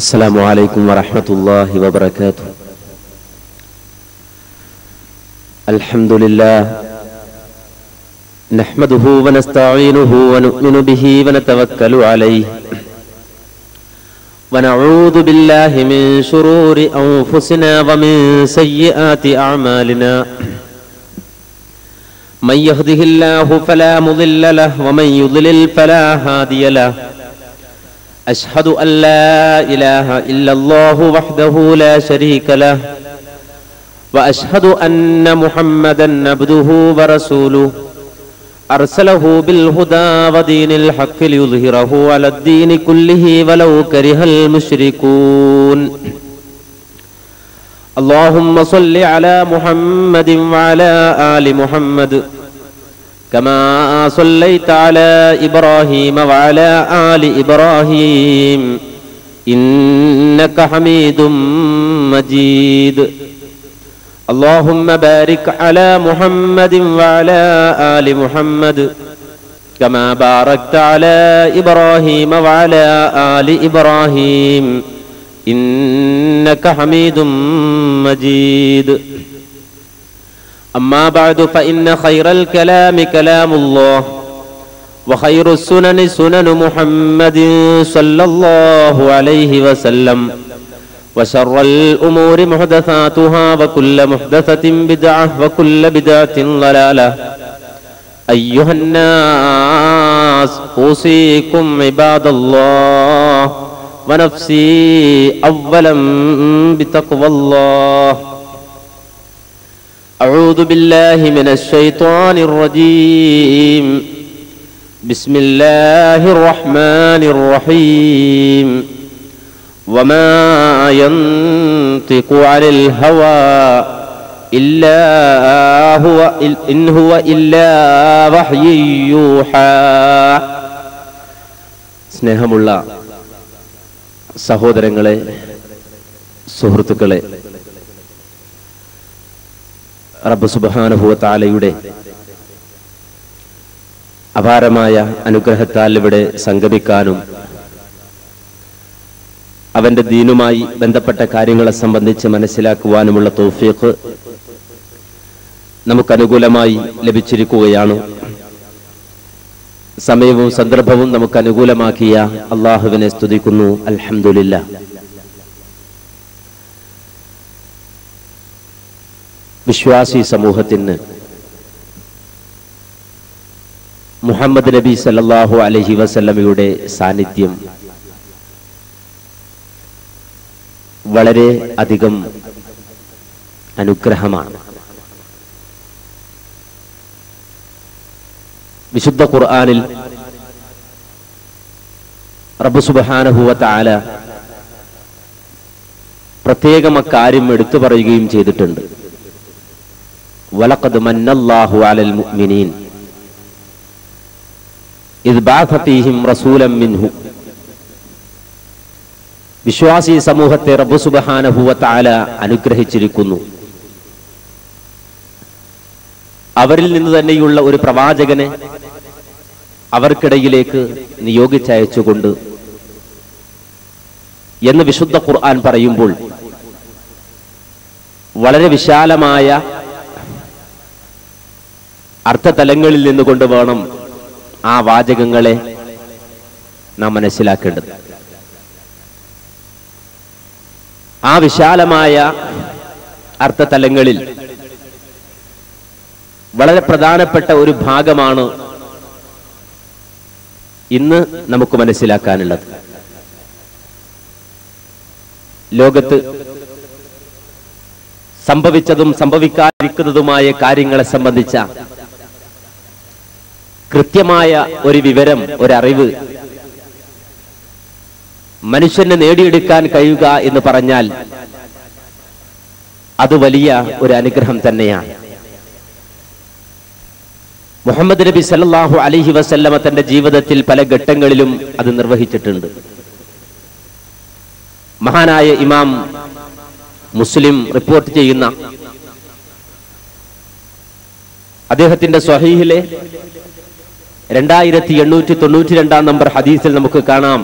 السلام عليكم ورحمة الله وبركاته. الحمد لله نحمده ونستعينه ونؤمن به ونتوكل عليه ونعوذ بالله من شرور أنفسنا ومن سيئات أعمالنا من يهده الله فلا مضل له ومن يضلل فلا هادي له أشهد أن لا إله إلا الله وحده لا شريك له وأشهد أن محمدا عبده ورسوله أرسله بالهدى ودين الحق ليظهره على الدين كله ولو كره المشركون. اللهم صل على محمد وعلى آل محمد كما صليت على إبراهيم وعلى آل إبراهيم إنك حميد مجيد. اللهم بارك على محمد وعلى آل محمد كما باركت على إبراهيم وعلى آل إبراهيم إنك حميد مجيد. أما بعد فإن خير الكلام كلام الله وخير السنن سنن محمد صلى الله عليه وسلم وشر الأمور محدثاتها وكل محدثة بدعة وكل بدعة ضلالة. أيها الناس أوصيكم عباد الله ونفسي أولا بتقوى الله. أعوذ بالله من الشيطان الرجيم. بسم الله الرحمن الرحيم. وما ينطق عن الهوى إن هو إلا وحي يوحى. സ്നേഹമുള്ള സഹോദരങ്ങളെ, സുഹൃത്തുക്കളെ, റബ്ബ് സുബ്ഹാനഹു വ തആലയുടെ അപാരമായ അനുഗ്രഹത്താൽ ഇവിടെ സംഗമിക്കാനും അവന്റെ ദീനുമായി ബന്ധപ്പെട്ട കാര്യങ്ങളെ സംബന്ധിച്ച് മനസ്സിലാക്കുവാനുമുള്ള തൗഫീഖ് നമുക്കനുകൂലമായി ലഭിച്ചിരിക്കുകയാണ്. സമയവും സന്ദർഭവും നമുക്ക് അനുകൂലമാക്കിയ അല്ലാഹുവിനെ സ്തുതിക്കുന്നു. അൽഹംദുലില്ലാ. വിശ്വാസി സമൂഹത്തിന് മുഹമ്മദ് നബി സല്ലല്ലാഹു അലൈഹി വസല്ലമയുടെ സാന്നിധ്യം വളരെ അധികം അനുഗ്രഹമാണ്. വിശുദ്ധ ഖുർആനിൽ റബ്ബ് സുബ്ഹാനഹു വ തആല പ്രത്യേകം അക്കാര്യം എടുത്തു പറയുകയും ചെയ്തിട്ടുണ്ട്. വലഖദ് മന്നല്ലാഹു അലൽ മുഅ്മിനീൻ ഇദ് ബഅഥ ഫീഹിം റസൂലൻ മിൻഹു. വിശ്വാസി സമൂഹത്തെ റബ്ബ് സുബ്ഹാനഹു വ തആല അനുഗ്രഹിച്ചിരിക്കുന്നു. അവരിൽ നിന്ന് തന്നെയുള്ള ഒരു പ്രവാചകനെ അവർക്കിടയിലേക്ക് നിയോഗിച്ചയച്ചുകൊണ്ട് എന്ന് വിശുദ്ധ ഖുർആൻ പറയുമ്പോൾ വളരെ വിശാലമായ അർത്ഥതലങ്ങളിൽ നിന്നുകൊണ്ട് വേണം ആ വാചകങ്ങളെ നാം മനസ്സിലാക്കേണ്ടത്. ആ വിശാലമായ അർത്ഥതലങ്ങളിൽ വളരെ പ്രധാനപ്പെട്ട ഒരു ഭാഗമാണ് ഇന്ന് നമുക്ക് മനസ്സിലാക്കാനുള്ളത്. ലോകത്ത് സംഭവിച്ചതും സംഭവിക്കാതിരിക്കുന്നതുമായ കാര്യങ്ങളെ സംബന്ധിച്ച കൃത്യമായ ഒരു വിവരം, ഒരറിവ് മനുഷ്യന് നേടിയെടുക്കാൻ കഴിയുക എന്ന് പറഞ്ഞാൽ അത് വലിയ ഒരു അനുഗ്രഹം തന്നെയാണ്. മുഹമ്മദ് നബി സല്ലല്ലാഹു അലൈഹി വസല്ലമ തന്റെ ജീവിതത്തിൽ പല ഘട്ടങ്ങളിലും അത് നിർവഹിച്ചിട്ടുണ്ട്. മഹാനായ ഇമാം മുസ്ലിം റിപ്പോർട്ട് ചെയ്യുന്ന അദ്ദേഹത്തിന്റെ സ്വഹീഹിലെ 2892 നമ്പർ ഹദീസിൽ നമുക്ക് കാണാം,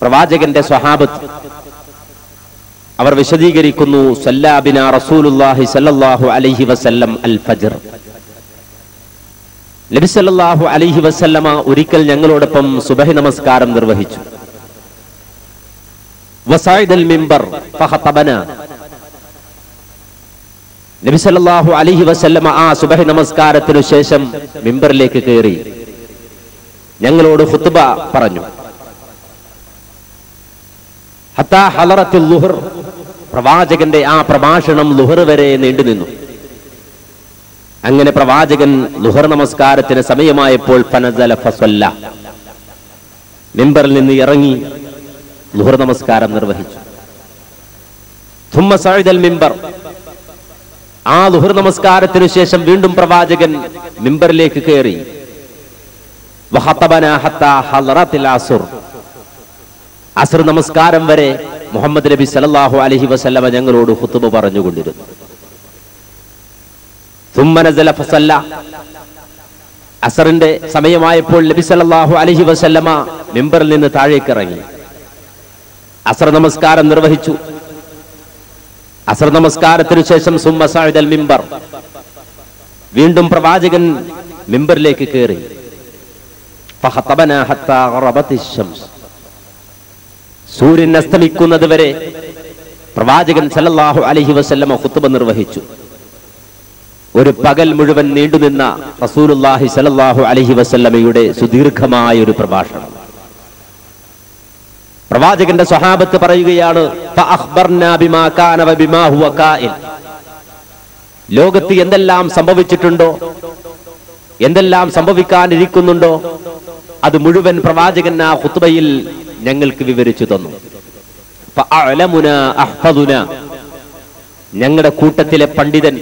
പ്രവാചകന്റെ സ്വഹാബത്ത് അവർ വിശദീകരിക്കുന്നു, സല്ലാ ബിനാ റസൂലുള്ളാഹി സ്വല്ലല്ലാഹു അലൈഹി വസല്ലം അൽ ഫജ്ർ. നബി സല്ലല്ലാഹു അലൈഹി വസല്ലമ ഒരിക്കൽ ഞങ്ങളോടൊപ്പം സുബഹി നമസ്കാരം നിർവഹിച്ചു. വസഅദൽ മിമ്പർ ഫഖതബനാ. നബി സല്ലല്ലാഹു അലൈഹി വസല്ലമ ആ സുബഹി നമസ്കാരത്തിനു ശേഷം മിമ്പറിലേക്ക് കയറി ഞങ്ങളോട് ഖുത്ബ പറഞ്ഞു. ഹത്താ ഹളറത്തുൽ ളുഹർ. പ്രവാചകന്റെ ആ പ്രഭാഷണം ളുഹർ വരെ നീണ്ടുനിന്നു. അങ്ങനെ പ്രവാചകൻ ളുഹർ നമസ്കാരത്തിന് സമയമായപ്പോൾ ഫനസല ഫസല്ല, മിമ്പറിൽ നിന്ന് ഇറങ്ങി ളുഹർ നമസ്കാരം നിർവഹിച്ചു. ثم صعد المنبر. ആ ളുഹർ നമസ്കാരത്തിനു ശേഷം വീണ്ടും പ്രവാചകൻ മിമ്പറിലേക്ക് കയറി. വഖതബനാ ഹത്താ ഹളറത്തുൽ അസ്ർ. അസ്ർ നമസ്കാരം വരെ മുഹമ്മദ് നബി സല്ലല്ലാഹു അലൈഹി വസല്ലമ ഞങ്ങളോട് ഖുത്ബ പറഞ്ഞുകൊണ്ടിരുന്നു. ثم نزل فصلى. അസ്റിന്റെ സമയമായപ്പോൾ നബി സല്ലല്ലാഹു അലൈഹി വസല്ലമ മിമ്പറിൽ നിന്ന് താഴേക്ക് ഇറങ്ങി അസ്ർ നമസ്കാരം നിർവഹിച്ചു. അസ്ർ നമസ്കാരത്തിനു ശേഷം ثم صعد المنبر. വീണ്ടും പ്രവാചകൻ മിമ്പറിലേക്ക് കയറി. فخطبنا حتى غربت الشمس. സൂര്യൻ അസ്തമിക്കുന്നത് വരെ പ്രവാചകൻ സല്ലല്ലാഹു അലൈഹി വസല്ലമ ഖുത്ബ നിർവഹിച്ചു. ഒരു പകൽ മുഴുവൻ നീണ്ടുനിന്ന റസൂലുള്ളാഹി സ്വല്ലല്ലാഹു അലൈഹി വസല്ലമയുടെ സുദീർഘമായ ഒരു പ്രഭാഷണം. പ്രവാചകന്റെ സ്വഹാബത്ത് പറയുകയാണ്, ഫഅഖ്ബർനാ ബിമാ കാന വബിമാ ഹുവ കായിൻ. ലോകത്ത് എന്തെല്ലാം സംഭവിച്ചിട്ടുണ്ടോ, എന്തെല്ലാം സംഭവിക്കാനിരിക്കുന്നുണ്ടോ, അത് മുഴുവൻ പ്രവാചകൻ ആ ഖുത്ബയിൽ ഞങ്ങൾക്ക് വിവരിച്ചു തന്നു. ഫഅഅലമുനാ അഹ്ഫദുനാ. ഞങ്ങളുടെ കൂട്ടത്തിലെ പണ്ഡിതൻ,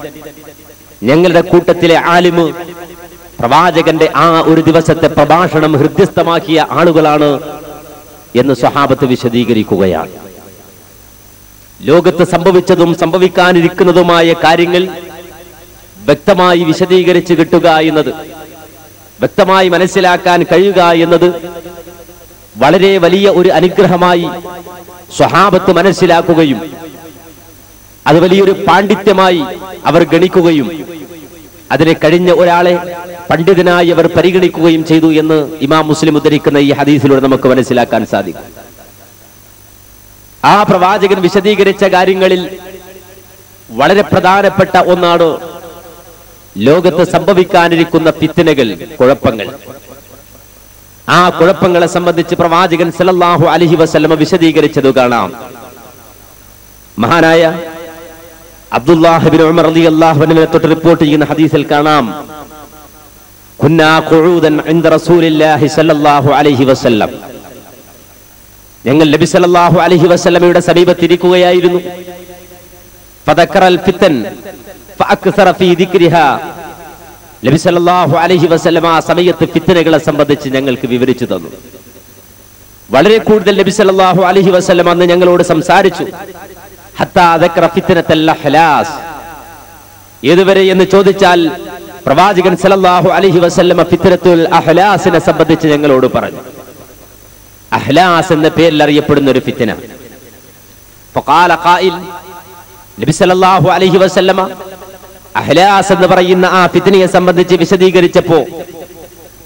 ഞങ്ങളുടെ കൂട്ടത്തിലെ ആലിമ്, പ്രവാചകന്റെ ആ ഒരു ദിവസത്തെ പ്രഭാഷണം ഹൃദ്യസ്ഥമാക്കിയ ആളുകളാണ് എന്ന് സ്വഹാബത്ത് വിശദീകരിക്കുകയാണ്. ലോകത്ത് സംഭവിച്ചതും സംഭവിക്കാനിരിക്കുന്നതുമായ കാര്യങ്ങൾ വ്യക്തമായി വിശദീകരിച്ച് കിട്ടുക എന്നത്, വ്യക്തമായി മനസ്സിലാക്കാൻ കഴിയുക എന്നത് വളരെ വലിയ ഒരു അനുഗ്രഹമായി സ്വഹാബത്ത് മനസ്സിലാക്കുകയും അത് വലിയൊരു പാണ്ഡിത്യമായി അവർ ഗണിക്കുകയും അതിനെ കഴിഞ്ഞ ഒരാളെ പണ്ഡിതനായി അവർ പരിഗണിക്കുകയും ചെയ്തു എന്ന് ഇമാം മുസ്ലിം ഉദ്ധരിക്കുന്ന ഈ ഹദീസിലൂടെ നമുക്ക് മനസ്സിലാക്കാൻ സാധിക്കും. ആ പ്രവാചകൻ വിശദീകരിച്ച കാര്യങ്ങളിൽ വളരെ പ്രധാനപ്പെട്ട ഒന്നാണ് ലോകത്ത് സംഭവിക്കാനിരിക്കുന്ന ഫിത്നകൾ, കുഴപ്പങ്ങൾ. ആ കുഴപ്പങ്ങളെ സംബന്ധിച്ച് പ്രവാചകൻ സല്ലല്ലാഹു അലൈഹി വസല്ലമ വിശദീകരിച്ചത് കാണാം. മഹാനായ അബ്ദുല്ലാഹ് ഇബ്നു ഉമർ റളിയല്ലാഹു അൻഹുവിനെ തൊട്ട് റിപ്പോർട്ട് ചെയ്യുന്ന ഹദീസിൽ കാണാം, കുന്നാ ഖുഊദൻ ഇൻദ റസൂലില്ലാഹി സ്വല്ലല്ലാഹു അലൈഹി വസല്ലം. ഞങ്ങൾ നബി സല്ലല്ലാഹു അലൈഹി വസല്ലമയുടെ സമീപത്തിരിക്കുകയായിരുന്നു. ഫദക്കറൽ ഫിതൻ ഫഅക്സറ ഫീ ദിക്രിഹാ. നബി സല്ലല്ലാഹു അലൈഹി വസല്ലമ ആ സമയത്ത് ഫിത്നകളെ സംബന്ധിച്ച് ഞങ്ങൾക്ക് വിവരിച്ചു തന്നു. വളരെ കൂടുതൽ നബി സല്ലല്ലാഹു അലൈഹി വസല്ലമ അന്ന് ഞങ്ങളോട് സംസാരിച്ചു. ഹത്താ ദക്കറ ഫിത്നത്തുൽ അഹ്ലാസ്. ഏതുവരെ എന്ന് ചോദിച്ചാൽ പ്രവാചകൻ സല്ലല്ലാഹു അലൈഹി വസല്ലമ ഫിത്നത്തുൽ അഹ്ലാസിനെ സംബന്ധിച്ച് ഞങ്ങളോട് പറഞ്ഞു. അഹ്ലാസ് എന്ന പേരിൽ അറിയപ്പെടുന്ന ഒരു ഫിത്ന. ഫഖാല ഖായിൽ. നബി സല്ലല്ലാഹു അലൈഹി വസല്ലമ അഹ്ലാസ് എന്ന് പറയുന്ന ആ ഫിത്നയെ സംബന്ധിച്ച് വിശദീകരിച്ചപ്പോ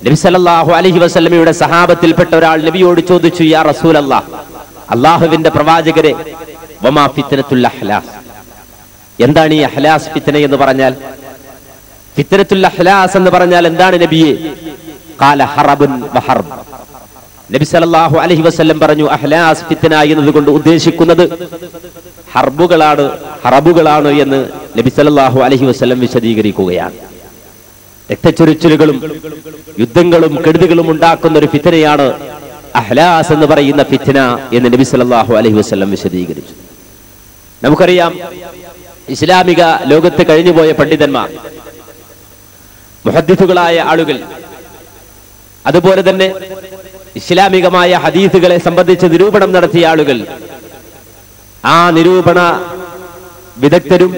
നബി സല്ലല്ലാഹു അലൈഹി വസല്ലമയുടെ സഹാബത്തിൽപ്പെട്ട ഒരാൾ നബിയോട് ചോദിച്ചു, യാ റസൂലല്ലാഹ്, അല്ലാഹുവിന്റെ പ്രവാചകരെ, വമാ ഫിത്നത്തുൽ അഹ്ലാസ്. എന്താണ് ഈ അഹ്ലാസ് ഫിത്ന എന്ന് പറഞ്ഞാൽ? ഫിത്നത്തുൽ അഹ്ലാസ് എന്ന് പറഞ്ഞാൽ എന്താണ് നബിയെ? ഖാല ഹറബുൻ വഹർബ്. നബി സല്ലല്ലാഹു അലൈഹി വസല്ലം പറഞ്ഞു, അഹ്ലാസ് ഫിത്ന എന്നതുകൊണ്ട് ഉദ്ദേശിക്കുന്നത് ഹർബുകളാണ്, ഹറബുകളാണ് എന്ന് നബി സല്ലല്ലാഹു അലൈഹി വസല്ലം വിശദീകരിക്കുകയാണ്. രക്തച്ചൊരിച്ചിലുകളും യുദ്ധങ്ങളും കെടുതികളും ഉണ്ടാക്കുന്ന ഒരു ഫിത്നയാണ് അഹ്ലാസ് എന്ന് പറയുന്ന ഫിത്ന എന്ന് നബി സല്ലല്ലാഹു അലൈഹി വസല്ലം വിശദീകരിച്ചു. നമുക്കറിയാം, ഇസ്ലാമിക ലോകത്ത് കഴിഞ്ഞുപോയ പണ്ഡിതന്മാർ, മുഹദ്ദിസുകളായ ആളുകൾ, അതുപോലെ തന്നെ ഇസ്ലാമികമായ ഹദീസുകളെ സംബന്ധിച്ച് നിരൂപണം നടത്തിയ ആളുകൾ, ആ നിരൂപണ വിദഗ്ധരും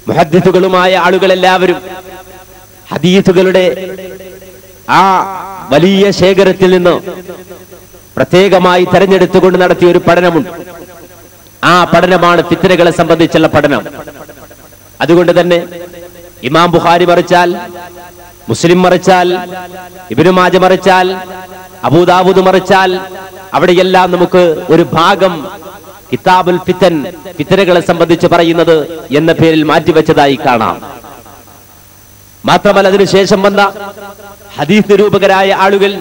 മുഹദ്ദിസുകളുമായ ആളുകളെല്ലാവരും ഹദീസുകളുടെ ആ വലിയ ശേഖരത്തിൽ നിന്ന് പ്രത്യേകമായി തെരഞ്ഞെടുത്തുകൊണ്ട് നടത്തിയ ഒരു പഠനമുണ്ട്. ആ പഠനമാണ് ഫിത്നകളെ സംബന്ധിച്ചുള്ള പഠനം. അതുകൊണ്ട് തന്നെ ഇമാം ബുഖാരി മറിച്ചാൽ, മുസ്ലിം മറിച്ചാൽ, ഇബ്നു മാജ മറിച്ചാൽ, അബൂ ദാവൂദ് മറിച്ചാൽ, അവിടെയെല്ലാം നമുക്ക് ഒരു ഭാഗം കിതാബുൽ ഫിത്തൻ, ഫിത്നകളെ സംബന്ധിച്ച് പറയുന്നത് എന്ന പേരിൽ മാറ്റിവെച്ചതായി കാണാം. മാത്രമല്ല അതിനുശേഷം വന്ന ഹദീസ് നിരൂപകരായ ആളുകൾ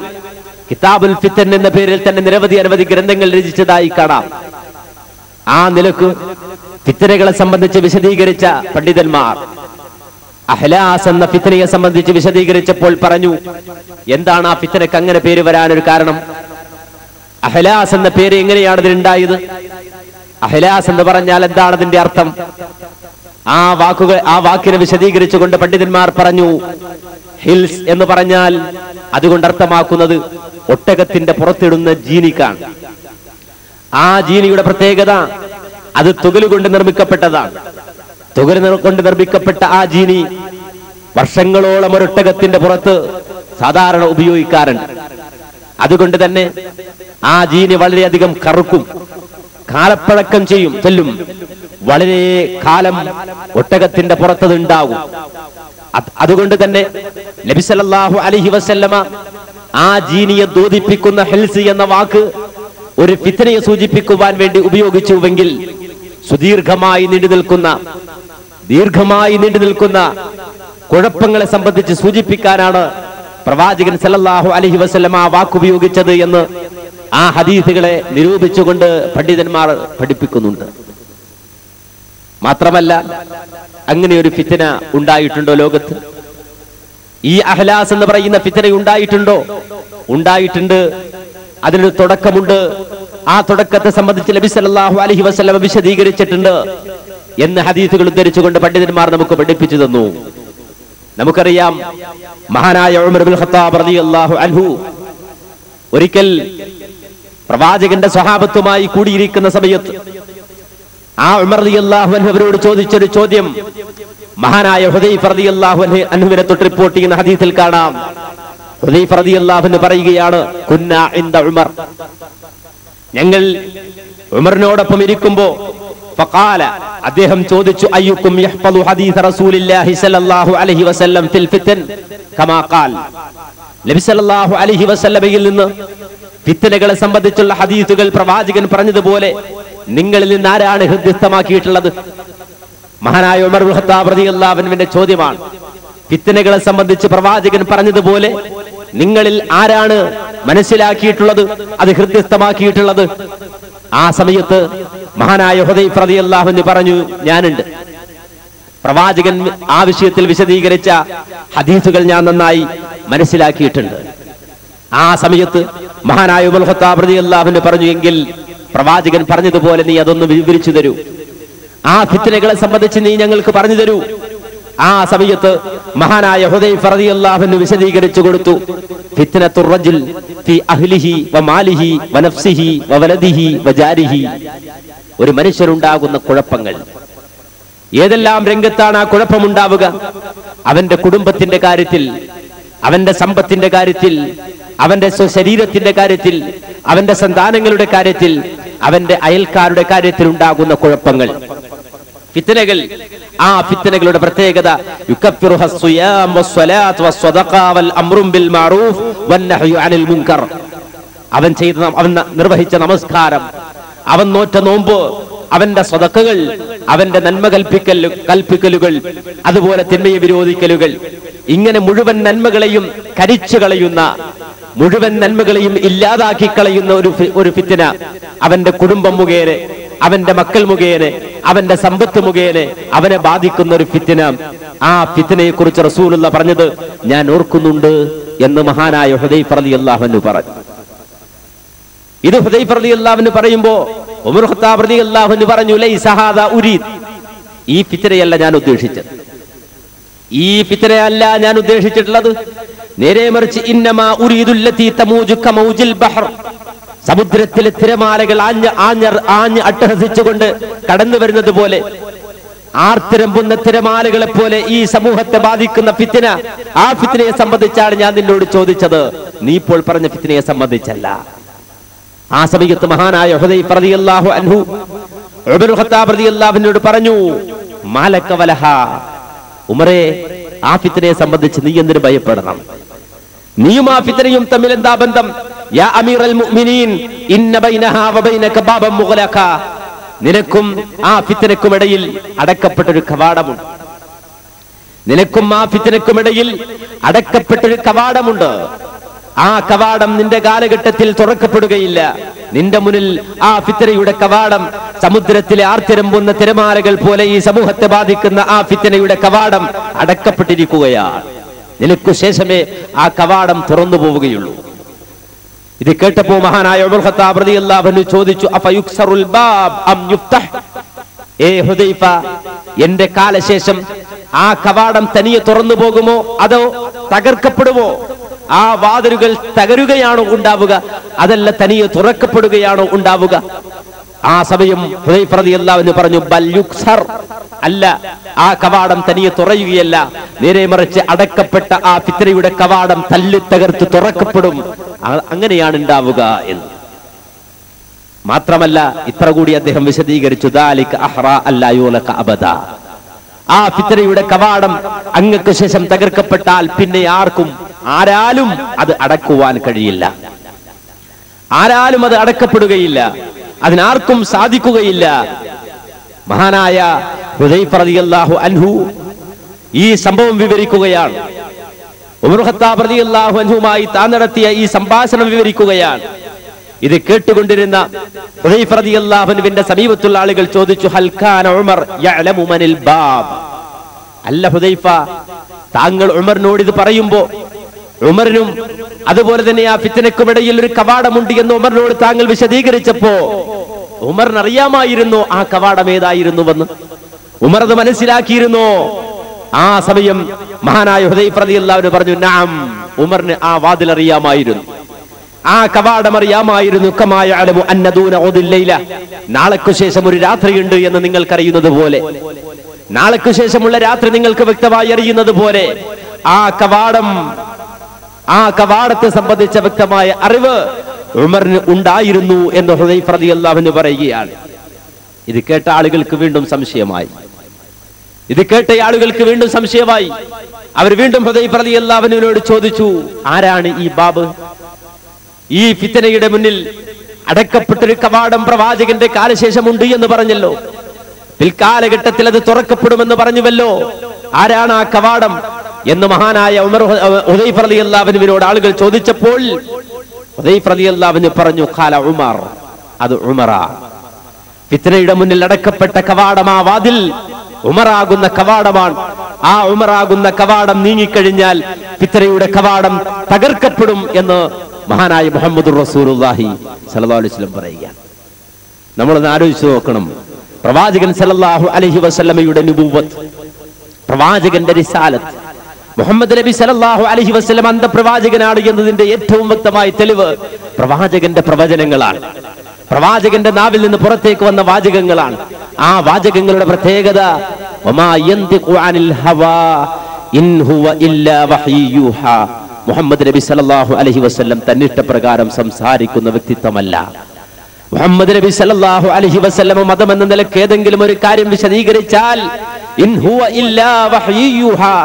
കിതാബുൽ ഫിത്തൻ എന്ന പേരിൽ തന്നെ നിരവധി ഗ്രന്ഥങ്ങൾ രചിച്ചതായി കാണാം. ആ നിലക്ക് ഫിത്നകളെ സംബന്ധിച്ച് വിശദീകരിച്ച പണ്ഡിതന്മാർ അഹ്ലാസ് എന്ന ഫിത്നയെ സംബന്ധിച്ച് വിശദീകരിച്ചപ്പോൾ പറഞ്ഞു, എന്താണ് ആ ഫിത്നക്ക് അങ്ങനെ പേര് വരാനൊരു കാരണം? അഹ്ലാസ് എന്ന പേര് എങ്ങനെയാണ് ഇതിനുണ്ടായത്? അഹ്ലാസ് എന്ന് പറഞ്ഞാൽ എന്താണ് അതിന്റെ അർത്ഥം? ആ വാക്കിനെ വിശദീകരിച്ചുകൊണ്ട് പണ്ഡിതന്മാർ പറഞ്ഞു, ഹിൽസ് എന്ന് പറഞ്ഞാൽ അതുകൊണ്ട് അർത്ഥമാക്കുന്നത് ഒട്ടകത്തിന്റെ പുറത്തിടുന്ന ജീനിക്കാണ്. ആ ജീനിയുടെ പ്രത്യേകത അത് തുകലുകൊണ്ട് നിർമ്മിക്കപ്പെട്ടതാണ്. തുകൽ കൊണ്ട് നിർമ്മിക്കപ്പെട്ട ആ ജീനി വർഷങ്ങളോളം ഒരൊട്ടകത്തിന്റെ പുറത്ത് സാധാരണ ഉപയോഗിക്കാറുണ്ട്. അതുകൊണ്ട് തന്നെ ആ ജീനി വളരെയധികം കറുക്കും, കാലപ്പഴക്കം ചെല്ലും. വളരെ കാലം ഒട്ടകത്തിന്റെ പുറത്തത് ഉണ്ടാകും. അതുകൊണ്ട് തന്നെ നബി സല്ലല്ലാഹു അലൈഹി വസല്ലമ ആ ജീനിയെ ദൂതിപ്പിക്കുന്ന ഹിൽസ് എന്ന വാക്ക് ഒരു ഫിത്നയെ സൂചിപ്പിക്കുവാൻ വേണ്ടി ഉപയോഗിച്ചുവെങ്കിൽ സുദീർഘമായി നീണ്ടു നിൽക്കുന്ന കുഴപ്പങ്ങളെ സംബന്ധിച്ച് സൂചിപ്പിക്കാനാണ് പ്രവാചകൻ സല്ലല്ലാഹു അലൈഹി വസല്ലമ ആ വാക്ക് ഉപയോഗിച്ചത് എന്ന് ആ ഹദീസുകളെ നിരൂപിച്ചുകൊണ്ട് പണ്ഡിതന്മാർ പഠിപ്പിക്കുന്നുണ്ട്. മാത്രമല്ല, അങ്ങനെ ഒരു ഫിത്ന ഉണ്ടായിട്ടുണ്ടോ ലോകത്ത്? ഈ അഹ്ലാസ് എന്ന് പറയുന്ന ഫിത്ന ഉണ്ടായിട്ടുണ്ടോ? ഉണ്ടായിട്ടുണ്ട്. അതിനൊരു തുടക്കമുണ്ട്. ആ തുടക്കത്തെ സംബന്ധിച്ച് നബി സല്ലല്ലാഹു അലൈഹി വസല്ലം വിശദീകരിച്ചിട്ടുണ്ട് എന്ന് ഹദീസുകൾ ഉദ്ധരിച്ചുകൊണ്ട് പണ്ഡിതന്മാർ നമുക്ക് പഠിപ്പിച്ചു തന്നു. നമുക്കറിയാം, മഹാനായ ഉമർ ഇബ്നുൽ ഖത്താബ് റളിയല്ലാഹു അൻഹു ഒരിക്കൽ പ്രവാചകന്റെ സ്വഹാബത്തുമായി കൂടിയിരിക്കുന്ന സമയത്ത് ആ ഉമർ റളിയല്ലാഹു അൻഹു അവരോട് ചോദിച്ചൊരു ചോദ്യം മഹാനായ ഹുദൈഫ റളിയല്ലാഹു അൻഹുവിനെ തൊട്ട് റിപ്പോർട്ട് ചെയ്യുന്ന ഹദീസിൽ കാണാം. ഹുദൈഫ റളിയല്ലാഹു അൻഹു പറയുകയാണ്, കുന്നാ ഇൻദ ഉമർ, ഞങ്ങൾ ഉമറിനോടൊപ്പം ഇരിക്കുമ്പോൾ ഫഖാല, അദ്ദേഹം ചോദിച്ചു, അയ്യുക്കും യഹ്ഫളു ഹദീസ റസൂലില്ലാഹി സ്വല്ലല്ലാഹു അലൈഹി വസല്ലം ഫിൽ ഫിതൻ കമാ ഖാൽ, നബി സല്ലല്ലാഹു അലൈഹി വസല്ലമയിൽ നിന്ന് ഫിത്നകളെ സംബന്ധിച്ചുള്ള ഹദീസുകൾ പ്രവാചകൻ പറഞ്ഞതുപോലെ നിങ്ങളിൽ നിന്ന് ആരാണ് ഹൃദ്യസ്ഥമാക്കിയിട്ടുള്ളത്? മഹാനായ ഉമർ ഇബ്നുൽ ഖത്താബ് റളിയല്ലാഹു അൻഹുവിന്റെ ചോദ്യമാണ്. ഫിത്നകളെ സംബന്ധിച്ച് പ്രവാചകൻ പറഞ്ഞതുപോലെ നിങ്ങളിൽ ആരാണ് മനസ്സിലാക്കിയിട്ടുള്ളത്, അത് ഹൃദ്യസ്ഥമാക്കിയിട്ടുള്ളത്? ആ സമയത്ത് മഹാനായ ഹുദൈഫ റളിയല്ലാഹു അൻഹു പറഞ്ഞു, ഞാനുണ്ട്. പ്രവാചകൻ ആ വിഷയത്തിൽ വിശദീകരിച്ച ഹദീസുകൾ ഞാൻ നന്നായി മനസ്സിലാക്കിയിട്ടുണ്ട്. ആ സമയത്ത് മഹാനായ ഉമർ ഖത്താബ് റളിയല്ലാഹു അൻഹു പറഞ്ഞു, എങ്കിൽ പ്രവാചകൻ പറഞ്ഞതുപോലെ നീ അതൊന്ന് വിവരിച്ചു തരൂ, ആ ഫിത്നകളെ സംബന്ധിച്ച് നീ ഞങ്ങൾക്ക് പറഞ്ഞു തരൂ. ആ സമയത്ത് മഹാനായ ഹുദൈഫ റളിയല്ലാഹു അൻഹു വിശദീകരിച്ചു കൊടുത്തു, ഫിത്നത്തുർ റജുൽ ഫി അഹ്ലിഹി വ മാലിഹി വ നഫ്സിഹി വ വലദിഹി വ ജാരിഹി, ഒരു മനുഷ്യനുണ്ടാകുന്ന കുഴപ്പങ്ങൾ. ഏതെല്ലാം രംഗത്താണ് ആ കുഴപ്പമുണ്ടാവുക? അവന്റെ കുടുംബത്തിന്റെ കാര്യത്തിൽ, അവന്റെ സമ്പത്തിന്റെ കാര്യത്തിൽ, അവന്റെ ശരീരത്തിന്റെ കാര്യത്തിൽ, അവന്റെ സന്താനങ്ങളുടെ കാര്യത്തിൽ, അവന്റെ അയൽക്കാരുടെ കാര്യത്തിൽ ഉണ്ടാകുന്ന കുഴപ്പങ്ങൾ, ഫിത്നകൾ. ആ ഫിത്നകളുടെ പ്രത്യേകത യുകഫിറുഹ സിയാം വസ്സലാത്ത് വസ്സദഖ വൽ അംറു ബിൽ മഅറൂഫ് വന്നഹ്യു അനിൽ മുൻകർ. അവൻ നിർവഹിച്ച നമസ്കാരം, അവൻ നോറ്റ നോമ്പ്, അവന്റെ സ്വതക്കകൾ, അവന്റെ നന്മ കൽപ്പിക്കലുകൾ, അതുപോലെ തിന്മയെ വിരോധിക്കലുകൾ, ഇങ്ങനെ മുഴുവൻ നന്മകളെയും കരിച്ചു കളയുന്ന, മുഴുവൻ നന്മകളെയും ഇല്ലാതാക്കി കളയുന്ന ഒരു ഫിത്ന അവന്റെ കുടുംബം മുഖേന, അവന്റെ മക്കൾ മുഖേന, അവന്റെ സമ്പത്ത് മുഖേന അവനെ ബാധിക്കുന്ന ഒരു ഫിത്ന. ആ ഫിത്നയെ കുറിച്ച് റസൂലുള്ളാഹി പറഞ്ഞത് ഞാൻ ഓർക്കുന്നുണ്ട് എന്ന് മഹാനായ ഹുദൈഫ റളിയല്ലാഹു അൻഹു പറഞ്ഞു. ഇത് ഹുദൈഫ റളിയല്ലാഹു അൻഹു പറയുമ്പോൾ ഉമർ ഖത്താബ് റളിയല്ലാഹു അൻഹു പറഞ്ഞു, ലൈസ ഹാദാ ഉരീദ്, ഈ ഫിത്നയല്ല ഞാൻ ഉദ്ദേശിച്ചത്, ഈ ഫിത്നയല്ല ഞാൻ ഉദ്ദേശിച്ചിട്ടുള്ളത്. നേരെ മറിച്ച് ഇന്നമാ ഉരീദുല്ലതി തമൂജു കമൗജിൽ ബഹർ, സമുദ്രത്തിലെ തിരമാലകൾ ആഞ്ഞ് അട്ടഹസിച്ചുകൊണ്ട് കടന്നു വരുന്നത് പോലെ, ആർത്തിരമ്പുന്ന തിരമാലകളെ പോലെ ഈ സമൂഹത്തെ ബാധിക്കുന്ന ഫിത്ന, ആ ഫിത്നയെ സംബന്ധിച്ചാണ് ഞാൻ നിന്നോട് ചോദിച്ചത്, നീ ഇപ്പോൾ പറഞ്ഞ ഫിത്നയെ സംബന്ധിച്ചല്ല. ആ സമയത്ത് മഹാനായ ഹുദൈഫ റളിയല്ലാഹു അൻഹു ഉമർ ഖത്താബ് റളിയല്ലാഹു അൻഹുവോട് പറഞ്ഞു, മാലക വലഹ, ഉമറേ, ആ ഫിത്നയെ സംബന്ധിച്ച് നീ എന്തിനു ഭയപ്പെടണം? നീയും ആ ഫിത്നയും തമ്മിൽ എന്താ ബന്ധം? യാ അമീറൽ മുഅ്മിനീൻ, ഇന്ന ബൈനഹാ വബൈനക ബാബൻ മുഗ്ലഖ, നിനക്കും ആ ഫിത്നയ്ക്കുമിടയിൽ അടക്കപ്പെട്ടൊരു കവാടമുണ്ട്. നിനക്കും ആ ഫിത്നയ്ക്കുമിടയിൽ അടക്കപ്പെട്ടൊരു കവാടമുണ്ട്. ആ കവാടം നിന്റെ കാലഘട്ടത്തിൽ തുറക്കപ്പെടുകയില്ല. നിന്റെ മുന്നിൽ ആ ഫിത്നയുടെ കവാടം സമുദ്രത്തിലെ ആർത്തിരമ്പുന്ന തിരമാലകൾ പോലെ ഈ സമൂഹത്തെ ബാധിക്കുന്ന ആ ഫിത്നയുടെ കവാടം അടക്കപ്പെട്ടിരിക്കുകയാണ്. നിനക്കു ശേഷമേ ആ കവാടം തുറന്നു പോവുകയുള്ളൂ. ഇത് കേട്ടപ്പോ മഹാനായ ഉമർ ഖത്താബ് റളിയല്ലാഹു അൻഹു ചോദിച്ചു, അഫയുക്സറുൽ ബാബ് അം യുഫ്തഹ്? ഏ ഹുദൈഫ, എന്റെ കാലശേഷം ആ കവാടം തനിയെ തുറന്നു പോകുമോ അതോ തകർക്കപ്പെടുമോ? ആ വാതിലുകൾ തകരുകയാണോ ഉണ്ടാവുക, അതല്ല തനിയെ തുറക്കപ്പെടുകയാണോ ഉണ്ടാവുക? ആ സമയം ഹുദൈഫ റളിയല്ലാഹു അൻഹു പറഞ്ഞു, ബൽ യുക്സർ, അല്ല, ആ കവാടം തനിയെ തുറയുകയല്ല, നേരെ മറിച്ച് അടക്കപ്പെട്ട ആ ഫിത്നയുടെ കവാടം തല്ലി തകർത്ത് തുറക്കപ്പെടും. അങ്ങനെയാണ് ഉണ്ടാവുക എന്ന്. മാത്രമല്ല ഇത്ര കൂടി അദ്ദേഹം വിശദീകരിച്ചു, ദാലിക അഹ്റാ അല്ലാ യുലക അബദ, ആ ഫിത്നയുടെ കവാടം അങ്ങക്ക് ശേഷം തകർക്കപ്പെട്ടാൽ പിന്നെ ആരാലും അത് അടക്കുവാൻ കഴിയില്ല. ആരാലും അത് അടക്കപ്പെടുകയില്ല, അതിനാർക്കും സാധിക്കുകയില്ല. മഹാനായ ഹുദൈഫ റളിയല്ലാഹു അൻഹു ഈ സംഭവം വിവരിക്കുകയാണ്. ഉമർ ഖത്താബ് റളിയല്ലാഹു അൻഹുമായി താൻ നടത്തിയ ഈ സംഭാഷണം വിവരിക്കുകയാണ്. ഇത് കേട്ടുകൊണ്ടിരുന്ന ഹുദൈഫ റളിയല്ലാഹു അൻഹുവിന്റെ സമീപത്തുള്ള ആളുകൾ ചോദിച്ചു, ഹൽ കാന ഉമർ യഅലമു മനിൽ ബാബ്? അല്ല ഹുദൈഫ, താങ്കൾ ഉമറിനോട് ഇത് പറയുമ്പോ ഉമറിനും അതുപോലെ തന്നെ ആ ഫിത്നയ്ക്കുമിടയിൽ ഒരു കവാടമുണ്ട് എന്ന് ഉമറിനോട് താങ്കൾ വിശദീകരിച്ചപ്പോ ഉമറിന് അറിയാമായിരുന്നു ആ കവാടം ഏതായിരുന്നുവെന്ന്? ഉമർ അത് മനസ്സിലാക്കിയിരുന്നോ? ആ സമയം മഹാനായ ഹുദൈഫ റളിയല്ലാഹു അൻഹു പറഞ്ഞു, നഅം, ഉമറിന് ആ വാതിൽ അറിയാമായിരുന്നു, ആ കവാടം അറിയാമായിരുന്നു. കമാ യഅലമു അന്ന ദൂന ഉദിൽ ലൈല, നാളെക്കു ശേഷം ഒരു രാത്രിയുണ്ട് എന്ന് നിങ്ങൾക്കറിയുന്നത് പോലെ, നാളെക്കു ശേഷമുള്ള രാത്രി നിങ്ങൾക്ക് വ്യക്തമായി അറിയുന്നത് പോലെ ആ കവാടത്തെ സംബന്ധിച്ച വ്യക്തമായ അറിവ് ഉമറിന് ഉണ്ടായിരുന്നു എന്ന് ഹുദൈഫ റളിയല്ലാഹു അൻഹു പറയുകയാണ്. ഇത് കേട്ട ആളുകൾക്ക് വീണ്ടും സംശയമായി. അവർ വീണ്ടും ഹുദൈഫ റളിയല്ലാഹു അൻഹുവിനോട് ചോദിച്ചു, ആരാണ് ഈ ബാബ്? ഈ ഫിത്നയുടെ മുന്നിൽ അടക്കപ്പെട്ടൊരു കവാടം പ്രവാചകന്റെ കാലശേഷമുണ്ട് എന്ന് പറഞ്ഞല്ലോ, പിൽക്കാലഘട്ടത്തിൽ അത് തുറക്കപ്പെടുമെന്ന് പറഞ്ഞുവല്ലോ, ആരാണ് ആ കവാടം എന്ന് മഹാനായ ഹുദൈഫ റളിയല്ലാഹു അൻഹുവിനോട് ആളുകൾ ചോദിച്ചപ്പോൾ ഹുദൈഫ റളിയല്ലാഹു അൻഹു പറഞ്ഞു, ഖാല ഉമർ, അത് ഉമറാ. ഫിത്നയുടെ മുന്നിൽ അടക്കപ്പെട്ട കവാടം, ആ വാതിൽ ഉമറാകുന്ന കവാടമാണ്. ആ ഉമറാകുന്ന കവാടം നീങ്ങിക്കഴിഞ്ഞാൽ ഫിത്നയുടെ കവാടം തകർക്കപ്പെടും എന്ന് മഹാനായ മുഹമ്മദുർ റസൂലുള്ളാഹി സ്വല്ലല്ലാഹു അലൈഹി വസല്ലം പറയുകയാണ്. നമ്മളൊന്ന് ആലോചിച്ചു നോക്കണം. പ്രവാചകൻ സല്ലല്ലാഹു അലൈഹി വസല്ലമയുടെ നുബുവത്ത്, പ്രവാചകന്റെ റിസാലത്ത്, മുഹമ്മദ് നബി സല്ലല്ലാഹു അലൈഹി വസല്ലം അന്തപ്രവാചകനാണ് എന്നതിന്റെ ഏറ്റവും വ്യക്തമായ തെളിവ് പ്രവാചകന്റെ പ്രവചനങ്ങളാണ്. പ്രവാചകന്റെ നാവിൽ നിന്ന് പുറത്തേക്ക് വന്ന വാചകങ്ങളാണ്. ആ വാചകങ്ങളുടെ പ്രത്യേകത, വമാ യന്തിഖു അനിൽ ഹവാ ഇൻ ഹുവ ഇല്ലാ വഹ്യുഹാ, മുഹമ്മദ് നബി സല്ലല്ലാഹു അലൈഹി വസല്ലം തന്നിഷ്ടപ്രകാരം സംസാരിക്കുന്ന വ്യക്തിത്വമല്ല. മുഹമ്മദ് നബി സല്ലല്ലാഹു അലൈഹി വസല്ലം മതം എന്ന നിലയ്ക്ക് ഏതെങ്കിലും ഒരു കാര്യം വിശദീകരിച്ചാൽ ഇൻ ഹുവ ഇല്ലാ വഹ്യുഹാ,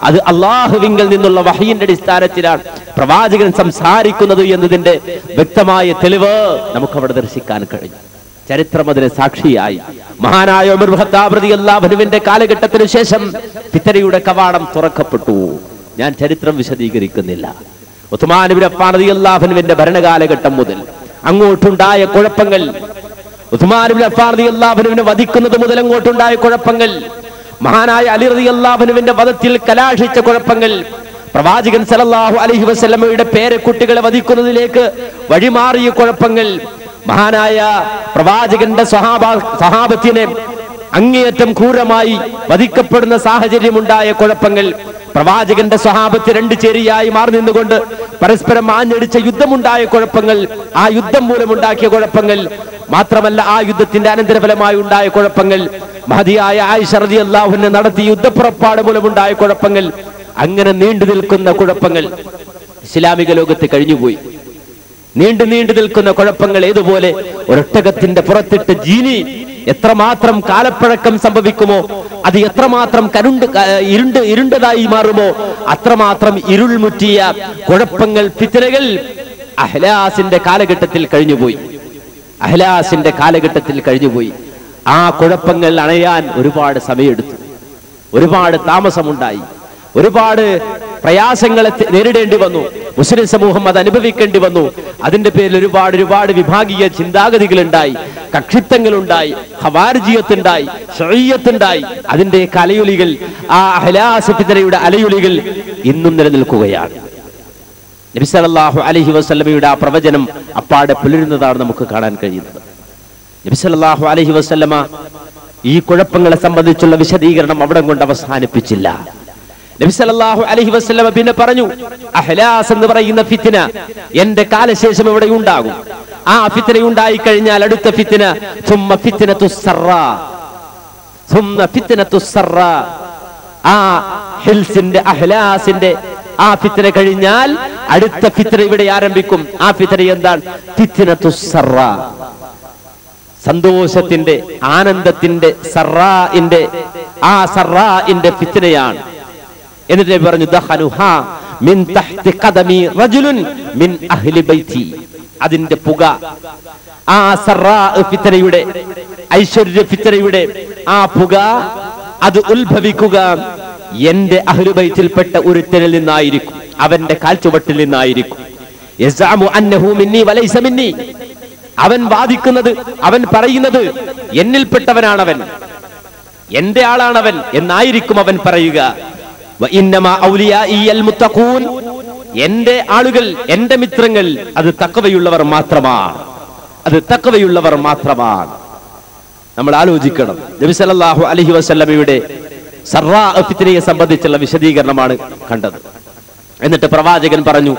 അത് അല്ലാഹുവിങ്കൽ നിന്നുള്ള വഹയിന്റെ അടിസ്ഥാനത്തിലാണ് പ്രവാചകൻ സംസാരിക്കുന്നത് എന്നതിന്റെ വ്യക്തമായ തെളിവ് നമുക്ക് അവിടെ ദർശിക്കാൻ കഴിഞ്ഞു. ചരിത്രം അതിന് സാക്ഷിയായി. മഹാനായ ഉമർ ഖത്താബ് റളിയല്ലാഹു അൻഹുവിന്റെ കാലഘട്ടത്തിനു ശേഷം ഫിത്നയുടെ കവാടം തുറക്കപ്പെട്ടു. ഞാൻ ചരിത്രം വിശദീകരിക്കുന്നില്ല. ഉസ്മാൻ ഇബ്നു അഫ്ഫാൻ റളിയല്ലാഹു അൻഹുവിന്റെ ഭരണകാലഘട്ടം മുതൽ അങ്ങോട്ടുണ്ടായ കുഴപ്പങ്ങൾ, ഉസ്മാൻ ഇബ്നു അഫ്ഫാൻ റളിയല്ലാഹു അൻഹുവിനെ വധിക്കുന്നത് മുതൽ അങ്ങോട്ടുണ്ടായ കുഴപ്പങ്ങൾ, മഹാനായ അലി റളിയല്ലാഹു അൻഹുവിന്റെ വധത്തിൽ കലാശിച്ച കുഴപ്പങ്ങൾ, പ്രവാചകൻ സല്ലല്ലാഹു അലൈഹി വസല്ലമയുടെ പേരക്കുട്ടികളെ വധിക്കുന്നതിലേക്ക് വഴിമാറിയ കുഴപ്പങ്ങൾ, മഹാനായ പ്രവാചകന്റെ സഹാബത്തിനെ അങ്ങേയറ്റം ക്രൂരമായി വധിക്കപ്പെടുന്ന സാഹചര്യമുണ്ടായ കുഴപ്പങ്ങൾ, പ്രവാചകന്റെ സ്വഹാബത്ത് രണ്ട് ചേരിയായി മാറി നിന്നുകൊണ്ട് പരസ്പരം ആഞ്ഞടിച്ച യുദ്ധമുണ്ടായ കുഴപ്പങ്ങൾ, ആ യുദ്ധം മൂലമുണ്ടാക്കിയ കുഴപ്പങ്ങൾ, മാത്രമല്ല ആ യുദ്ധത്തിന്റെ അനന്തരഫലമായി ഉണ്ടായ കുഴപ്പങ്ങൾ, മഹദിയായ ആയിഷ റളിയല്ലാഹു അൻഹ നടത്തിയ യുദ്ധപ്പുറപ്പാട് മൂലമുണ്ടായ കുഴപ്പങ്ങൾ, അങ്ങനെ നീണ്ടു നിൽക്കുന്ന കുഴപ്പങ്ങൾ ഇസ്ലാമിക ലോകത്ത് കഴിഞ്ഞുപോയി. നീണ്ടു നീണ്ടു നിൽക്കുന്ന കുഴപ്പങ്ങൾ ഏതുപോലെ ഒരൊട്ടകത്തിന്റെ പുറത്തിട്ട് ജീനി എത്രമാത്രം കാലപ്പഴക്കം സംഭവിക്കുമോ, അത് എത്രമാത്രം ഇരുണ്ടതായി മാറുമോ, അത്രമാത്രം ഇരുൾ മുറ്റിയ കുഴപ്പങ്ങൾ, ഫിത്നകൾ അഹ്ലാസിന്റെ കാലഘട്ടത്തിൽ കഴിഞ്ഞുപോയി. ആ കുഴപ്പങ്ങൾ അണയാൻ ഒരുപാട് സമയമെടുത്തു, ഒരുപാട് താമസമുണ്ടായി, ഒരുപാട് പ്രയാസങ്ങളെ നേരിടേണ്ടി വന്നു. മുസ്ലിം സമൂഹം അത് അനുഭവിക്കേണ്ടി വന്നു. അതിന്റെ പേരിൽ ഒരുപാട് വിഭാഗീയ ചിന്താഗതികളുണ്ടായി, കക്ഷിത്വങ്ങളുണ്ടായി, ഖവാരിജിയത്തുണ്ടായി, ശഈയത്തുണ്ടായി. അതിന്റെ അലയൊലികൾ, ആ അഹ്ലാസ് ഫിത്നയുടെ അലയൊലികൾ ഇന്നും നിലനിൽക്കുകയാണ്. നബി സല്ലല്ലാഹു അലൈഹി വസല്ലമയുടെ ആ പ്രവചനം അപ്പാടെ പുലരുന്നതാണ് നമുക്ക് കാണാൻ കഴിയുന്നത്. നബി സല്ലല്ലാഹു അലൈഹി വസല്ലമ ഈ കുഴപ്പങ്ങളെ സംബന്ധിച്ചുള്ള വിശദീകരണം അവിടെ കൊണ്ട് അവസാനിപ്പിച്ചില്ല. നബി സല്ലല്ലാഹു അലൈഹി വസല്ലമ പിന്നെ പറഞ്ഞു, അഹ്ലാസ് എന്ന് പറയുന്ന ഫിത്ന എന്റെ കാലശേഷം ഇവിടെ ഉണ്ടാകും. ആ ഫിത്ന ഉണ്ടായി കഴിഞ്ഞാൽ അടുത്ത ഫിത്ന സുമ്മ ഫിത്നത്തുസ് സറാ, ആ ഹിൽസിന്റെ അഹ്ലാസിന്റെ ആ ഫിത്ന കഴിഞ്ഞാൽ അടുത്ത ഫിത്ന ഇവിടെ ആരംഭിക്കും. ആ ഫിത്ന എന്താണ്? ഫിത്നത്തുസ് സറാ, സന്തോഷത്തിന്റെ, ആനന്ദത്തിന്റെ, സറാഇന്റെ, ആ സറാഇന്റെ ഫിത്നയാണ്. എന്നിട്ട് പറഞ്ഞു, ദഖലുഹാ മിൻ തഹ്തി ഖദമി റജുലുൻ മിൻ അഹ്ലി ബൈതി, അതിന്റെ പുക, ആ സറാ ഫിത്നയുടെ, ഐശ്വര്യ ഫിത്നയുടെ ആ പുക അത് ഉത്ഭവിക്കുക എന്റെ അഹ്ലുബൈത്തിൽപ്പെട്ട ഒരുത്തനിൽ നിന്നായിരിക്കും, അവന്റെ കാൽച്ചുവട്ടിൽ നിന്നായിരിക്കും. യസ്അമു അന്നഹു മിന്നി വലൈസ മിന്നി, അവൻ വാദിക്കുന്നത്, അവൻ പറയുന്നത് എന്നിൽപ്പെട്ടവനാണവൻ, എന്റെ ആളാണവൻ എന്നായിരിക്കും അവൻ പറയുക. വഇന്നമാ ഔലിയാഇൽ മുത്തഖൂൻ, എന്റെ ആളുകൾ, എന്റെ മിത്രങ്ങൾ അത് തഖ്വയുള്ളവർ മാത്രമാണ്. നമ്മൾ ആലോചിക്കണം. നബി സല്ലല്ലാഹു അലൈഹി വസല്ലമയുടെ സറാ ഫിത്നയെ സംബന്ധിച്ചുള്ള വിശദീകരണമാണ് കണ്ടത്. എന്നിട്ട് പ്രവാചകൻ പറഞ്ഞു,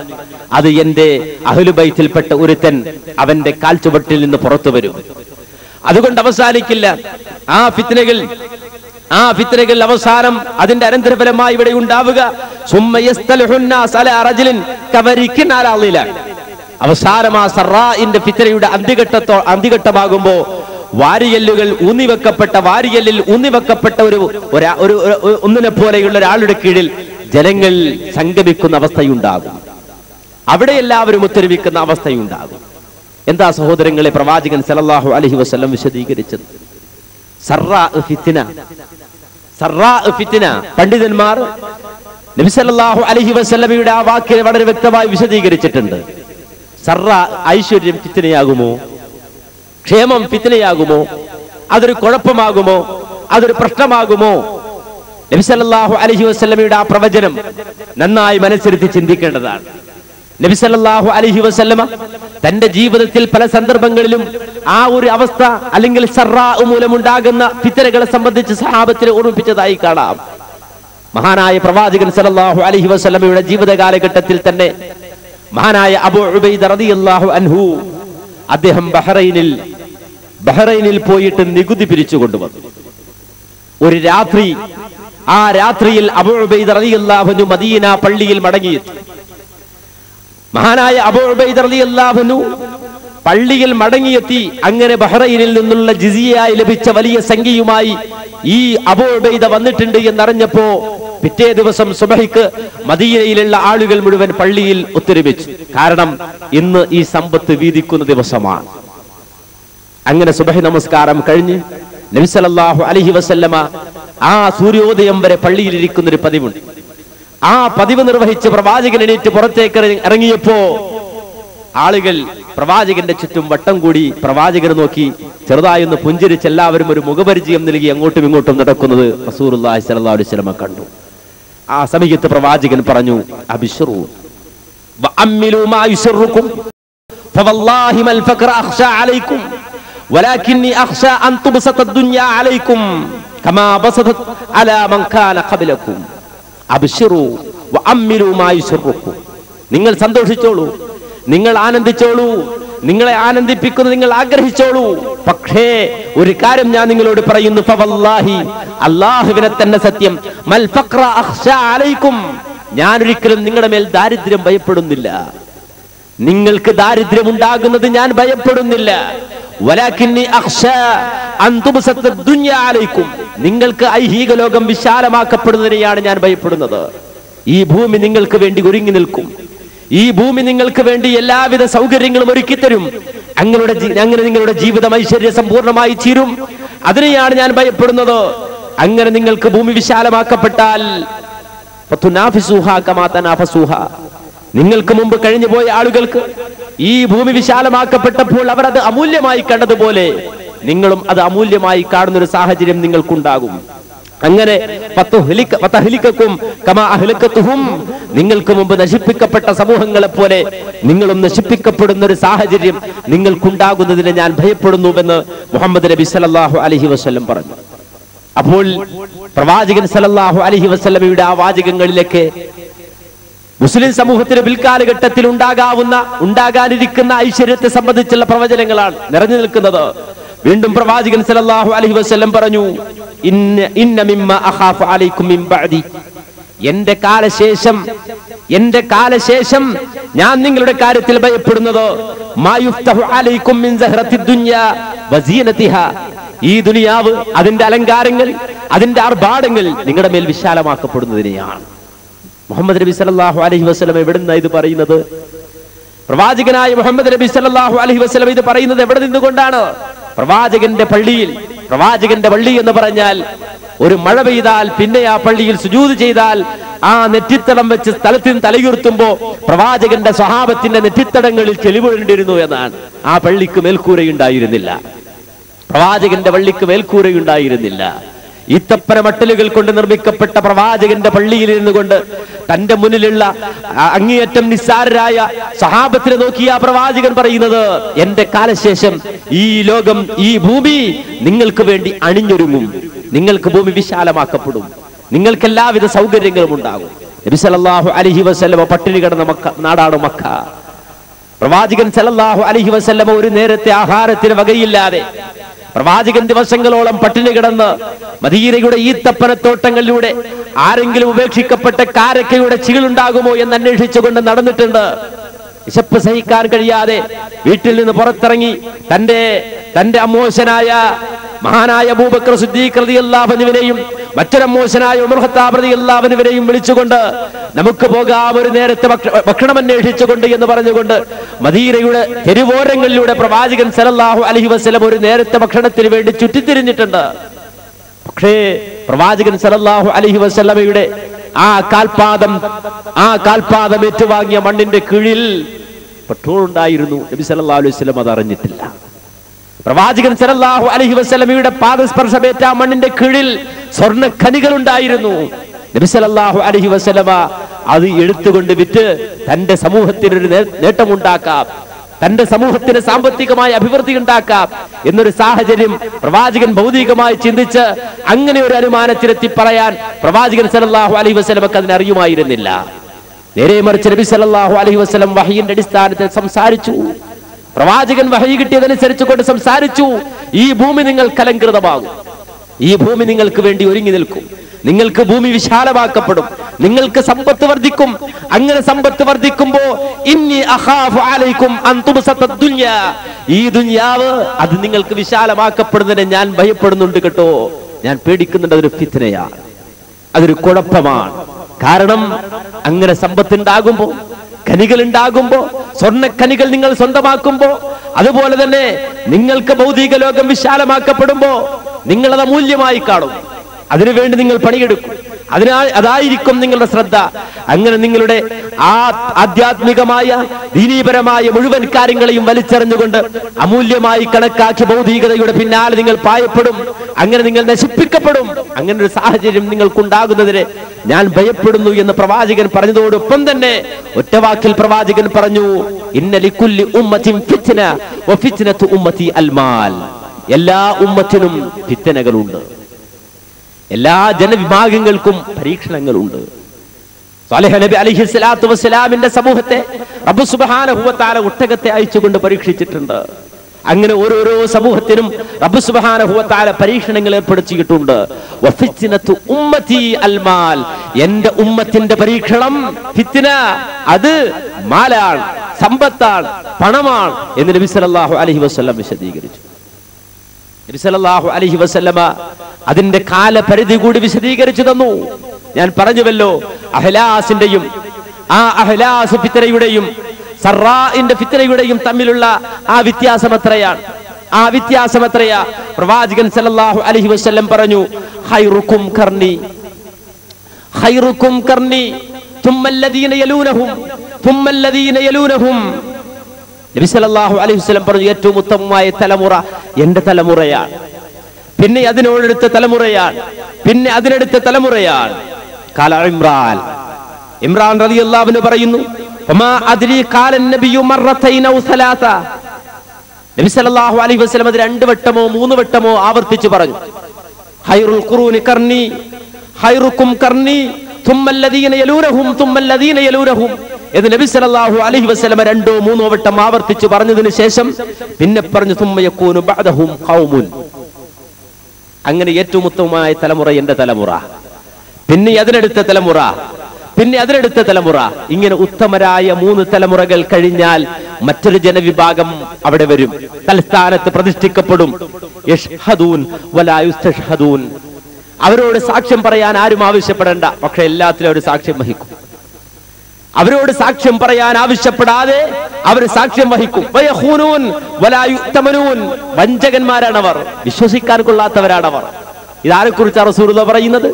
അത് എന്റെ അഹ്ലുബൈത്തിൽപ്പെട്ട ഒരുത്തൻ അവന്റെ കാൽച്ചുവട്ടിൽ നിന്ന് പുറത്തു വരും. അതുകൊണ്ട് അവസാനിക്കില്ല ആ ഫിത്നകൾ അവസാനം അതിന്റെ അനന്തരഫലമായി ഇവിടെ ഉണ്ടാവുക. അവസാനം ആ സറാഇന്റെ ഫിത്നയുടെ അന്ത്യഘട്ടമാകുമ്പോ വാരിയല്ലുകൾ വാരിയല്ലിൽ ഊന്നിവെക്കപ്പെട്ട ഒന്നിനെ പോലെയുള്ള ഒരാളുടെ കീഴിൽ ജനങ്ങൾ സംഗമിക്കുന്ന അവസ്ഥയുണ്ടാകും. അവിടെ എല്ലാവരും ഒത്തൊരുമിക്കുന്ന അവസ്ഥയുണ്ടാകും. എന്താ സഹോദരങ്ങളെ പ്രവാചകൻ സല്ലല്ലാഹു അലൈഹി വസല്ലം വിശദീകരിച്ചത്? സറാ ഫിത്ന. പണ്ഡിതന്മാർ നബി സല്ലല്ലാഹു അലൈഹി വസല്ലമയുടെ ആ വാക്കിനെ വളരെ വ്യക്തമായി വിശദീകരിച്ചിട്ടുണ്ട്. സറാ ഐശ്വര്യം ഫിത്നയാകുമോ? ക്ഷേമം ഫിത്നയാകുമോ? അതൊരു കുഴപ്പമാകുമോ? അതൊരു പ്രശ്നമാകുമോ? നബി സല്ലല്ലാഹു അലൈഹി വസല്ലമയുടെ ആ പ്രവചനം നന്നായി മനസ്സിരുത്തി ചിന്തിക്കേണ്ടതാണ്. നബി സല്ലല്ലാഹു അലൈഹി വസല്ലമ തന്റെ ജീവിതത്തിൽ പല സന്ദർഭങ്ങളിലും ആ ഒരു അവസ്ഥ അല്ലെങ്കിൽ സറാ മൂലമുണ്ടാകുന്ന ഫിത്നകളെ സംബന്ധിച്ച് സഹാബത്തിനെ ഓർമ്മിപ്പിച്ചതായി കാണാം. മഹാനായ പ്രവാചകൻ സല്ലല്ലാഹു അലൈഹി വസല്ലമയുടെ ജീവിത കാലഘട്ടത്തിൽ തന്നെ മഹാനായ അബൂ ഉബൈദ റളിയല്ലാഹു അൻഹു അദ്ദേഹം ബഹ്റൈനിൽ പോയിട്ട് നികുതി പിരിച്ചു കൊണ്ടുവന്നു. ഒരു രാത്രി, ആ രാത്രിയിൽ അബൂ ഉബൈദ റളിയല്ലാഹു അൻഹു മദീന പള്ളിയിൽ മടങ്ങിയെത്തി. മഹാനായ അബൂ ഉബൈദ റളിയല്ലാഹു അൻഹു പള്ളിയിൽ മടങ്ങിയെത്തി. അങ്ങനെ ബഹ്റൈനിൽ നിന്നുള്ള ജിസിയയായി ലഭിച്ച വലിയ സംഖ്യയുമായി ഈ അബൂ ഉബൈദ വന്നിട്ടുണ്ട് എന്നറിഞ്ഞപ്പോ പിറ്റേ ദിവസം സുബഹിക്ക് മദീനയിലുള്ള ആളുകൾ മുഴുവൻ പള്ളിയിൽ ഒത്തൊരുമിച്ചു. കാരണം ഇന്ന് ഈ സമ്പത്ത് വീതിക്കുന്ന ദിവസമാണ്. അങ്ങനെ സുബഹി നമസ്കാരം കഴിഞ്ഞ് നബി സല്ലല്ലാഹു അലൈഹി വസല്ലമ ആ സൂര്യോദയം വരെ പള്ളിയിൽ ഇരിക്കുന്ന ഒരു പതിവുണ്ട്. ആ പതിവ് നിർവഹിച്ച് പ്രവാചകൻ എണീറ്റ് പുറത്തേക്ക് ഇറങ്ങിയപ്പോ ആളുകൾ പ്രവാചകന്റെ ചുറ്റും വട്ടം കൂടി പ്രവാചകനെ നോക്കി ചെറുതായൊന്ന് പുഞ്ചിരിച്ച് എല്ലാവരും ഒരു മുഖപരിചയം നൽകി അങ്ങോട്ടും ഇങ്ങോട്ടും നടക്കുന്നത് റസൂലുള്ളാഹി സ്വല്ലല്ലാഹു അലൈഹി വസല്ലമ കണ്ടു. ആ സമയത്ത് പ്രവാചകൻ പറഞ്ഞു, അബ്ശിറൂ വഅമ്മിലൂ മാ യുസറുക്കും ഫവല്ലാഹി മൽ ഫഖറ അഖ്ശാ അലൈക്കും വലാകിന്നി അഖ്ശാ അൻ തുബ്സത ദുനിയ അലൈക്കും കമാ ബസതത് അലാ മൻ കാന ഖബലക്കും. അബ്ശിറൂ വഅമ്മിലൂ മാ യുസറുക്കും, നിങ്ങൾ സന്തോഷിച്ചോളൂ, നിങ്ങൾ ആനന്ദിച്ചോളൂ, നിങ്ങളെ ആനന്ദിപ്പിക്കുന്നത് നിങ്ങൾ ആഗ്രഹിച്ചോളൂ. പക്ഷേ ഒരു കാര്യം ഞാൻ നിങ്ങളോട് പറയുന്നു, ഫവല്ലാഹി, അല്ലാഹുവിനെ തന്നെ സത്യം, മൽ ഫഖറ അഖ്ശാ അലൈക്കും, ഞാൻ ഒരിക്കലും നിങ്ങളുടെ മേൽ ദാരിദ്ര്യം ഭയപ്പെടുന്നില്ല. നിങ്ങൾക്ക് ദാരിദ്ര്യമുണ്ടാകുന്നത് ഞാൻ ഭയപ്പെടുന്നില്ല. വലാകിന്നി അഖ്ശാ അൻ തുബ്സത ദുനിയ അലൈക്കും, നിങ്ങൾക്ക് ഐഹിക ലോകം വിശാലമാക്കപ്പെടുന്നതിനെയാണ് ഞാൻ ഭയപ്പെടുന്നത്. ഈ ഭൂമി നിങ്ങൾക്ക് വേണ്ടി ഒരുങ്ങി നിൽക്കും. ഈ ഭൂമി നിങ്ങൾക്ക് വേണ്ടി എല്ലാവിധ സൗകര്യങ്ങളും ഒരുക്കി തരും. അങ്ങനെ നിങ്ങളുടെ ജീവിതം ഐശ്വര്യ സമ്പൂർണമായി തീരും. അതിനെയാണ് ഞാൻ ഭയപ്പെടുന്നത്. അങ്ങനെ നിങ്ങൾക്ക് ഭൂമി വിശാലമാക്കപ്പെട്ടാൽ നിങ്ങൾക്ക് മുമ്പ് കഴിഞ്ഞു പോയ ആളുകൾക്ക് ഈ ഭൂമി വിശാലമാക്കപ്പെട്ടപ്പോൾ അവർ അത് അമൂല്യമായി കണ്ടതുപോലെ നിങ്ങളും അത് അമൂല്യമായി കാണുന്ന ഒരു സാഹചര്യം നിങ്ങൾക്കുണ്ടാകും. അങ്ങനെ നിങ്ങൾക്ക് മുമ്പ് നശിപ്പിക്കപ്പെട്ട സമൂഹങ്ങളെ പോലെ നിങ്ങളും നശിപ്പിക്കപ്പെടുന്ന ഒരു സാഹചര്യം നിങ്ങൾക്കുണ്ടാകുന്നതിനെ ഞാൻ ഭയപ്പെടുന്നുവെന്ന് മുഹമ്മദ് നബി സല്ലല്ലാഹു അലൈഹി വസല്ലം പറഞ്ഞു. അപ്പോൾ പ്രവാചകൻ സല്ലല്ലാഹു അലൈഹി വസല്ലമയുടെ ആ വാചകങ്ങളിലേക്ക് മുസ്ലിം സമൂഹത്തിന് പിൽക്കാലഘട്ടത്തിൽ ഉണ്ടാകാനിരിക്കുന്ന ഐശ്വര്യത്തെ സംബന്ധിച്ചുള്ള പ്രവചനങ്ങളാണ് നിറഞ്ഞു നിൽക്കുന്നത്. വീണ്ടും പ്രവാചകൻ സല്ലല്ലാഹു അലൈഹി വസല്ലം പറഞ്ഞു, ഇന്ന മിമ്മ അഖാഫു അലൈക്കും മിൻ ബഅദി, എന്റെ കാലശേഷം ഞാൻ നിങ്ങളുടെ കാര്യത്തിൽ ഭയപ്പെടുന്നത് മാ യുഫ്തഹു അലൈക്കും മിൻ സഹറത്തി ദുനിയ വസീനതിഹാ, ഈ ദുനിയാവ്, അതിന്റെ അലങ്കാരങ്ങൾ, അതിന്റെ ആർഭാടങ്ങൾ നിങ്ങളുടെ മേൽ വിശാലമാക്കപ്പെടുന്നതിനെയാണ്. മുഹമ്മദ് നബി സല്ലല്ലാഹു അലൈഹി വസല്ലം എവിടുന്ന ഇത് പറയുന്നത്? പ്രവാചകനായ മുഹമ്മദ് നബി സല്ലല്ലാഹു അലൈഹി വസല്ലം ഇത് പറയുന്നത് എവിടെ നിന്നുകൊണ്ടാണ്? പ്രവാചകന്റെ പള്ളി എന്ന് പറഞ്ഞാൽ ഒരു മഴ പെയ്താൽ പിന്നെ ആ പള്ളിയിൽ സുജൂദ് ചെയ്താൽ ആ നെറ്റിത്തടം വെച്ച് സ്ഥലത്തിന് തലയുയർത്തുമ്പോ പ്രവാചകന്റെ സ്വഹാബത്തിന്റെ നെറ്റിത്തടങ്ങളിൽ ചെളിവീഴേണ്ടിരുന്നു എന്നാണ്. ആ പള്ളിക്ക് മേൽക്കൂരയുണ്ടായിരുന്നില്ല. പ്രവാചകന്റെ പള്ളിക്ക് മേൽക്കൂരയുണ്ടായിരുന്നില്ല. ഈത്തപ്പന മട്ടലുകൾ കൊണ്ട് നിർമ്മിക്കപ്പെട്ട പ്രവാചകന്റെ പള്ളിയിൽ ഇരുന്നുകൊണ്ട് തന്റെ മുന്നിലുള്ള അങ്ങേയറ്റം നിസ്സാരരായ സഹാബത്തിനെ നോക്കി ആ പ്രവാചകൻ പറയുന്നത്, എന്റെ കാലശേഷം ഈ ലോകം, ഈ ഭൂമി നിങ്ങൾക്ക് വേണ്ടി അണിഞ്ഞൊരുങ്ങും. നിങ്ങൾക്ക് ഭൂമി വിശാലമാക്കപ്പെടും. നിങ്ങൾക്ക് എല്ലാവിധ സൗകര്യങ്ങളും ഉണ്ടാകും. നബി സല്ലല്ലാഹു അലൈഹി വസല്ലം പട്ടിണി കിടന്ന നാടാണ് മക്ക. പ്രവാചകൻ സല്ലല്ലാഹു അലൈഹി വസല്ലം ഒരു നേരത്തെ ആഹാരത്തിന് വകയില്ലാതെ പ്രവാചകൻ ദിവസങ്ങളോളം പട്ടിണി കിടന്ന് മദീനയുടെ ഈത്തപ്പനത്തോട്ടങ്ങളിലൂടെ ആരെങ്കിലും ഉപേക്ഷിക്കപ്പെട്ട കാരക്കയുടെ ചികളുണ്ടാകുമോ എന്ന് അന്വേഷിച്ചുകൊണ്ട് നടന്നിട്ടുണ്ട്. വിശപ്പ് സഹിക്കാൻ കഴിയാതെ വീട്ടിൽ നിന്ന് പുറത്തിറങ്ങി തന്റെ അമ്മോശനായ മഹാനായ അബൂബക്കർ സിദ്ദീഖ് റളിയല്ലാഹു അൻഹുവിനെയും മറ്റൊരമ്മോശനായ ഉമർ ഖത്താബ് റളിയല്ലാഹു അൻഹുവിനെയും വിളിച്ചുകൊണ്ട് നമുക്ക് പോകാം ഒരു നേരത്തെ ഭക്ഷണം അന്വേഷിച്ചുകൊണ്ട് എന്ന് പറഞ്ഞുകൊണ്ട് മദീനയുടെ തെരുവോരങ്ങളിലൂടെ പ്രവാചകൻ സല്ലല്ലാഹു അലൈഹി വസല്ലം ഒരു നേരത്തെ ഭക്ഷണത്തിന് വേണ്ടി ചുറ്റിത്തിരിഞ്ഞിട്ടുണ്ട്. പക്ഷേ പ്രവാചകൻ സല്ലല്ലാഹു അലൈഹി വസല്ലമയുടെ ആ കാൽപാദം ഏറ്റുവാങ്ങിയ മണ്ണിന്റെ കീഴിൽ പെട്രോൾ ഉണ്ടായിരുന്നു. നബി സല്ലല്ലാഹു അലൈഹി വസല്ലം അത് അറിഞ്ഞിട്ടില്ല. പ്രവാചകൻ സല്ലല്ലാഹു അലൈഹി വസല്ലമയുടെ പാദസ്പർശമേറ്റ മണ്ണിന്റെ കീഴിൽ സ്വർണ്ണ ഖനികൾ ഉണ്ടായിരുന്നു. നബി സല്ലല്ലാഹു അലൈഹി വസല്ലമ അത് എടുത്തുകൊണ്ട് വിറ്റ് തന്റെ സമൂഹത്തിനൊരു നേട്ടമുണ്ടാക്കാം, തന്റെ സമൂഹത്തിന് സാമ്പത്തികമായ അഭിവൃദ്ധി ഉണ്ടാക്കാം എന്നൊരു സാഹചര്യം പ്രവാചകൻ ഭൗതികമായി ചിന്തിച്ച് അങ്ങനെ ഒരു അനുമാനത്തിലെത്തി പറയാൻ പ്രവാചകൻ സല്ലല്ലാഹു അലൈഹി വസല്ലമക്ക് അതിനറിയുമായിരുന്നില്ല. നേരെ മറിച്ച് നബി സല്ലല്ലാഹു അലൈഹി വസല്ലം വഹയിന്റെ അടിസ്ഥാനത്തിൽ സംസാരിച്ചു. പ്രവാചകൻ വഹയി കിട്ടിയതനുസരിച്ച് കൊണ്ട് സംസാരിച്ചു. ഈ ഭൂമി നിങ്ങൾക്ക് അലങ്കൃതമാകും. ഈ ഭൂമി നിങ്ങൾക്ക് വേണ്ടി ഒരുങ്ങി നിൽക്കും. നിങ്ങൾക്ക് ഭൂമി വിശാലമാക്കപ്പെടും. നിങ്ങൾക്ക് സമ്പത്ത് വർദ്ധിക്കും. അങ്ങനെ സമ്പത്ത് വർദ്ധിക്കുമ്പോ ഇന്നി അഖാഫു അലൈക്കും അൻ തുബ്സത ദുനിയ, ഈ ദുനിയാവ് അത് നിങ്ങൾക്ക് വിശാലമാക്കപ്പെടുന്നതിനെ ഞാൻ ഭയപ്പെടുന്നുണ്ട് കേട്ടോ. ഞാൻ പേടിക്കുന്നുണ്ട്. അതൊരു ഫിത്നയാണ്, അതൊരു കുഴപ്പമാണ്. കാരണം അങ്ങനെ സമ്പത്തുണ്ടാകുമ്പോ, ഖനികൾ ഉണ്ടാകുമ്പോ, സ്വർണ്ണഖനികൾ നിങ്ങൾ സ്വന്തമാക്കുമ്പോ, അതുപോലെ തന്നെ നിങ്ങൾക്ക് ഭൗതിക ലോകം വിശാലമാക്കപ്പെടുമ്പോ നിങ്ങളത് അമൂല്യമായി കാണും. അതിനുവേണ്ടി നിങ്ങൾ പണിയെടുക്കും. അതായിരിക്കും നിങ്ങളുടെ ശ്രദ്ധ. അങ്ങനെ നിങ്ങളുടെ ആധ്യാത്മികമായ ദീനീപരമായ മുഴുവൻ കാര്യങ്ങളെയും വലിച്ചെറിഞ്ഞുകൊണ്ട് അമൂല്യമായി കണക്കാക്കി ഭൗതികതയുടെ പിന്നാലെ നിങ്ങൾ പായപ്പെടും. അങ്ങനെ നിങ്ങൾ നശിപ്പിക്കപ്പെടും. അങ്ങനെ ഒരു സാഹചര്യം നിങ്ങൾക്കുണ്ടാകുന്നതിന് ഞാൻ ഭയപ്പെടുന്നു എന്ന് പ്രവാചകൻ പറഞ്ഞതോടൊപ്പം തന്നെ ഒറ്റവാക്കിൽ പ്രവാചകൻ പറഞ്ഞു, ഇന്ന ലികുല്ലി ഉമ്മത്തിൻ ഫിത്ന വഫിത്നതു ഉമ്മത്തി അൽമാൽ, എല്ലാ ഉമ്മത്തിനും ഫിത്നകളുണ്ട്. എല്ലാ ജനവിഭാഗങ്ങൾക്കും പരീക്ഷണങ്ങളുണ്ട്. സാലിഹ് നബി അലൈഹിസ്സലാത്തു വസ്സലാമിന്റെ സമൂഹത്തെ റബ്ബ് സുബ്ഹാനഹു വ തആല ഒട്ടകത്തെ അയച്ചുകൊണ്ട് പരീക്ഷിച്ചിട്ടുണ്ട്. അങ്ങനെ ഓരോരോ സമൂഹത്തിനും റബ്ബ് സുബ്ഹാനഹു വ തആല പരീക്ഷണങ്ങൾ ഏർപ്പെടുത്തിയിട്ടുണ്ട്. വഫിത്നതു ഉമ്മത്തി അൽമാൽ, എന്റെ ഉമ്മത്തിന്റെ പരീക്ഷണം ഫിത്ന, അത് മാലാണ്, സമ്പത്താണ്, പണമാണ് എന്ന് നബി സല്ലല്ലാഹു അലൈഹി വസല്ലം വിശദീകരിച്ചു. നബി സല്ലല്ലാഹു അലൈഹി വസല്ലമ അതിന്റെ കാലപരിധി കൂടി വിശദീകരിച്ചു തന്നു. ഞാൻ പറഞ്ഞുവല്ലോ, അഹ്ലാസിന്റെയും ആ അഹ്ലാസ് ഫിത്നയുടെയും സറാഇന്റെ ഫിത്നയുടെയും തമ്മിലുള്ള ആ വ്യത്യാസം എത്രയാണ്? ആ വ്യത്യാസം എത്രയാ? പ്രവാചകൻ സല്ലല്ലാഹു അലൈഹി വസല്ലം പറഞ്ഞു, ഖൈറുക്കും ഖർനി ഖൈറുക്കും ഖർനി തുമ്മല്ലദീന യലൂനഹും തുമ്മല്ലദീന യലൂനഹും. നബി സല്ലല്ലാഹു അലൈഹി വസല്ലം പറഞ്ഞു, ഏറ്റവും ഉത്തമമായ തലമുറ എന്റെ തലമുറയാണ്, പിന്നെ അതിനോടടുത്ത തലമുറയാണ്, പിന്നെ അതിനടുത്ത തലമുറയാണ്. ഖാല ഇമ്രാൻ റളിയല്ലാഹു അൻഹു പറയുന്നു, വമാ അദ്രി ഖാല നബിയു മറത്തൈന ഔ സലാസ. നബി സല്ലല്ലാഹു അലൈഹി വസല്ലം അത് 2 വട്ടമോ 3 വട്ടമോ ആവർത്തിച്ചു പറഞ്ഞു. ഖൈറുൽ ഖുറൂനി ഖർനി ഖൈറുക്കും ഖർനി തുമ്മല്ലദീന യലൂനഹും തുമ്മല്ലദീന യലൂനഹും എന്ന് നബി സല്ലല്ലാഹു അലൈഹി വസല്ലം 2 or 3 വട്ടം ആവർത്തിച്ചു പറഞ്ഞതിന് ശേഷം പിന്നെ പറഞ്ഞു, തുമ്മ യകൂനു ബഅദഹും ഖൗമുൻ. അങ്ങനെ ഏറ്റവും ഉത്തമമായ തലമുറ എന്റെ തലമുറ, പിന്നെ അതിനടുത്ത തലമുറ, പിന്നെ അതിനടുത്ത തലമുറ. ഇങ്ങനെ ഉത്തമരായ 3 തലമുറകൾ കഴിഞ്ഞാൽ മറ്റൊരു ജനവിഭാഗം അവിടെ വരും, തൽസ്ഥാനത്ത് പ്രതിഷ്ഠിക്കപ്പെടും. യഷ്ഹദൂൻ വലാ യുസ്തഷ്ഹദൂൻ. അവരോട് സാക്ഷ്യം പറയാൻ ആരും ആവശ്യപ്പെടേണ്ട, പക്ഷെ എല്ലാത്തിലും അവർ സാക്ഷ്യം വഹിക്കും. അവരോട് സാക്ഷ്യം പറയാൻ ആവശ്യപ്പെടാതെ അവർ സാക്ഷ്യം വഹിക്കും. വയഖൂനൂൻ വലാ യുതമനൂൻ. വഞ്ചകന്മാരാണവർ, വിശ്വസിക്കാൻ കൊള്ളാത്തവരാണവർ. ഇതാരെക്കുറിച്ചാണ് റസൂലുള്ളാഹി പറയുന്നത്?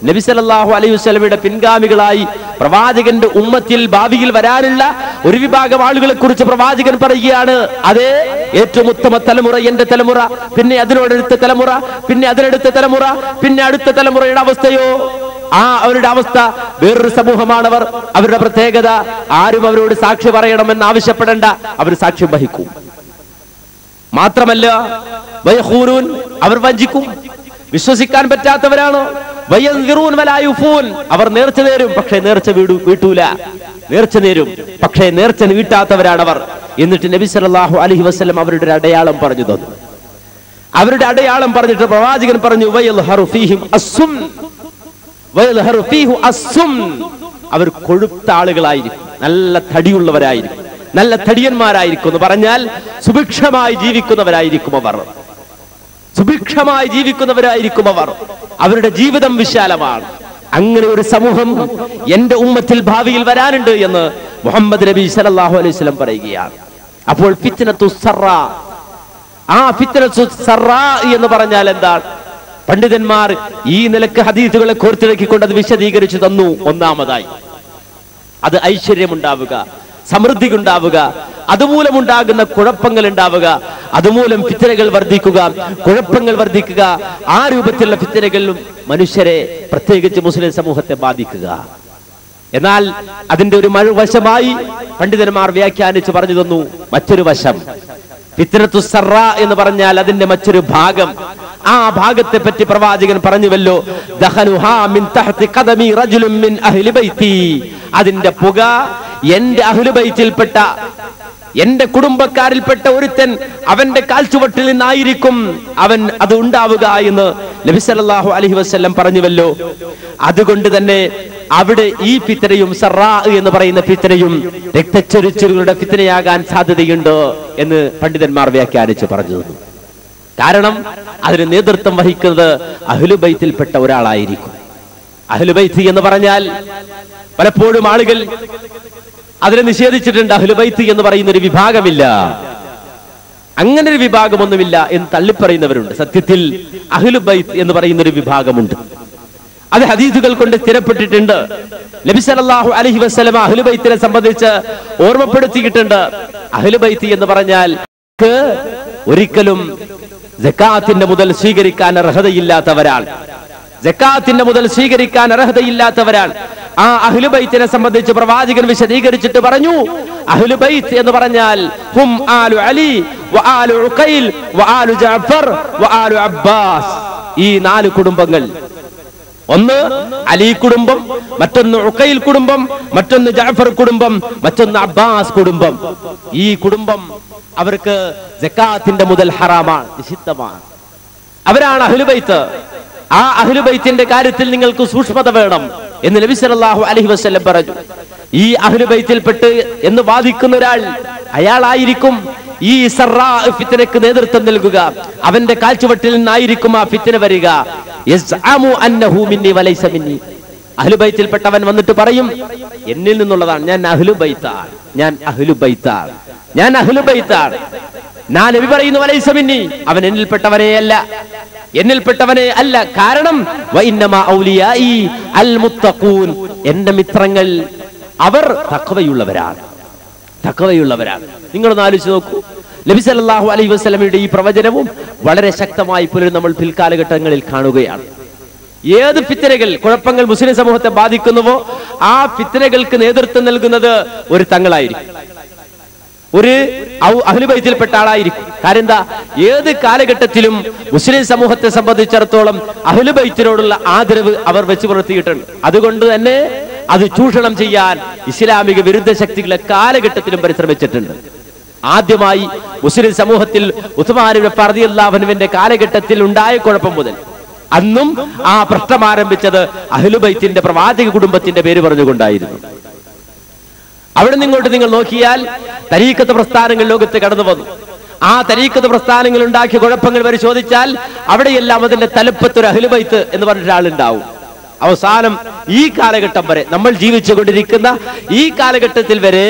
നബി സല്ലല്ലാഹു അലൈഹി വസല്ലമയുടെ പിൻഗാമികളായി പ്രവാചകന്റെ ഉമ്മത്തിൽ ഭാവിയിൽ വരാനുള്ള ഒരു വിഭാഗം ആളുകളെ കുറിച്ച് പ്രവാചകൻ പറയുകയാണ്, അതേ ഏറ്റവും ഉത്തമ തലമുറ എന്റെ തലമുറ, പിന്നെ അതിനോടടുത്ത തലമുറ, പിന്നെ അതിനടുത്ത തലമുറ, പിന്നെ അടുത്ത തലമുറയുടെ അവസ്ഥയോ അവരുടെ അവസ്ഥ വേറൊരു സമൂഹമാണവർ. അവരുടെ പ്രത്യേകത, ആരും അവരോട് സാക്ഷി പറയണമെന്ന് ആവശ്യപ്പെടേണ്ട, അവർ സാക്ഷ്യം വഹിക്കും. മാത്രമല്ല വയഖൂനൂൻ, അവർ വഞ്ചിക്കും, വിശ്വസിക്കാൻ പറ്റാത്തവരാണ്. വയൻദിറൂൻ വലാ യുഫൂൻ, അവർ നേർച്ച നേരും, പക്ഷേ നേർച്ച വീട്ടൂല. നേർച്ച നേരും, പക്ഷേ നേർച്ച വീട്ടാത്തവരാണവർ. എന്നിട്ട് നബി സല്ലല്ലാഹു അലൈഹി വസല്ലം അവരുടെ ഒരു അടയാളം പറഞ്ഞു തന്നു. അവരുടെ അടയാളം പറഞ്ഞിട്ട് പ്രവാചകൻ പറഞ്ഞു, വയൽഹറു ഫീഹിം അസ്സും വയൽഹറു ഫീഹു അസ്സും. അവർ കൊഴുത്ത ആളുകളായിരിക്കും, നല്ല തടിയുള്ളവരായിരിക്കും, നല്ല തടിയന്മാരായിരിക്കും എന്ന് പറഞ്ഞാൽ സുഭിക്ഷമായി ജീവിക്കുന്നവരായിരിക്കും അവർ, സുഭിക്ഷമായി ജീവിക്കുന്നവരായിരിക്കും അവർ. അവരുടെ ജീവിതം വിശാലമാണ്. അങ്ങനെ ഒരു സമൂഹം എന്റെ ഉമ്മത്തിൽ ഭാവിയിൽ വരാനുണ്ട് എന്ന് മുഹമ്മദ് നബി സല്ലല്ലാഹു അലൈഹി വസല്ലം പറയുകയാണ്. അപ്പോൾ ഫിത്നത്തു സറാ, ആ ഫിത്നത്തു സറാ എന്ന് പറഞ്ഞാൽ എന്താണ്? പണ്ഡിതന്മാർ ഈ നിലക്ക് ഹദീസുകളെ കോർത്തിണക്കിക്കൊണ്ട് അത് വിശദീകരിച്ചു തന്നു. ഒന്നാമതായി അത് ഐശ്വര്യമുണ്ടാവുക, സമൃദ്ധി ഉണ്ടാവുക, അതുമൂലമുണ്ടാകുന്ന കുഴപ്പങ്ങൾ ഉണ്ടാവുക, അതുമൂലം ഫിത്നകൾ വർദ്ധിക്കുക, കുഴപ്പങ്ങൾ വർദ്ധിക്കുക. ആ രൂപത്തിലുള്ള ഫിത്നകളും മനുഷ്യരെ, പ്രത്യേകിച്ച് മുസ്ലിം സമൂഹത്തെ ബാധിക്കുക. എന്നാൽ അതിന്റെ ഒരു മറുവശമായി പണ്ഡിതന്മാർ വ്യാഖ്യാനിച്ച് പറഞ്ഞു തന്നു മറ്റൊരു വശം. ഫിത്നത്തു സറാ എന്ന് പറഞ്ഞാൽ അതിന്റെ മറ്റൊരു ഭാഗം. ആ ഭാഗത്തെ പറ്റി പ്രവാചകൻ പറഞ്ഞുവല്ലോ, ദഖലുഹാ മിൻ തഹ്തി ഖദമി റജുലുൻ മിൻ അഹ്ലി ബൈതി. അതിന്റെ പുക എന്റെ അഹ്ലു ബൈത്തിൽപ്പെട്ട, എന്റെ കുടുംബക്കാരിൽപ്പെട്ട ഒരുത്തൻ അവന്റെ കാൽച്ചുവട്ടിൽ നിന്നായിരിക്കും അവൻ അത് ഉണ്ടാവുക എന്ന് നബി സല്ലല്ലാഹു അലൈഹി വസല്ലം പറഞ്ഞുവല്ലോ. അതുകൊണ്ട് തന്നെ അവിടെ ഈ ഫിത്നയും സറാ എന്ന് പറയുന്ന ഫിത്നയും രക്തച്ചൊരിച്ചിലുകളുടെ ഫിത്നയാകാൻ സാധ്യതയുണ്ട് എന്ന് പണ്ഡിതന്മാർ വ്യാഖ്യാനിച്ച് പറഞ്ഞു തന്നു. കാരണം അതിന് നേതൃത്വം വഹിക്കുന്നത് അഹ്ലു ബൈത്തിൽപ്പെട്ട ഒരാളായിരിക്കും. അഹ്ലു ബൈത്ത് എന്ന് പറഞ്ഞാൽ പലപ്പോഴും ആളുകൾ അതിനെ നിഷേധിച്ചിട്ടുണ്ട്. അഹ്ലു ബൈത്ത് എന്ന് പറയുന്ന ഒരു വിഭാഗമില്ല, അങ്ങനെ ഒരു വിഭാഗമൊന്നുമില്ല എന്ന് തള്ളിപ്പറയുന്നവരുണ്ട്. സത്യത്തിൽ അഹ്ലു ബൈത്ത് എന്ന് പറയുന്ന ഒരു വിഭാഗമുണ്ട്. അത് ഹദീസുകൾ കൊണ്ട് സ്ഥിരപ്പെട്ടിട്ടുണ്ട്. നബി സല്ലല്ലാഹു അലൈഹി വസല്ലം അഹ്ലു ബൈത്തിനെ സംബന്ധിച്ച് ഓർമ്മപ്പെടുത്തിയിട്ടുണ്ട്. അഹ്ലു ബൈത്ത് എന്ന് പറഞ്ഞാൽ ഒരിക്കലും സകാത്തിന്റെ മുതൽ സ്വീകരിക്കാൻ അർഹതയില്ലാത്തവരാണ്. സകാത്തിന്റെ മുതൽ സ്വീകരിക്കാൻ അർഹതയില്ലാത്തവരാണ്. ആ അഹ്ലു ബൈത്തിനെ സംബന്ധിച്ച് പ്രവാചകൻ വിശദീകരിച്ചിട്ട് പറഞ്ഞു, അഹ്ലു ബൈത്ത് എന്ന് പറഞ്ഞാൽ ഹും ആലു അലി വ ആലു ഉഖൈൽ വ ആലു ജഅഫർ വ ആലു അബ്ബാസ്. ഈ 4 കുടുംബങ്ങൾ, ഒന്ന് അലി കുടുംബം, മറ്റൊന്ന് ഉഖൈൽ കുടുംബം, മറ്റൊന്ന് ജഅഫർ കുടുംബം, മറ്റൊന്ന് അബ്ബാസ് കുടുംബം. ഈ കുടുംബം അവർക്ക് സകാത്തിന്റെ മുതൽ ഹറാമാണ്, നിഷിദ്ധമാണ്. അവരാണ് അഹ്ലു ബൈത്ത്. ആ അഹ്ലു ബൈത്തിന്റെ കാര്യത്തിൽ നിങ്ങൾക്ക് സൂക്ഷ്മത വേണം. എന്ന് നബി സല്ലല്ലാഹു അലൈഹി വസല്ലം പറഞ്ഞു. ഈ അഹ്ലു ബൈത്തിൽപ്പെട്ട് എന്ന് വാദിക്കുന്ന ഒരാൾ, അയാളായിരിക്കും ഈ സറാ ഫിത്നക്ക് നേതൃത്വം നൽകുക. അവന്റെ കാൽച്ചുവട്ടിൽ നിന്നായിരിക്കും ആ ഫിത്ന വരിക. യസ്അമു അന്നഹു മിന്നി വലൈസ മിന്നി. അഹ്ലു ബൈത്തിൽപ്പെട്ടവൻ വന്നിട്ട് പറയും, എന്നിൽ നിന്നുള്ളതാണ്, ഞാൻ അഹ്ലു ബൈത്താണ്, ഞാൻ അഹ്ലു ബൈത്താണ്, ഞാൻ അഹ്ലു ബൈത്താണ്. ഞാൻ നബി പറയുന്നു വലൈസ മിന്നി, അവൻ എന്നിൽപ്പെട്ടവനേ അല്ല, എന്നിൽപ്പെട്ടവനെ അല്ല. കാരണം വഇന്നമാ ഔലിയാഇ അൽ മുത്തഖൂൻ, എന്റെ മിത്രങ്ങൾ അവർ തഖ്വയുള്ളവരാണ്, തഖ്വയുള്ളവരാണ്. നിങ്ങളൊന്ന് ആലോചിച്ച് നോക്കൂ. നബി സല്ലല്ലാഹു അലൈഹി വസല്ലമയുടെ ഈ പ്രവചനവും വളരെ ശക്തമായി പോലും നമ്മൾ പിൽക്കാലഘട്ടങ്ങളിൽ കാണുകയാണ്. ഏത് ഫിത്നകൾ, കുഴപ്പങ്ങൾ മുസ്ലിം സമൂഹത്തെ ബാധിക്കുന്നുവോ ആ ഫിത്നകൾക്ക് നേതൃത്വം നൽകുന്നത് ഒരു തങ്ങളായിരിക്കും, ഒരു അഹ്ലു ബൈത്തിൽപ്പെട്ട ആളായിരിക്കും. കാരണം എന്താ, ഏത് കാലഘട്ടത്തിലും മുസ്ലിം സമൂഹത്തെ സംബന്ധിച്ചിടത്തോളം അഹ്ലു ബൈത്തിനോടുള്ള ആദരവ് അവർ വെച്ച് പുലർത്തിയിട്ടുണ്ട്. അതുകൊണ്ട് തന്നെ അത് ചൂഷണം ചെയ്യാൻ ഇസ്ലാമിക വിരുദ്ധ ശക്തികളെ കാലഘട്ടത്തിലും പരിശ്രമിച്ചിട്ടുണ്ട്. ആദ്യമായി മുസ്ലിം സമൂഹത്തിൽ ഉസ്മാൻ ഇബ്നു റളിയല്ലാഹു അൻഹുവിന്റെ കാലഘട്ടത്തിൽ ഉണ്ടായ കുഴപ്പം മുതൽ അന്നും ആ പ്രശ്നം ആരംഭിച്ചത് അഹ്ലു ബൈത്തിന്റെ പ്രവാചക കുടുംബത്തിന്റെ പേര് പറഞ്ഞുകൊണ്ടായിരുന്നു. അവിടെ നിങ്ങോട്ട് നിങ്ങൾ നോക്കിയാൽ തരീഖത്ത് പ്രസ്ഥാനങ്ങൾ ലോകത്ത് കടന്നു വന്നു. ആ തരീഖത്ത് പ്രസ്ഥാനങ്ങൾ ഉണ്ടാക്കിയ കുഴപ്പങ്ങൾ പരിശോധിച്ചാൽ അവിടെയെല്ലാം അതിന്റെ തലപ്പത്തൊരു അഹ്ലു ബൈത്ത് എന്ന് പറഞ്ഞൊരാളുണ്ടാവും. അവസാനം ഈ കാലഘട്ടം വരെ, നമ്മൾ ജീവിച്ചുകൊണ്ടിരിക്കുന്ന ഈ കാലഘട്ടത്തിൽ വരെ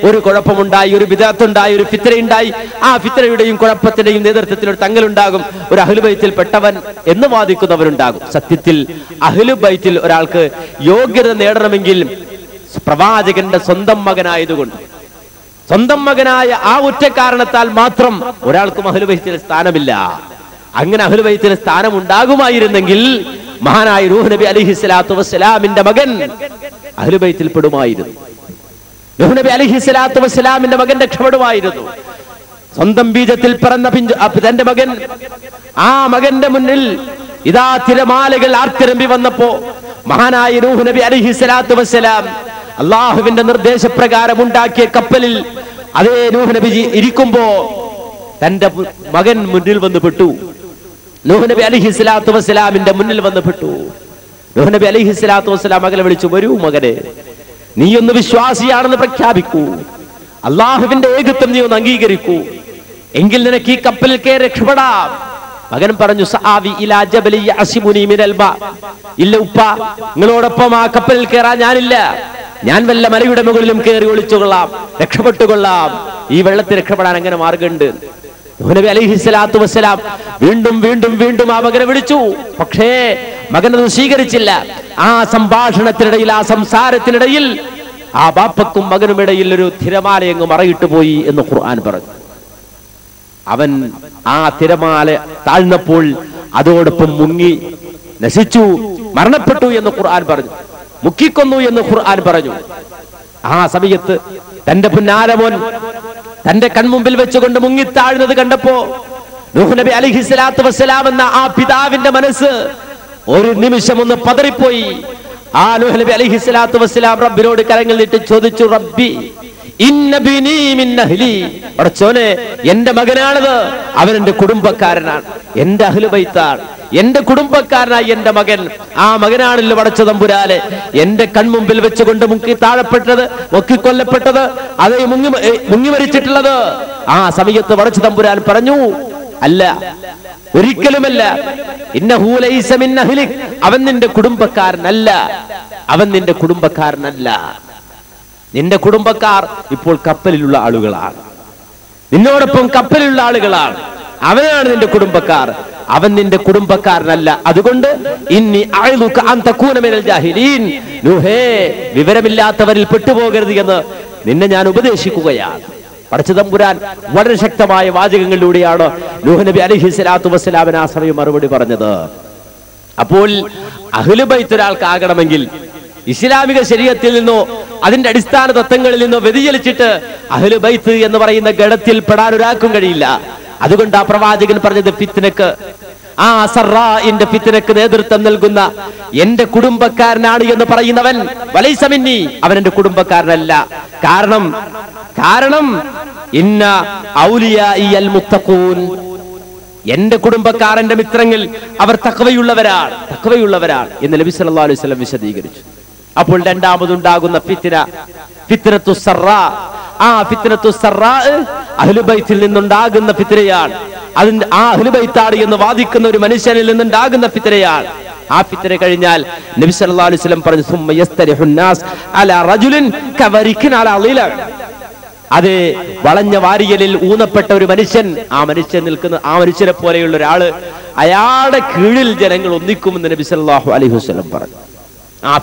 ഒരു കുഴപ്പമുണ്ടായി, ഒരു ബിദഅത്തുണ്ടായി, ഒരു ഫിത്നയുണ്ടായി. ആ ഫിത്നയുടെയും കുഴപ്പത്തിന്റെയും നേതൃത്വത്തിൽ ഒരു തങ്ങളുണ്ടാകും, ഒരു അഹ്ലു ബൈത്തിൽ പെട്ടവൻ എന്ന് വാദിക്കുന്നവരുണ്ടാകും. സത്യത്തിൽ അഹ്ലു ബൈത്തിൽ ഒരാൾക്ക് യോഗ്യത നേടണമെങ്കിൽ പ്രവാചകന്റെ സ്വന്തം മകനായതുകൊണ്ട്, സ്വന്തം മകനായ ആ ഒറ്റ കാരണത്താൽ മാത്രം ഒരാൾക്കും അഹ്ലു ബൈത്തിൽ സ്ഥാനമില്ല. അങ്ങനെ അഹ്ലു ബൈത്തിൽ സ്ഥാനം ഉണ്ടാകുമായിരുന്നെങ്കിൽ മഹാനായ നൂഹ് നബി അലൈഹിസ്സലാത്തു വസ്സലാമിന്റെ മകൻ അഹ്ലു ബൈത്തിൽ പെടുമായിരുന്നു. നൂഹ് നബി അലൈഹിസ്സലാത്തു വസ്സലാമിന്റെ മകൻ രക്ഷപ്പെടുമായിരുന്നു. സ്വന്തം ബീജത്തിൽ പിറന്ന തന്റെ മകൻ, ആ മകന്റെ മുന്നിൽ ഇതാ തിരമാലകൾ ആർത്തിരമ്പി വന്നപ്പോ മഹാനായ നൂഹ് നബി അലൈഹിസ്സലാത്തു വസ്സലാം അള്ളാഹുവിന്റെ നിർദ്ദേശപ്രകാരം ഉണ്ടാക്കിയ കപ്പലിൽ അതേ നൂഹ് നബി ഇരിക്കുമ്പോ തന്റെ മകൻ മുന്നിൽ വന്ന് പെട്ടു. നൂഹ് നബി അലൈഹിസ്സലാത്തു വസ്സലാമിന്റെ മുന്നിൽ വന്ന് പെട്ടു. നൂഹ് നബി അലൈഹിസ്സലാത്തു വസ്സലാം മകനെ വിളിച്ചു, വരൂ മകനെ, നീയൊന്ന് വിശ്വാസിയാണെന്ന് പ്രഖ്യാപിക്കൂ, അള്ളാഹുവിന്റെ ഏകത്വം നീ ഒന്ന് അംഗീകരിക്കൂ, എങ്കിൽ നിനക്ക് ഈ കപ്പലിൽ കയറി രക്ഷപ്പെടാം. മകൻ പറഞ്ഞു, സആവി ഇലാ ജബലി യഅസിമുനി മിനൽ മാ. ഇല്ല ഉപ്പ, നിങ്ങളോടൊപ്പം ആ കപ്പലിൽ കയറാൻ ഞാനില്ല, ഞാൻ വല്ല മലയുടെ മുകളിലും കയറി ഒളിച്ചുകൊള്ളാം, രക്ഷപ്പെട്ടുകൊള്ളാം. ഈ വെള്ളത്തിൽ രക്ഷപ്പെടാൻ അങ്ങനെ മാർഗമുണ്ട്. നൂഹ് നബി അലൈഹിസ്സലാത്തു വസ്സലാം വീണ്ടും വീണ്ടും വീണ്ടും ആ മകനെ വിളിച്ചു. പക്ഷേ മകൻ അത് സ്വീകരിച്ചില്ല. ആ സംഭാഷണത്തിനിടയിൽ, ആ സംസാരത്തിനിടയിൽ ആ ബാപ്പക്കും മകനും ഇടയിൽ ഒരു തിരമാലയങ്ങ് മറയിട്ടു പോയി എന്ന് ഖുർആൻ പറഞ്ഞു. അവൻ ആ തിരമാല താഴ്ന്നപ്പോൾ അതോടൊപ്പം മുങ്ങി നശിച്ചു, മരണപ്പെട്ടു എന്ന് ഖുർആൻ പറഞ്ഞു, മുക്കിക്കൊന്നു എന്ന് ഖുർആൻ പറഞ്ഞു. ആ സമയത്ത് തന്റെ പുന്നാരമോൻ തന്റെ കൺമുമ്പിൽ വെച്ചുകൊണ്ട് മുങ്ങിത്താഴുന്നത് കണ്ടപ്പോ നൂഹ് നബി അലൈഹിസ്സലാത്തു വസ്സലാം എന്ന ആ പിതാവിന്റെ മനസ്സ് ഒരു നിമിഷം ഒന്ന് പതറിപ്പോയി. ആ നൂഹ് നബി അലൈഹിസ്സലാത്തു വസ്സലാം റബ്ബിനോട് കരങ്ങൾ നീട്ടി ചോദിച്ചു, റബ്ബി ഇന്ന ബിനി മിൻ അഹ്ലി, പടച്ചോനെ എന്റെ മകനാണത്, അവൻ എന്റെ കുടുംബക്കാരനാണ്, എന്റെ അഹ്ലു ബൈത്താണ്, എന്റെ കുടുംബക്കാരനായി എന്റെ മകൻ, ആ മകനാണല്ലോ പടച്ച തമ്പുരാനെ എന്റെ കൺമുമ്പിൽ വെച്ചുകൊണ്ട് മുക്കി താഴപ്പെട്ടത്, മുക്കിക്കൊല്ലപ്പെട്ടത്, അതേ മുങ്ങി മരിച്ചിട്ടുള്ളത്. ആ സമയത്ത് പടച്ച തമ്പുരാൻ പറഞ്ഞു, അല്ല, ഒരിക്കലുമല്ല, ഇന്നഹു ലൈസ മിൻ അഹ്ലിക്, അവൻ നിന്റെ കുടുംബക്കാരനല്ല, അവൻ നിന്റെ കുടുംബക്കാരനല്ല. നിന്റെ കുടുംബക്കാർ ഇപ്പോൾ കപ്പലിലുള്ള ആളുകളാണ്, നിന്നോടൊപ്പം കപ്പലിലുള്ള ആളുകളാണ്, അവനാണ് നിന്റെ കുടുംബക്കാർ, അവൻ നിന്റെ കുടുംബക്കാരനല്ല. അതുകൊണ്ട് ഇന്നി അഅ്ലുക അൻ തകൂന മിനൽ ജാഹിലീൻ, നൂഹേ വിവരമില്ലാത്തവരിൽ പെട്ടുപോകരുത് എന്ന് നിന്നെ ഞാൻ ഉപദേശിക്കുകയാണ്. പടച്ച തമ്പുരാൻ വളരെ ശക്തമായ വാചകങ്ങളിലൂടെയാണ് നൂഹ് നബി അലൈഹിസ്സലാത്തു വസ്സലാമിന് ആ സമയം മറുപടി പറഞ്ഞത്. അപ്പോൾ അഹ്ലു ബൈത്ത് ഒരാൾക്കാകണമെങ്കിൽ ഇസ്ലാമിക ശരീഅത്തിൽ നിന്നോ അതിന്റെ അടിസ്ഥാന തത്വങ്ങളിൽ നിന്നോ വ്യതിചലിച്ചിട്ട് അഹ്ലു ബൈത്ത് എന്ന് പറയുന്ന ഗണത്തിൽ പെടാൻ ഒരാൾക്കും കഴിയില്ല. അതുകൊണ്ട് ആ പ്രവാചകൻ പറഞ്ഞത് ഫിത്നക്ക്, ആ സറാഇന്റെ ഫിത്നക്ക് നേതൃത്വം നൽകുന്ന എന്റെ കുടുംബക്കാരനാണ് എന്ന് പറയുന്നവൻ വലൈസ മിന്നി, അവൻ എന്റെ കുടുംബക്കാരനല്ല. കാരണം ഇന്ന ഔലിയാഇ അൽ മുത്തഖൂൻ, എന്റെ കുടുംബക്കാർ, എന്റെ മിത്രങ്ങൾ അവർ തഖ്വയുള്ളവരാണ് എന്ന് നബി സല്ലല്ലാഹു അലൈഹി വസല്ലം വിശദീകരിച്ചു. അപ്പോൾ രണ്ടാമതുണ്ടാകുന്ന ഫിത്നത്തു സറാ. ആ ഫിത്നത്തു സറാ അഹ്ലു ബൈത്തിൽ നിന്നുണ്ടാകുന്ന ഫിത്നയാണ്. അതിന്റെ ആ അഹ്ലു ബൈത്താണ് എന്ന് വാദിക്കുന്ന ഒരു മനുഷ്യനിൽ നിന്നുണ്ടാകുന്ന ഫിത്നയാണ്. ആ ഫിത്ന കഴിഞ്ഞാൽ നബി സല്ലല്ലാഹു അലൈഹി വസല്ലം പറഞ്ഞു, സുമ്മ യസ്തരിഹു നാസ് അലാ റജുലിൻ കവരിക്കിൻ അലാ ളില. അത് വളഞ്ഞ വാരിയലിൽ ഊന്നപ്പെട്ട ഒരു മനുഷ്യൻ, ആ മനുഷ്യൻ നിൽക്കുന്ന ആ മനുഷ്യനെ പോലെയുള്ള ഒരാള്, അയാളുടെ കീഴിൽ ജനങ്ങൾ ഒന്നിക്കുമെന്ന് നബി സല്ലല്ലാഹു അലൈഹി വസല്ലം പറഞ്ഞു. ആ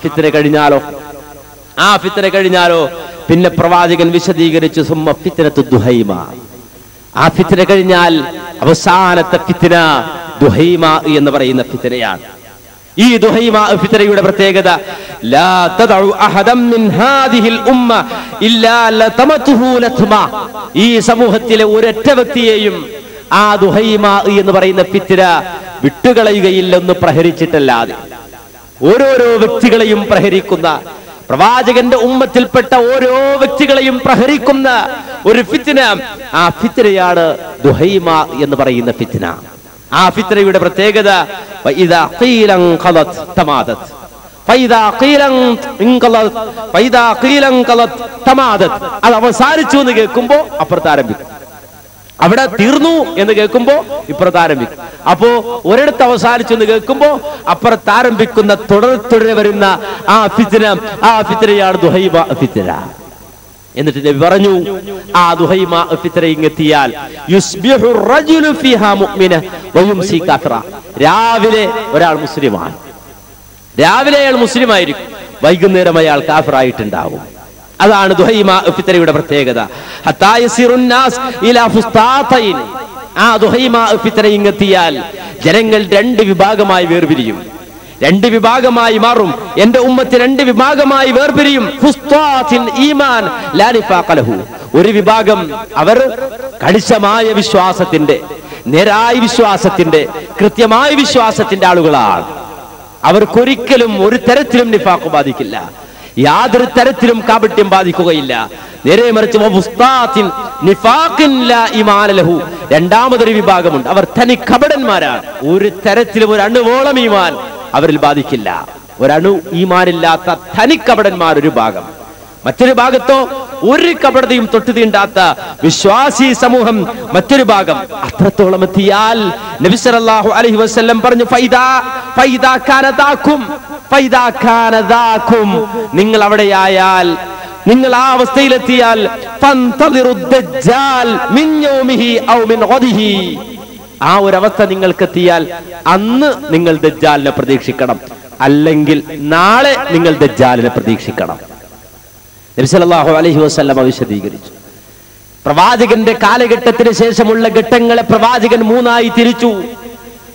ഫിത്ന കഴിഞ്ഞാലോ പിന്നെ പ്രവാചകൻ വിശദീകരിച്ചു, സുമ്മ ഫിത്നത്തു ദുഹൈമ. ആ ഫിത്ന കഴിഞ്ഞാൽ അവസാനത്തെ ഫിത്ന ദുഹൈമ എന്ന് പറയുന്ന ഫിത്നയാണ്. ഈ ദുഹൈമ ഫിത്നയുടെ പ്രത്യേകത, ലാ തദഉ അഹദൻ മിൻ ഹാദിഹിൽ ഉമ്മ ഇല്ലാ ലതമതുഹു ലത്മ. ഈ സമൂഹത്തിലെ ഒരൊറ്റ വ്യക്തിയെയും ആ ദുഹൈമ എന്ന് പറയുന്ന ഫിത്ന വിട്ടുകളയുകയില്ലെന്ന് പ്രഹരിച്ചിട്ടല്ലാതെ. ഓരോരോ വ്യക്തികളെയും പ്രഹരിക്കുന്ന, പ്രവാചകന്റെ ഉമ്മത്തിൽപ്പെട്ട ഓരോ വ്യക്തികളെയും പ്രഹരിക്കുന്ന ഒരു ഫിത്ന, ആ ഫിത്നയാണ് ദുഹൈമ എന്ന് പറയുന്ന ഫിത്ന. ആ ഫിത്നയുടെ പ്രത്യേകത, ഫഇദാ ഖീല ഖലത് തമാദത്, ഫഇദാ ഖീല ഖലത് തമാദത്. അത് അവസാനിച്ചു എന്ന് കേൾക്കുമ്പോ അപ്പുറത്ത് ആരംഭിക്കും, അവിടെ തീർന്നു എന്ന് കേൾക്കുമ്പോ ഇപ്പുറത്ത് ആരംഭിക്കും. അപ്പോ ഒരിടത്ത് അവസാനിച്ചു എന്ന് കേൾക്കുമ്പോ അപ്പുറത്ത് ആരംഭിക്കുന്ന തുടരെ വരുന്ന ആ ഫിത്നയാണ് ദുഹൈമ ഫിത്ന. എന്നിട്ട് നബി പറഞ്ഞു, ആ ദുഹൈമ ഫിത്ന ഇങ്ങെത്തിയാൽ യുസ്ബിഹു റജുലു ഫീഹാ മുഅ്മിന വയുംസി കാഫിറ. രാവിലെ ഒരാൾ മുസ്ലിമാണ്, രാവിലെ അയാൾ മുസ്ലിം ആയിരിക്കും, വൈകുന്നേരം അയാൾ കാഫിറായിട്ടുണ്ടാവും. അതാണ് ദുഹൈമ ഫിത്നയുടെ പ്രത്യേകത. ഹത്താ യസിറുൻ നാസ് ഇലാ ഫുസ്താതൈൻ. ആ ദുഹൈമ ഫിത്ന ഇങ്ങെത്തിയാൽ ജനങ്ങൾ രണ്ട് വിഭാഗമായി വേർപിരിയും, രണ്ട് വിഭാഗമായി മാറും. എന്റെ ഉമ്മത്ത് രണ്ട് വിഭാഗമായി വേർപിരിയും. ഫുസ്താത്തിൻ ഈമാൻ ലാ നിഫാഖ ലഹു. ഒരു വിഭാഗം അവർ കണിശമായ വിശ്വാസത്തിന്റെ, നേരായ വിശ്വാസത്തിന്റെ, കൃത്യമായ വിശ്വാസത്തിന്റെ ആളുകളാണ്. അവർക്കൊരിക്കലും ഒരു തരത്തിലും നിഫാഖ് ബാധിക്കില്ല, യാതൊരു തരത്തിലും കാപട്യം ബാധിക്കുകയില്ല. നേരെ മറിച്ച് രണ്ടാമതൊരു വിഭാഗമുണ്ട്, അവർ തനി കപടന്മാരാണ്. ഒരു തരത്തിലും ഒരു അണുവോളം ഈമാൻ അവരിൽ ബാധിക്കില്ല. ഒരണു ഈമാനില്ലാത്ത തനി കപടന്മാർ ഒരു ഭാഗം. മറ്റൊരു ഭാഗത്തോ ഒരു കപടതയും തൊട്ടു തീണ്ടാത്ത വിശ്വാസി സമൂഹം മറ്റൊരു ഭാഗം. അത്രത്തോളം എത്തിയാൽ നബി സല്ലല്ലാഹു അലൈഹി വസല്ലം പറഞ്ഞു, ഫൈദാ കാനദാകും, നിങ്ങൾ അവിടെയായാൽ, നിങ്ങൾ ആ അവസ്ഥയിലെത്തിയാൽ, ആ ഒരവസ്ഥ നിങ്ങൾക്കെത്തിയാൽ അന്ന് നിങ്ങൾ ദജ്ജാലിനെ പ്രതീക്ഷിക്കണം, അല്ലെങ്കിൽ നാളെ നിങ്ങൾ ദജ്ജാലിനെ പ്രതീക്ഷിക്കണം. നബി സല്ലല്ലാഹു അലൈഹി വസല്ലം വിശദീകരിച്ചു. പ്രവാചകന്റെ കാലഘട്ടത്തിന് ശേഷമുള്ള ഘട്ടങ്ങളെ പ്രവാചകൻ മൂന്നായി തിരിച്ചു.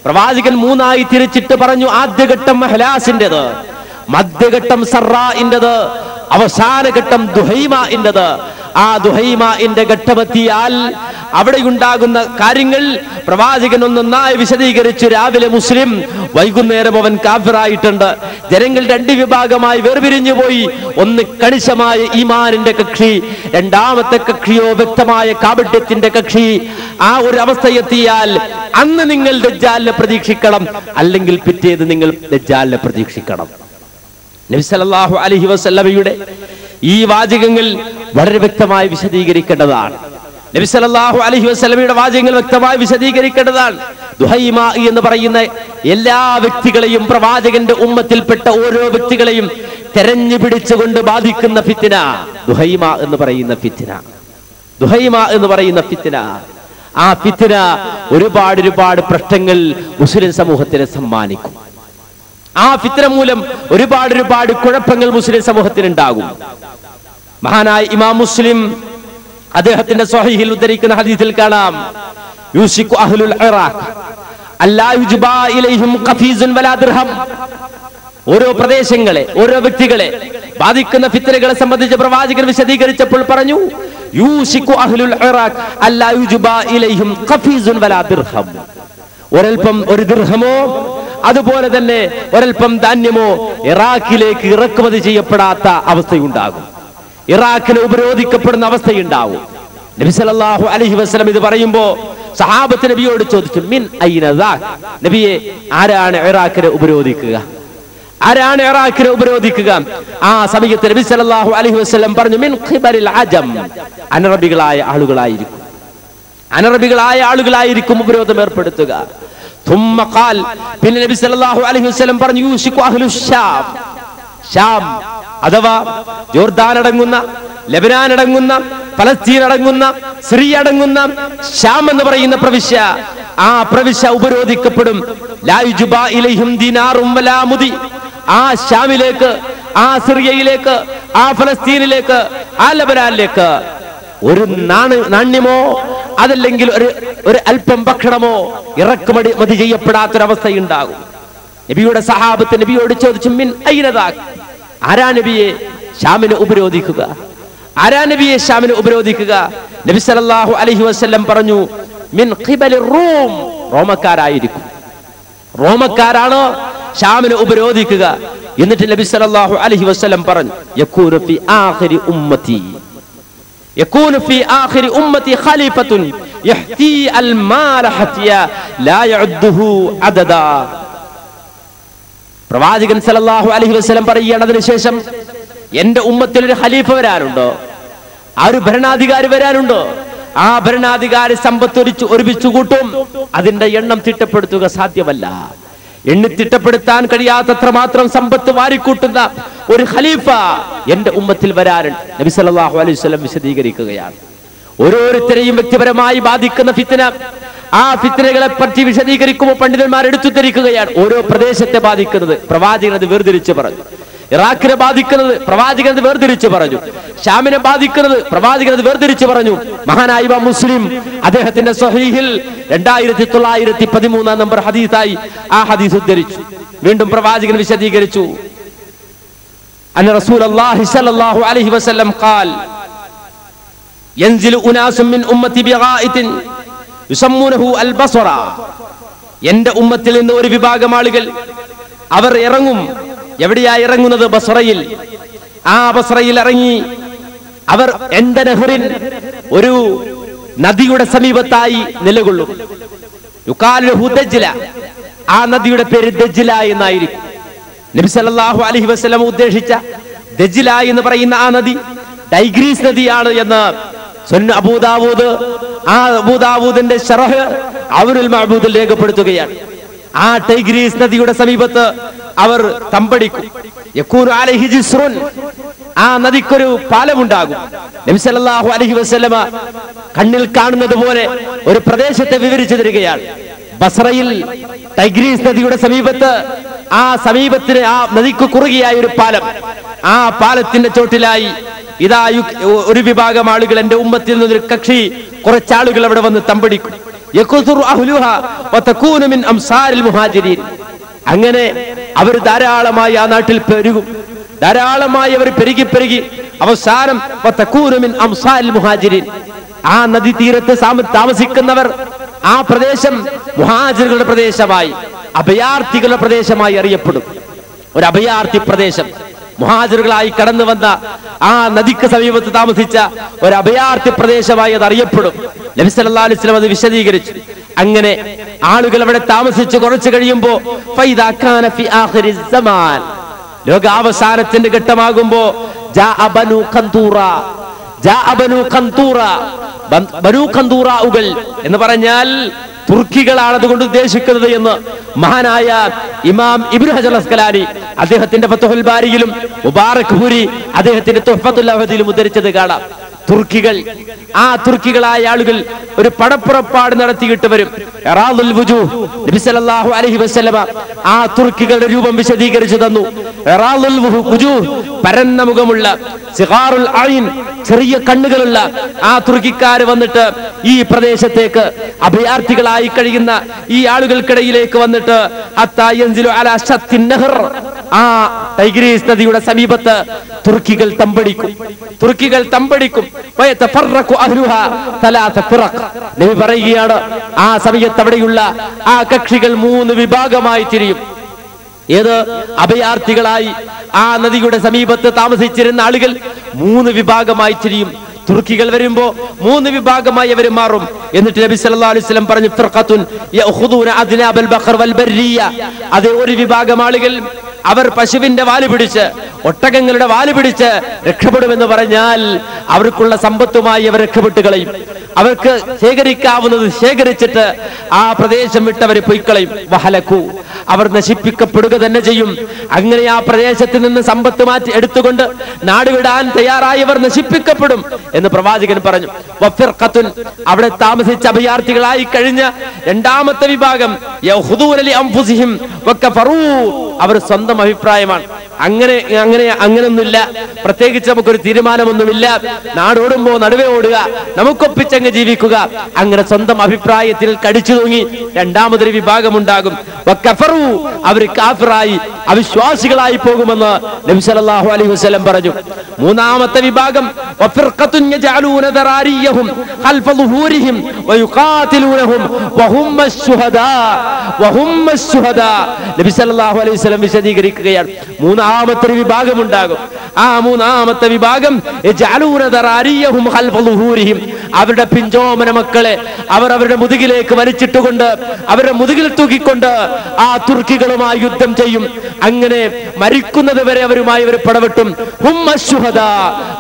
പ്രവാചകൻ മൂന്നായി തിരിച്ചിട്ട് പറഞ്ഞു, ആദ്യഘട്ടം മഹ്ലാസിൻ്റെത്, മധ്യഘട്ടം സറാഇൻ്റെത്, അവസാന ഘട്ടം ദുഹൈമഇൻ്റെത്. ആ ദുഹൈമഇന്റെ ഘട്ടമെത്തിയാൽ അവിടെയുണ്ടാകുന്ന കാര്യങ്ങൾ പ്രവാചകൻ ഒന്നൊന്നായി വിശദീകരിച്ചു. രാവിലെ മുസ്ലിം, വൈകുന്നേരം അവൻ കാഫിറായിട്ടുണ്ട്. ജനങ്ങൾ രണ്ട് വിഭാഗമായി വേർപിരിഞ്ഞു പോയി. ഒന്ന് കണിശമായ ഈമാനിന്റെ കക്ഷി, രണ്ടാമത്തെ കക്ഷിയോ വ്യക്തമായ കാപട്യത്തിന്റെ കക്ഷി. ആ ഒരു അവസ്ഥയെത്തിയാൽ അന്ന് നിങ്ങൾ ദജ്ജാലിനെ പ്രതീക്ഷിക്കണം, അല്ലെങ്കിൽ പിറ്റേത് നിങ്ങൾ ദജ്ജാലിനെ പ്രതീക്ഷിക്കണം. നബി സല്ലല്ലാഹു അലൈഹി വസല്ലമയുടെ ഈ വാചകങ്ങൾ വളരെ വ്യക്തമായി വിശദീകരിക്കേണ്ടതാണ്. നബി സല്ലല്ലാഹു അലൈഹി വസല്ലമയുടെ വാചകങ്ങൾ വ്യക്തമായി വിശദീകരിക്കേണ്ടതാണ്. ദുഹൈമ എന്ന് പറയുന്ന എല്ലാ വ്യക്തികളെയും, പ്രവാചകന്റെ ഉമ്മത്തിൽപ്പെട്ട ഓരോ വ്യക്തികളെയും തെരഞ്ഞു പിടിച്ചുകൊണ്ട് ബാധിക്കുന്ന ഫിത്ന ദുഹൈമ എന്ന് പറയുന്ന ഫിത്ന. ദുഹൈമ എന്ന് പറയുന്ന ഫിത്ന, ആ ഫിത്ന ഒരുപാട് പ്രശ്നങ്ങൾ മുസ്ലിം സമൂഹത്തിന് സമ്മാനിക്കും. ആ ഫിത്ന മൂലം ഒരുപാട് കുഴപ്പങ്ങൾ മുസ്ലിം സമൂഹത്തിനുണ്ടാകും. മഹാനായ ഇമാം മുസ്ലിം അദ്ദേഹത്തിന്റെ സ്വഹീഹിൽ ഉദ്ധരിക്കുന്ന ഹദീസിൽ കാണാം, യൂസികു അഹ്ലുൽ ഇറാഖ് അല്ലാ യുജ്ബാ ഇലൈഹിം ഖഫീസുൻ വലാ ദിർഹം. ഓരോ പ്രദേശങ്ങളെ, ഓരോ വ്യക്തികളെ ബാധിക്കുന്ന ഫിത്നകളെ സംബന്ധിച്ച് പ്രവാചകൻ വിശദീകരിച്ചപ്പോൾ പറഞ്ഞു, യൂസികു അഹ്ലുൽ ഇറാഖ് അല്ലാ യുജ്ബാ ഇലൈഹിം ഖഫീസുൻ വലാ ദിർഹം. ഒരൽപ്പം ഒരു ദിർഹമോ അതുപോലെ തന്നെ ഒരൽപ്പം ധാന്യമോ ഇറാഖിലേക്ക് ഇറക്കുമതി ചെയ്യപ്പെടാത്ത അവസ്ഥയുണ്ടാകും. ഇറാഖിന് ഉപരോധിക്കപ്പെടുന്ന അവസ്ഥയുണ്ടാവും. നബി സല്ലല്ലാഹു അലൈഹി വസല്ലം ഇത് പറയുമ്പോ സഹാബത്ത് നബിയോട് ചോദിച്ചു, മിൻ ഐന ദാക്, നബിയെ ആരാണ് ഇറാഖിനെ ഉപരോധിക്കുക, ആരാണ് ഇറാഖിനെ ഉപരോധിക്കുക? ആ സമയത്ത് നബി സല്ലല്ലാഹു അലൈഹി വസല്ലം പറഞ്ഞു മിൻ ഖിബലിൽ അജം, അനറബികളായ ആളുകളായിരിക്കും, അനറബികളായ ആളുകളായിരിക്കും ഉപരോധം ഏർപ്പെടുത്തുക. ثم قال, പിന്നെ നബി സല്ലല്ലാഹു അലൈഹി വസല്ലം പറഞ്ഞു യൂശികു അഹ്ലു ശാം, ശാം അഥവാ ജോർദാൻ അടങ്ങുന്ന, ലെബനാൻ അടങ്ങുന്ന, ഫലസ്തീൻ അടങ്ങുന്ന, സിറിയ അടങ്ങുന്ന ശാം എന്ന് പറയുന്ന പ്രവിശ്യ, ആ പ്രവിശ്യ ഉപരോധിക്കപ്പെടും. ലാ യുജ്ബാ ഇലൈഹിം ദിനാറും വലാ മുദി, ആ ശാമിലേക്ക്, ആ സിറിയയിലേക്ക്, ആ ഫലസ്തീനിലേക്ക്, ആ ലെബനാനിലേക്ക് ഒരു നാണ്യമോ അതല്ലെങ്കിൽ ഒരു അല്പം ഭക്ഷണമോ ഇറക്കുമതി ചെയ്യപ്പെടാത്തൊരവസ്ഥയുണ്ടാകും. നബിയുടെ സഹാബത്ത് നബിയോട് ചോദിച്ചു മിൻ ഐനദാക്, ആരാ നബിയെ ശാമിനെ ഉപരോധിക്കുക? ആരാ നബിയെ ശാമിനെ ഉപരോധിക്കുക? നബി സല്ലല്ലാഹു അലൈഹി വസല്ലം പറഞ്ഞു മിൻ ഖിബലിർ റൂം, റോമക്കാരായിരിക്കും, റോമക്കാരാണ് ശാമിനെ ഉപരോധിക്കുക. എന്നിട്ട് നബി സല്ലല്ലാഹു അലൈഹി വസല്ലം പറഞ്ഞു യകൂനു ഫി ആഖിരി ഉമ്മത്തി, യകൂനു ഫി ആഖിരി ഉമ്മത്തി ഖലീഫത്തുൻ യഹ്തി അൽ മാല ഹത്തിയ ലാ യഉദ്ദുഹു അദദാ. പ്രവാചകൻ സല്ലല്ലാഹു അലൈഹി വസല്ലം പറയുകയാണ്, അതിനുശേഷം എന്റെ ഉമ്മത്തിൽ ഒരു ഖലീഫ വരാനുണ്ടോ, ആ ഒരു ഭരണാധികാരി വരാനുണ്ടോ, ആ ഭരണാധികാരി സമ്പത്ത് ഒരുമിച്ചു കൂട്ടും, അതിന്റെ എണ്ണം തിട്ടപ്പെടുത്തുക സാധ്യമല്ല, എണ്ണി തിട്ടപ്പെടുത്താൻ കഴിയാത്തത്ര മാത്രം സമ്പത്ത് വാരിക്കൂട്ടുന്ന ഒരു ഖലീഫ എന്റെ ഉമ്മത്തിൽ വരാനുണ്ട്. നബി സല്ലല്ലാഹു അലൈഹി വസല്ലം വിശദീകരിക്കുകയാണ്. ഓരോരുത്തരെയും വ്യക്തിപരമായി ബാധിക്കുന്ന ഫിത്ന, ആ ഫിത്നകളെ പറ്റി വിശദീകരിക്കുമ്പോൾ പണ്ഡിതന്മാർ എടുത്തു ധരിക്കുകയാണ്. ഓരോ പ്രദേശത്തെ ബാധിക്കുന്നത് പ്രവാചകൻ അത് വേർതിരിച്ച് പറഞ്ഞു. ഇറാഖിനെ ബാധിക്കുന്നത് പ്രവാചകൻ അത് വേർതിരിച്ച് പറഞ്ഞു. ഷാമിനെ ബാധിക്കുന്നത് പ്രവാചകൻ അത് വേർതിരിച്ച് പറഞ്ഞു. മഹാനായ ഇമാം മുസ്ലിം അദ്ദേഹത്തിന്റെ സ്വഹീഹിൽ 2913 നമ്പർ ഹദീസായി ആ ഹദീസ് ഉദ്ധരിച്ചു. വീണ്ടും പ്രവാചകൻ വിശദീകരിച്ചു, അന്ന റസൂലുള്ളാഹി സ്വല്ലല്ലാഹു അലൈഹി വസല്ലം ഖാൽ യൻസിലു ഉനാസും മിൻ ഉമ്മത്തി ബിഗായിത്തിൻ യുസമ്മൂനഹു അൽ ബസറ, എന്റെ ഉമ്മത്തിൽ നിന്ന് ഒരു വിഭാഗം ആളുകൾ അവർ ഇറങ്ങും. എവിടെയാ ഇറങ്ങുന്നത്? ബസ്രയിൽ. ആ ബസ്രയിൽ ഇറങ്ങി അവർ എന്റെ നെഹ്റിൻ, ഒരു നദിയുടെ സമീപത്തായി നിലകൊള്ളും. യുഖാലുഹു ദജ്ല, ആ നദിയുടെ പേര് ദജ്ല എന്നായിരിക്കും. നബി സല്ലല്ലാഹു അലൈഹി വസല്ലം ഉദ്ദേശിച്ച ദജ്ല എന്ന് പറയുന്ന ആ നദി ടൈഗ്രീസ് നദിയാണ് എന്ന് സുന്നൻ അബൂദാവൂദ്, ആ അബൂദാവൂദിന്റെ ശറഹ് അവനുൽ മഅബൂദിൽ രേഖപ്പെടുത്തുകയാണ്. ആ ടൈഗ്രീസ് നദിയുടെ സമീപത്ത് അവർ തമ്പടിക്കും. യകൂനു അലൈഹി ജിസ്റുൻ, ആ നദിക്കൊരു പാലമുണ്ടാകും. നബി സല്ലല്ലാഹു അലൈഹി വസല്ലമ കണ്ണിൽ കാണുന്നത് പോലെ ഒരു പ്രദേശത്തെ വിവരിച്ചു തരികയാണ്. ബസ്രയിൽ ടൈഗ്രീസ് നദിയുടെ സമീപത്ത്, ആ സമീപത്തിന് ആ നദിക്ക് കുറുകെയായ ഒരു പാലം, ആ പാലത്തിന്റെ ചോട്ടിലായി ഇതാ ഒരു വിഭാഗം ആളുകൾ, എന്റെ ഉമ്മത്തിൽ നിന്നൊരു കക്ഷി, കുറച്ചാളുകൾ അവിടെ വന്ന് തമ്പടിക്കും. യകുതുറു അഹ്ലുഹാ വതകൂനു മിൻ അംസാരിൽ മുഹാജിരീൻ, അങ്ങനെ അവർ ധാരാളമായി ആ നാട്ടിൽ പെരുകും. ധാരാളമായി അവർ പെരുകി അവസാനം വതകൂനു മിൻ അംസാരിൽ മുഹാജിരീൻ, ആ നദി തീരത്ത് താമസിക്കുന്നവർ, ആ പ്രദേശം മുഹാജിറുകളുടെ പ്രദേശമായി, അഭയാർത്ഥികളുടെ പ്രദേശമായി അറിയപ്പെടും. ഒരു അഭയാർത്ഥി പ്രദേശം, മുഹാജിറുകളായി കടന്നു വന്ന ആ നദിക്ക് സമീപത്ത് താമസിച്ച ഒരു അഭയാർത്ഥി പ്രദേശമായി അത് അറിയപ്പെടും. നബി സല്ലല്ലാഹു അലൈഹി വസല്ലം അത് വിശദീകരിച്ചു. അങ്ങനെ ആളുകൾ അവിടെ താമസിച്ച് കുറച്ചു കഴിയുമ്പോ ഫൈദാ കാന ഫി ആഖിരി സമാൻ, ലോകാവസാനത്തിന്റെ ഘട്ടമാകുമ്പോ ജാഅ ബനു ഖന്തൂറ, ജാഅ ബനു ഖന്തൂറ, ബനു ഖന്തൂറഉകൾ എന്ന് പറഞ്ഞാൽ തുർക്കികളാണ് അതുകൊണ്ട് ഉദ്ദേശിക്കുന്നത് എന്ന് മഹാനായ ഇമാം ഇബ്നു ഹജർ അസ്കലാനി അദ്ദേഹത്തിന്റെ ഫത്ഹുൽ ബാരിയിലും മുബാറക് ഹുരി അദ്ദേഹത്തിന്റെ തുഹ്ഫത്തുൽ അവദിയിലും ഉദ്ധരിച്ചത് കാണാം. തുർക്കികൾ, ആ തുർക്കികളായ ആളുകൾ ഒരു പടപ്പുറപ്പാട് നടത്തിയിട്ട് വരും. ഇറാദുൽ വുജൂഹ്, നബി സല്ലല്ലാഹു അലൈഹി വസല്ലമ ആ തുർക്കികളുടെ രൂപം വിശദീകരിച്ചു തന്നു. ഇറാദുൽ വുജൂഹ്, പരന്ന മുഖമുള്ള, സിഗാറുൽ ഐൻ, ചെറിയ കണ്ണുകളുള്ള ആ തുർക്കിക്കാര് വന്നിട്ട് ഈ പ്രദേശത്തേക്ക് അഭയാർത്ഥികളായി കഴിയുന്ന ഈ ആളുകൾക്കിടയിലേക്ക് വന്നിട്ട് ഹത്താ യൻസിലു അലാ ശത്തിൻ നഹർ, ആ ടൈഗ്രീസ് നദിയുടെ സമീപത്ത് തുർക്കികൾ തമ്പടിക്കും. തുർക്കികൾ തമ്പടിക്കും. വയതഫറഖു അഹ്ലുഹാ തലാത ഫിറഖ്, നബി പറയുകയാണ് ആ സമയത്ത് അവിടെയുള്ള ആ കക്ഷികൾ 3 വിഭാഗമായി തിരിയും. ഏത്? അഭയാർത്ഥികളായി ആ നദിയുടെ സമീപത്ത് താമസിച്ചിരുന്ന ആളുകൾ 3 വിഭാഗമായി തിരിയും. തുർക്കികൾ വരുമ്പോ 3 വിഭാഗമായി അവർ മാറും. എന്നിട്ട് നബി സല്ലല്ലാഹു അലൈഹി വസല്ലം പറഞ്ഞു ഫിർഖത്തുൻ യഖുദൂന അദ്നാബൽ ബഖർ വൽ ബർരിയ, അത് ഒരു വിഭാഗം ആളുകൾ അവർ പശുവിന്റെ വാല് പിടിച്ച് ഒട്ടകങ്ങളുടെ വാല് പിടിച്ച് രക്ഷപ്പെടുമെന്ന് പറഞ്ഞാൽ അവർക്കുള്ള സമ്പത്തുമായി അവർ രക്ഷപ്പെട്ടു കളയും. അവർക്ക് ശേഖരിക്കാവുന്നത് ശേഖരിച്ചിട്ട് ആ പ്രദേശം വിട്ടവർ പൊയ്ക്കളയും. വഹലക്കു, അവർ നശിപ്പിക്കപ്പെടുക തന്നെ ചെയ്യും. അങ്ങനെ ആ പ്രദേശത്ത് നിന്ന് സമ്പത്ത് മാറ്റി എടുത്തുകൊണ്ട് നാടുവിടാൻ തയ്യാറായവർ നശിപ്പിക്കപ്പെടും എന്ന് പ്രവാചകൻ പറഞ്ഞു. വഫിർഖത്തുൻ, അവിടെ താമസിച്ച അഭയാർത്ഥികളായി കഴിഞ്ഞ രണ്ടാമത്തെ വിഭാഗം, യഖുദൂന ലി അൻഫുസിഹിം വകഫറൂ, അവർ സ്വന്തം അഭിപ്രായമാണ്. അങ്ങനെയൊന്നുമില്ല, പ്രത്യേകിച്ച് നമുക്കൊരു തീരുമാനമൊന്നുമില്ല, നാടോടുമ്പോ നടുവേ ഓടുക, നമുക്കൊപ്പിച്ചങ്ങ് ജീവിക്കുക, അങ്ങനെ സ്വന്തം അഭിപ്രായത്തിൽ കടിച്ചു തൂങ്ങി രണ്ടാമതൊരു വിഭാഗം ഉണ്ടാകും. വകഫറൂ, അവർ കാഫിറായി അവിശ്വാസികളായി പോകുമെന്ന് നബി സല്ലല്ലാഹു അലൈഹി വസല്ലം പറഞ്ഞു. മൂന്നാമത്തെ വിഭാഗം വഫിർഖത്തുൻ യജഅലൂന ദറാരിയഹും ഖൽഫ ളുഹൂരിഹിം വയുഖാതിലൂനഹും വഹും അശ്ശുഹദാ നബി സല്ലല്ലാഹു അലൈഹി വസല്ലം വിശദീകരിക്കുകയാണ്. മൂന്നാമത്തെ വിഭാഗം ഉണ്ടാകും. ആ മൂന്നാമത്തെ വിഭാഗം യജഅലൂന ദറാരിയഹും ഖൽഫ ളുഹൂരിഹിം, അവരുടെ പിഞ്ചോമന മക്കളെ അവർ അവരുടെ മുതുകിലേക്ക് വലിച്ചിട്ടുകൊണ്ട് അവരുടെ മുതുകിൽ തൂക്കിക്കൊണ്ട് ആ തുർക്കികളുമായി യുദ്ധം ചെയ്യും. അങ്ങനെ മരിക്കുന്നത് വരെ അവരുമായി അവർ പടവെട്ടും. ഹും അശ്ശുഹദാ,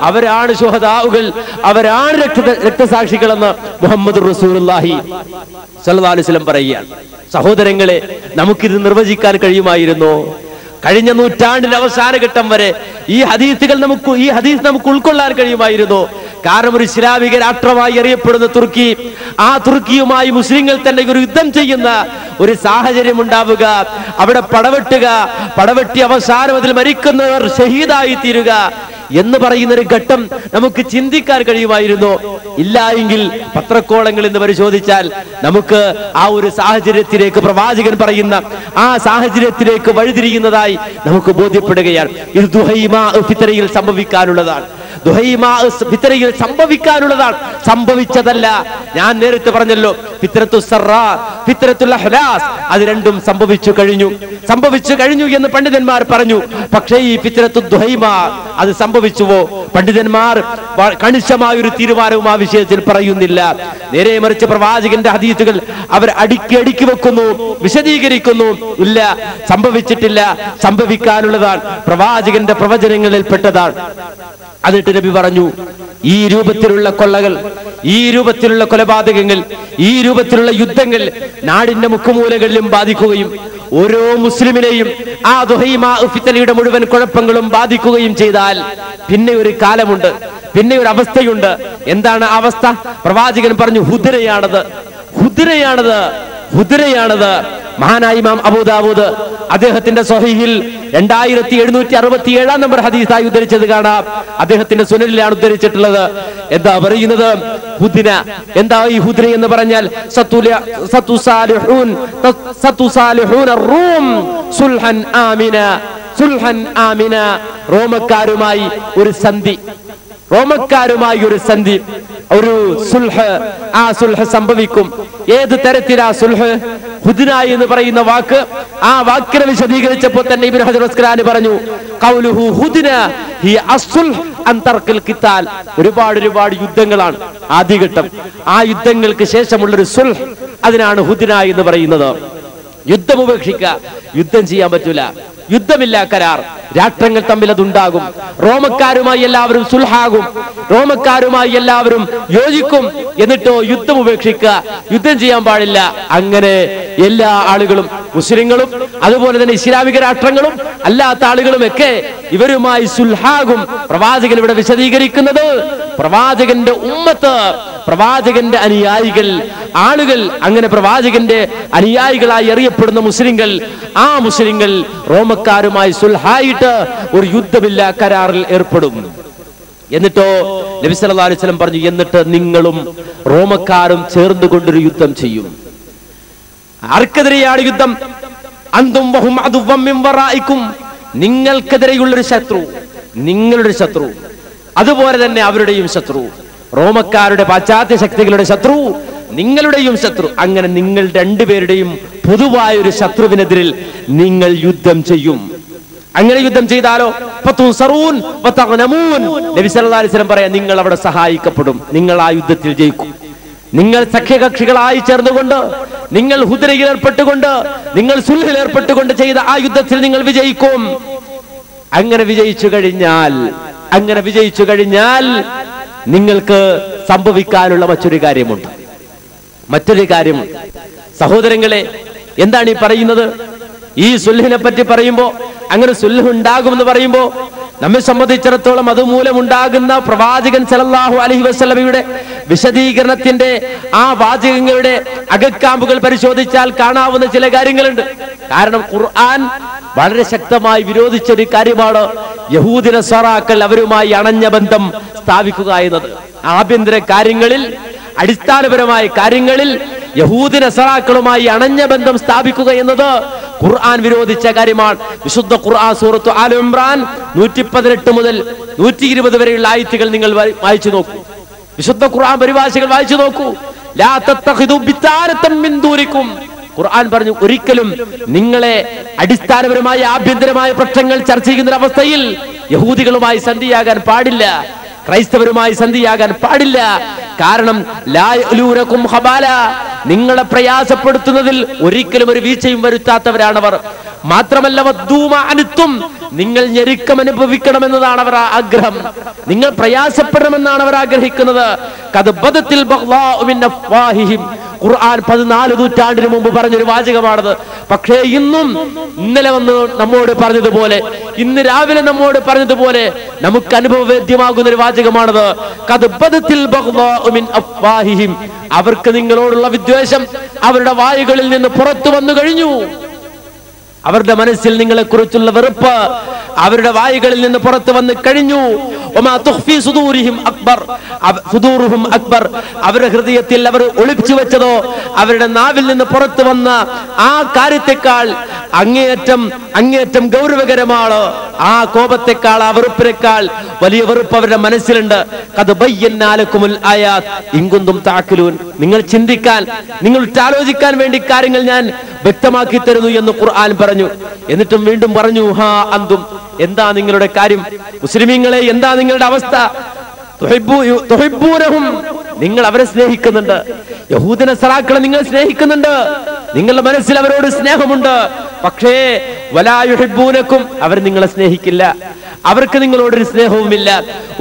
അവരാണ് ശുഹദാഉകൾ, അവരാണ് രക്തസാക്ഷികളെന്ന് മുഹമ്മദ് റസൂലുള്ളാഹി സ്വല്ലല്ലാഹു അലൈഹി വസല്ലം പറയുകയാണ്. സഹോദരങ്ങളെ, നമുക്കിത് നിർവചിക്കാൻ കഴിയുമായിരുന്നോ? കഴിഞ്ഞ നൂറ്റാണ്ടിന്റെ അവസാന ഘട്ടം വരെ ഈ ഹദീസ് നമുക്ക് ഉൾക്കൊള്ളാൻ കഴിയുമായിരുന്നു. കാരണം ഒരു ഇസ്ലാമിക രാഷ്ട്രമായി അറിയപ്പെടുന്ന തുർക്കി, ആ തുർക്കിയുമായി മുസ്ലിങ്ങൾ തന്നെ ഒരു യുദ്ധം ചെയ്യുന്ന ഒരു സാഹചര്യം ഉണ്ടാവുക, അവിടെ പടവെട്ടി അവസാനം അതിൽ മരിക്കുന്നവർ ഷഹീദായി തീരുക എന്ന് പറയുന്ന ഒരു ഘട്ടം നമുക്ക് ചിന്തിക്കാൻ കഴിയുമായിരുന്നു. ഇല്ല എങ്കിൽ പത്രക്കോളങ്ങൾ എന്ന് പരിശോധിച്ചാൽ നമുക്ക് ആ ഒരു സാഹചര്യത്തിലേക്ക് പ്രവാചകൻ പറയുന്ന ആ സാഹചര്യത്തിലേക്ക് വഴിതിരിയുന്നതായി നമുക്ക് ബോധ്യപ്പെടുകയാണ്. ഇത് ദുഹൈമാ ഫിത്രയിൽ സംഭവിക്കാനുള്ളതാണ്. സംഭവിച്ചതല്ല. ഞാൻ നേരത്തെ പറഞ്ഞല്ലോ, ഫിത്രത്തു സറാ, ഫിത്രത്തുൽ അഹ്ലാസ്, അത് രണ്ടും സംഭവിച്ചു കഴിഞ്ഞു എന്ന് പണ്ഡിതന്മാർ പറഞ്ഞു. പക്ഷേ ഈ ഫിത്രത്തു ദുഹൈമാ അത് സംഭവിച്ചുവോ? പണ്ഡിതന്മാർ കണിശമായ ഒരു തീരുമാനവും ആ വിഷയത്തിൽ പറയുന്നില്ല. നേരെ മറിച്ച് പ്രവാചകന്റെ ഹദീസുകൾ അവർ അടുക്കി വെക്കുന്നു, വിശദീകരിക്കുന്നു. ഇല്ല, സംഭവിച്ചിട്ടില്ല, സംഭവിക്കാനുള്ളതാണ്, പ്രവാചകന്റെ പ്രവചനങ്ങളിൽ പെട്ടതാണ്. എന്നിട്ട് നബി പറഞ്ഞു, ഈ രൂപത്തിലുള്ള കൊള്ളകൾ, ഈ രൂപത്തിലുള്ള കൊലപാതകങ്ങൾ, ഈ രൂപത്തിലുള്ള യുദ്ധങ്ങൾ നാടിന്റെ മുക്കുമൂലകളിലും ബാധിക്കുകയും ഓരോ മുസ്ലിമിനെയും ആ ദുഹൈമാ ഫിത്നയുടെ മുഴുവൻ കുഴപ്പങ്ങളും ബാധിക്കുകയും ചെയ്താൽ പിന്നെ ഒരു കാലമുണ്ട്, പിന്നെ ഒരു അവസ്ഥയുണ്ട്. എന്താണ് അവസ്ഥ? പ്രവാചകൻ പറഞ്ഞു, ഹുദ്രയാണത്. മഹാനായ ഇമാം അബൂദാവൂദ് അദ്ദേഹത്തിന്റെ സ്വഹീഹിൽ 2767 നമ്പർ ഹദീസായി ഉദ്ധരിച്ചത് കാണാം. അദ്ദേഹത്തിന്റെ സുനനിലാണ് ഉദ്ധരിച്ചിട്ടുള്ളത്. എന്താ പറയുന്നത്? ഹുദ്ന. എന്താ ഈ ഹുദ്ന എന്ന് പറഞ്ഞാൽ? സതുസാലിഹൂൻ റൂം സുൽഹൻ ആമിന. റോമക്കാരുമായി ഒരു സന്ധി, ഒരു സുൽഹ്, ആ സുൽഹ് സംഭവിക്കും. ഏത് തരത്തിലാ സുൽഹ്? ഹുദ്ന എന്ന് പറയുന്ന വാക്ക്, ആ വാക്കിനെ വിശദീകരിച്ചപ്പോൾ തന്നെ ഇബ്നു ഹജർ അസ്ഖലാനി പറഞ്ഞു, ഖൗലുഹു ഹുദ്ന ഹി അസ്സുൽഹ് അൻ തർക്കിൽ ഖിതാൽ. ഒരുപാട് യുദ്ധങ്ങളാണ് ആദ്യഘട്ടം. ആ യുദ്ധങ്ങൾക്ക് ശേഷമുള്ളൊരു സുൽഹ്, അതിനാണ് ഹുദ്ന എന്ന് പറയുന്നത്. യുദ്ധം ഉപേക്ഷിക്കുക, യുദ്ധം ചെയ്യാൻ പറ്റൂല, യുദ്ധമില്ല കരാർ, രാഷ്ട്രങ്ങൾ തമ്മിൽ അതുണ്ടാകും. റോമക്കാരുമായി എല്ലാവരും സുൽഹാകും, റോമക്കാരുമായി എല്ലാവരും യോജിക്കും. എന്നിട്ടോ യുദ്ധം ഉപേക്ഷിക്കുക, യുദ്ധം ചെയ്യാൻ പാടില്ല. അങ്ങനെ എല്ലാ ആളുകളും, മുസ്ലിങ്ങളും അതുപോലെ തന്നെ ഇസ്ലാമിക രാഷ്ട്രങ്ങളും അല്ലാത്ത ആളുകളും ഒക്കെ ഇവരുമായി സുൽഹാകും. പ്രവാചകൻ ഇവിടെ വിശദീകരിക്കുന്നത് പ്രവാചകന്റെ ഉമ്മത്ത്, പ്രവാചകന്റെ അനുയായികൾ, ആളുകൾ, അങ്ങനെ പ്രവാചകന്റെ അനുയായികളായി അറിയപ്പെടുന്ന മുസ്ലിങ്ങൾ, ആ മുസ്ലിങ്ങൾ റോമക്കാരുമായി സുൽഹായിട്ട് ഒരു യുദ്ധമില്ല കരാറിൽ ഏർപ്പെടും. എന്നിട്ടോ നബി സല്ലല്ലാഹു അലൈഹി വസല്ലം പറഞ്ഞു, എന്നിട്ട് നിങ്ങളും റോമക്കാരും ചേർന്നുകൊണ്ടൊരു യുദ്ധം ചെയ്യും. ആർക്കെതിരെയാണ് യുദ്ധം? അന്തും വഹും അദുവ്വം മിൻ വറായിക്കും. നിങ്ങൾക്കെതിരെയുള്ളൊരു ശത്രു, നിങ്ങളുടെ ശത്രു, അതുപോലെ തന്നെ അവരുടെയും ശത്രു, റോമക്കാരുടെ പാശ്ചാത്യ ശക്തികളുടെ ശത്രു, നിങ്ങളുടെയും ശത്രു. അങ്ങനെ നിങ്ങൾ രണ്ടുപേരുടെയും പൊതുവായ ഒരു ശത്രുവിനെതിരിൽ നിങ്ങൾ യുദ്ധം ചെയ്യും. അങ്ങനെ യുദ്ധം ചെയ്താലോ ഫതുൻസറൂൻ വതഗ്നമൂൻ. നബി സല്ലല്ലാഹു അലൈഹി വസല്ലം പറയാ, നിങ്ങൾ അവിടെ സഹായിക്കപ്പെടും, നിങ്ങൾ ആ യുദ്ധത്തിൽ ജയിക്കും. നിങ്ങൾ സഖ്യകക്ഷികളായി ചേർന്നുകൊണ്ട് നിങ്ങൾ ഹുദരയിൽ ഏർപ്പെട്ടുകൊണ്ട്, നിങ്ങൾ സുൽഹിൽ ഏർപ്പെട്ടുകൊണ്ട് ചെയ്ത ആ യുദ്ധത്തിൽ നിങ്ങൾ വിജയിക്കും. അങ്ങനെ വിജയിച്ചു കഴിഞ്ഞാൽ നിങ്ങൾക്ക് സംഭവിക്കാനുള്ള മറ്റൊരു കാര്യം സഹോദരങ്ങളെ, എന്താണ് ഈ പറയുന്നത്? ഈ സുൽഹിനെ പറ്റി പറയുമ്പോ, അങ്ങനെ സുൽഹ് ഉണ്ടാകുമെന്ന് പറയുമ്പോ നമ്മെ സംബന്ധിച്ചിടത്തോളം അതുമൂലം ഉണ്ടാകുന്ന പ്രവാചകൻ സല്ലല്ലാഹു അലൈഹി വസല്ലമയുടെ വിശദീകരണത്തിന്റെ ആ വാചകങ്ങളുടെ അകക്കാമ്പുകൾ പരിശോധിച്ചാൽ കാണാവുന്ന ചില കാര്യങ്ങളുണ്ട്. കാരണം ഖുർആൻ വളരെ ശക്തമായി വിരോധിച്ചൊരു കാര്യമാണ് യഹൂദി നസ്വാറാക്കൾ അവരുമായി അണഞ്ഞ ബന്ധം സ്ഥാപിക്കുക എന്നത്. ആഭ്യന്തര കാര്യങ്ങളിൽ, അടിസ്ഥാനപരമായ കാര്യങ്ങളിൽ യഹൂദി നസ്വാറാക്കളുമായി അണഞ്ഞ ബന്ധം സ്ഥാപിക്കുക എന്നത് ഖുർആൻ വിരോധിച്ച കാര്യമാണ്. വിശുദ്ധ ഖുർആൻ സൂറത്ത് ആൽ ഇംറാൻ 118 മുതൽ 120 വരെയുള്ള ആയത്തുകൾ നിങ്ങൾ വായിച്ചു നോക്കൂ. വിശുദ്ധ ഖുർആൻ പരിഭാഷകൾ വായിച്ചു നോക്കൂ. ലാ തത്തഖിദു ബിതാനതൻ മിൻ ദൂരിക്കും. ഖുർആൻ പറഞ്ഞു, ഒരിക്കലും നിങ്ങളെ അടിസ്ഥാനപരമായ ആഭ്യന്തരമായ പ്രശ്നങ്ങൾ ചർച്ച ചെയ്യുന്ന അവസ്ഥയിൽ യഹൂദികളുമായി സന്ധിയാകാൻ പാടില്ല, ക്രൈസ്തവരുമായി സന്ധിയാകാൻ പാടില്ല. കാരണം ലാ യലൂനകും ഖബാല, നിങ്ങളെ പ്രയാസപ്പെടുത്തുന്നതിൽ ഒരിക്കലും ഒരു വീഴ്ചയും വരുത്താത്തവരാണവർ. മാത്രമല്ല വദ്ദൂമഅനുത്തും, നിങ്ങൾ ഞെരുക്കം അനുഭവിക്കണമെന്നതാണ് അവർ ആഗ്രഹം, നിങ്ങൾ പ്രയാസപ്പെടണമെന്നാണ് അവർ ആഗ്രഹിക്കുന്നത്. ഖദ് ബദത്തിൽ ബഗ്ളാഉ മിൻ അഫ്വാഹിഹിം. ഖുർആൻ 14 നൂറ്റാണ്ടിന് മുമ്പ് പറഞ്ഞൊരു വാചകമാണത്. പക്ഷേ ഇന്നലെ വന്ന് നമ്മോട് പറഞ്ഞതുപോലെ, ഇന്ന് രാവിലെ നമ്മോട് പറഞ്ഞതുപോലെ നമുക്ക് അനുഭവവേദ്യമാകുന്ന ഒരു വാചകമാണത്. ഖദ് ബദത്തിൽ ബഗ്ളാഉ മിൻ അഫ്വാഹിഹിം. അവർക്ക് നിങ്ങളോടുള്ള വിദ്വേഷം അവരുടെ വായുകളിൽ നിന്ന് പുറത്തു വന്നു കഴിഞ്ഞു. അവരുടെ മനസ്സിൽ നിങ്ങളെ കുറിച്ചുള്ള വെറുപ്പ് അവരുടെ വായുകളിൽ നിന്ന് പുറത്തു വന്നു കഴിഞ്ഞു. അവരുടെ ഹൃദയത്തിൽ അവർ ഒളിച്ചു വെച്ചതോ അവരുടെ നാവിൽ നിന്ന് പുറത്തു വന്ന ആ കാര്യത്തെക്കാൾ അങ്ങേയറ്റം ഗൗരവകരമാണ്. ആ കോപത്തെക്കാൾ, ആ വെറുപ്പിനേക്കാൾ വലിയ വെറുപ്പ് അവരുടെ മനസ്സിലുണ്ട്. നിങ്ങൾ ചിന്തിക്കാൻ, നിങ്ങൾ ആലോചിക്കാൻ വേണ്ടി കാര്യങ്ങൾ ഞാൻ വ്യക്തമാക്കി തരുന്നു എന്ന് ഖുർആൻ പറഞ്ഞു. എന്നിട്ടും വീണ്ടും പറഞ്ഞു, ഹാ അന്തും, എന്താ നിങ്ങളുടെ കാര്യം? മുസ്ലിമീങ്ങളെ, എന്താ നിങ്ങളുടെ അവസ്ഥ? തുഹിബ്ബൂനഹും, നിങ്ങൾ അവരെ സ്നേഹിക്കുന്നുണ്ട്. യഹൂദ നസ്രാക്കളെ നിങ്ങൾ സ്നേഹിക്കുന്നുണ്ട്, നിങ്ങളുടെ മനസ്സിൽ അവരോട് സ്നേഹമുണ്ട്. പക്ഷേ വലാ യുഹിബ്ബൂനകും, അവർ നിങ്ങളെ സ്നേഹിക്കില്ല. അവർക്ക് നിങ്ങളോടൊരു സ്നേഹവുമില്ല.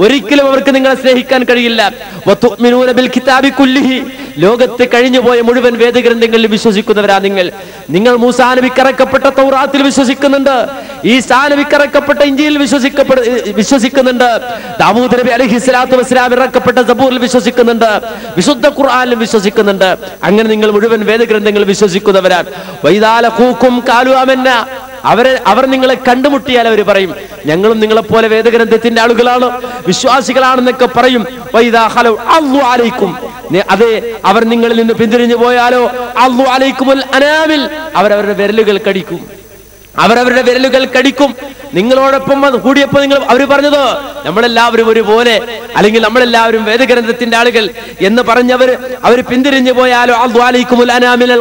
ഒരിക്കലും അവർക്ക് നിങ്ങളെ സ്നേഹിക്കാൻ കഴിയില്ല. വതുഅ്മിനൂന ബിൽ കിതാബി കുല്ലിഹി, ലോകത്തെ കഴിഞ്ഞുപോയ മുഴുവൻ വേദഗ്രന്ഥങ്ങളിൽ വിശ്വസിക്കുന്നവരാ നിങ്ങൾ മൂസാ നബിക്ക് ഇറക്കപ്പെട്ട തൗറാത്തിൽ വിശ്വസിക്കുന്നുണ്ട്, ഈസാ നബിക്ക് ഇറക്കപ്പെട്ട ഇഞ്ചീലിൽ വിശ്വസിക്കുന്നുണ്ട്, ദാവൂദ് നബി അലൈഹിസ്സലാത്തു വസ്സലാം ഇറക്കപ്പെട്ട സബൂറിൽ വിശ്വസിക്കുന്നുണ്ട്, വിശുദ്ധ ഖുർആനിലും വിശ്വസിക്കുന്നുണ്ട്. അങ്ങനെ നിങ്ങൾ മുഴുവൻ വേദഗ്രന്ഥങ്ങളിൽ വിശ്വസിക്കുന്നവരാണ്. വൈദാലഖൂകും ഖാലു ആമന്ന, അവർ നിങ്ങളെ കണ്ടുമുട്ടിയാൽ അവർ പറയും, ഞങ്ങളും നിങ്ങളെപ്പോലെ വേദഗ്രന്ഥത്തിന്റെ ആളുകളാണ്, വിശ്വാസികളാണെന്നൊക്കെ പറയും. വൈദാ ഖലു അള്ളു അലൈക്കും, അതെ, അവർ നിങ്ങളിൽ നിന്ന് പിന്തിരിഞ്ഞു പോയാലോ അള്ളു അലൈക്കുമുൽ അനാമിൽ, അവരവരുടെ വിരലുകൾ കടിക്കും. നിങ്ങളോടൊപ്പം കൂടിയപ്പോ അവർ പറഞ്ഞത് നമ്മളെല്ലാവരും ഒരുപോലെ, അല്ലെങ്കിൽ നമ്മളെല്ലാവരും വേദഗ്രന്ഥത്തിന്റെ ആളുകൾ എന്ന് പറഞ്ഞവർ പിന്തിരിഞ്ഞു പോയാലോ അള്ളു അലൈക്കുമുൽ അനാമിൽ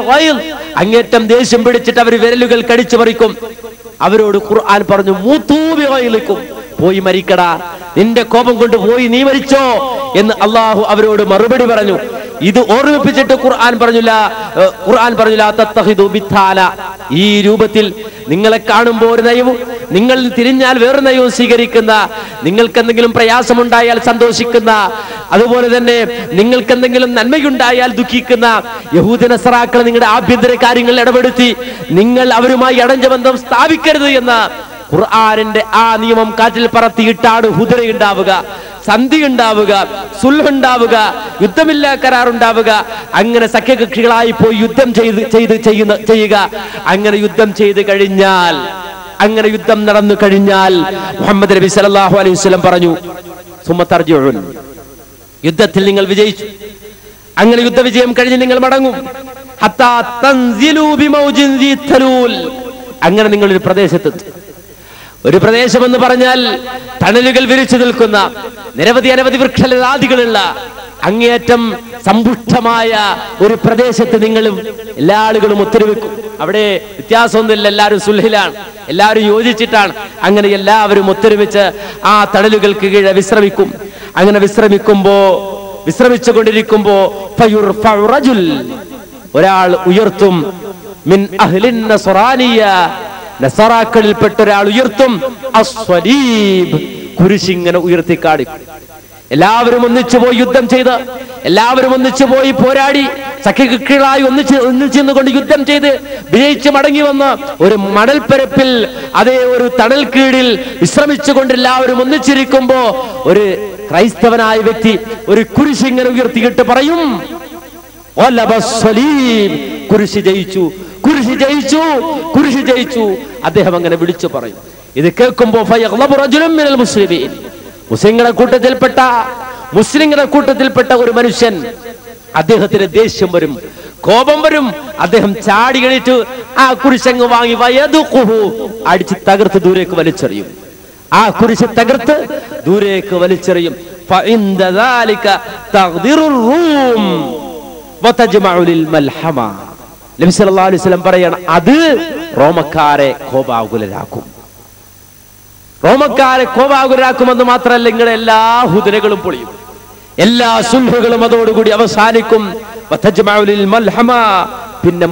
അങ്ങേറ്റം ദേഷ്യം പിടിച്ചിട്ട് അവർ വിരലുകൾ കടിച്ചു പറിക്കും. അവരോട് ഖുർആൻ പറഞ്ഞു, മൂത്തൂബിക്കും, പോയി മരിക്കടാ, നിന്റെ കോപം കൊണ്ട് പോയി നീ മരിച്ചോ എന്ന് അള്ളാഹു അവരോട് മറുപടി പറഞ്ഞു. ഇത് ഓർമ്മിപ്പിച്ചിട്ട് ഖുർആൻ പറഞ്ഞില്ല തത്തഖിദു ബിത്താല, ഈ രൂപത്തിൽ നിങ്ങളെ കാണുമ്പോൾ ഒരു നയവും നിങ്ങൾ തിരിഞ്ഞാൽ വേറൊരു നയവും സ്വീകരിക്കുന്ന, നിങ്ങൾക്ക് എന്തെങ്കിലും പ്രയാസമുണ്ടായാൽ സന്തോഷിക്കുന്ന, അതുപോലെ തന്നെ നിങ്ങൾക്ക് എന്തെങ്കിലും നന്മയുണ്ടായാൽ ദുഃഖിക്കുന്ന യഹൂദ നസ്രാക്കളെ നിങ്ങളുടെ ആഭ്യന്തര കാര്യങ്ങളിൽ ഇടപെടുത്തി നിങ്ങൾ അവരുമായി അടഞ്ഞ ബന്ധം സ്ഥാപിക്കരുത് എന്ന ഖുർആനിന്റെ ആ നിയമം കാറ്റിൽ പറത്തിയിട്ടാണ് ഹുദരയുണ്ടാവുക, സന്ധി ഉണ്ടാവുക, സുൽഹുണ്ടാവുക, യുദ്ധമില്ലാ കരാറുണ്ടാവുക. അങ്ങനെ സഖ്യകക്ഷികളായി പോയി യുദ്ധം ചെയ്യുക. അങ്ങനെ യുദ്ധം ചെയ്ത് കഴിഞ്ഞാൽ, അങ്ങനെ യുദ്ധം നടന്നു കഴിഞ്ഞാൽ മുഹമ്മദ് നബി സല്ലല്ലാഹു അലൈഹി വസല്ലം പറഞ്ഞു, സുമ്മ തർജിഉൻ, യുദ്ധത്തിൽ നിങ്ങൾ വിജയിച്ചു. അങ്ങനെ യുദ്ധവിജയം കഴിഞ്ഞ് നിങ്ങൾ മടങ്ങും. ഹത്താ തൻസിലു ബിമൗജിൻ ദി തലൂൽ, അങ്ങനെ നിങ്ങൾ ഒരു പ്രദേശത്തെത്തും. ഒരു പ്രദേശം എന്ന് പറഞ്ഞാൽ തണലുകൾ വിരിച്ചു നിൽക്കുന്ന, അനവധി വൃക്ഷലതാദികളുള്ള, അങ്ങേയറ്റം സമ്പുഷ്ടമായ ഒരു പ്രദേശത്ത് നിങ്ങളും എല്ലാ ആളുകളും ഒത്തൊരുമിക്കും. അവിടെ വ്യത്യാസമൊന്നുമില്ല, എല്ലാവരും സുൽഹിലാണ്, എല്ലാവരും യോജിച്ചിട്ടാണ്. അങ്ങനെ എല്ലാവരും ഒത്തൊരുമിച്ച് ആ തണലുകൾക്ക് കീഴെ വിശ്രമിക്കും. അങ്ങനെ വിശ്രമിച്ചുകൊണ്ടിരിക്കുമ്പോ ഒരാൾ ഉയർത്തും, മിൻ അഹ്ലിൻ നസ്റാനിയ, നസറാക്കളിൽപ്പെട്ട ഒരാൾ ഉയർത്തും അസ്വലീബ്, കുരിശിങ്ങനെ ഉയർത്തി കാണിക്കും. എല്ലാവരും ഒന്നിച്ചു പോയി യുദ്ധം ചെയ്ത്, എല്ലാവരും ഒന്നിച്ചു പോയി പോരാടി, സഖ്യകക്ഷികളായി ഒന്നിച്ചെന്നുകൊണ്ട് യുദ്ധം ചെയ്ത് വിജയിച്ച് മടങ്ങി വന്ന് ഒരു മണൽപ്പരപ്പിൽ, അതേ ഒരു തണൽ കീഴിൽ വിശ്രമിച്ചുകൊണ്ട് എല്ലാവരും ഒന്നിച്ചിരിക്കുമ്പോ ഒരു ക്രൈസ്തവനായ വ്യക്തി ഒരു കുരിശിങ്ങനെ ഉയർത്തിയിട്ട് പറയും, കുരിശ് ജയിച്ചു, കുരിശ് ജയിച്ചു, കുരിശ് ജയിച്ചു. അദ്ദേഹം അങ്ങനെ വിളിച്ചു പറയും. ഇത് കേൾക്കുമ്പോ മുസ്ലിങ്ങളുടെ കൂട്ടത്തിൽപ്പെട്ട ഒരു മനുഷ്യൻ, അദ്ദേഹത്തിന് ദേഷ്യം വരും, കോപം വരും. അദ്ദേഹം ചാടി എണീറ്റ് ആ കുരിശങ്ങ് വാങ്ങി അടിച്ച് തകർത്ത് ദൂരേക്ക് വലിച്ചെറിയും. ആ കുരിശ് തകർത്ത് ദൂരേക്ക് വലിച്ചെറിയും. നബി സല്ലല്ലാഹു അലൈഹി വസല്ലം പറയാണ്, അത് റോമക്കാരെ കോപാകുലരാക്കും. റോമക്കാരെ കോപാകുലരാക്കുമെന്ന് മാത്രമല്ല, നിങ്ങളുടെ എല്ലാ ഹുദനകളും പൊളിയും, എല്ലാ സുൽഹുകളും അതോടുകൂടി അവസാനിക്കും. പിന്നെ മൽഹമയാണ്, പിന്നെ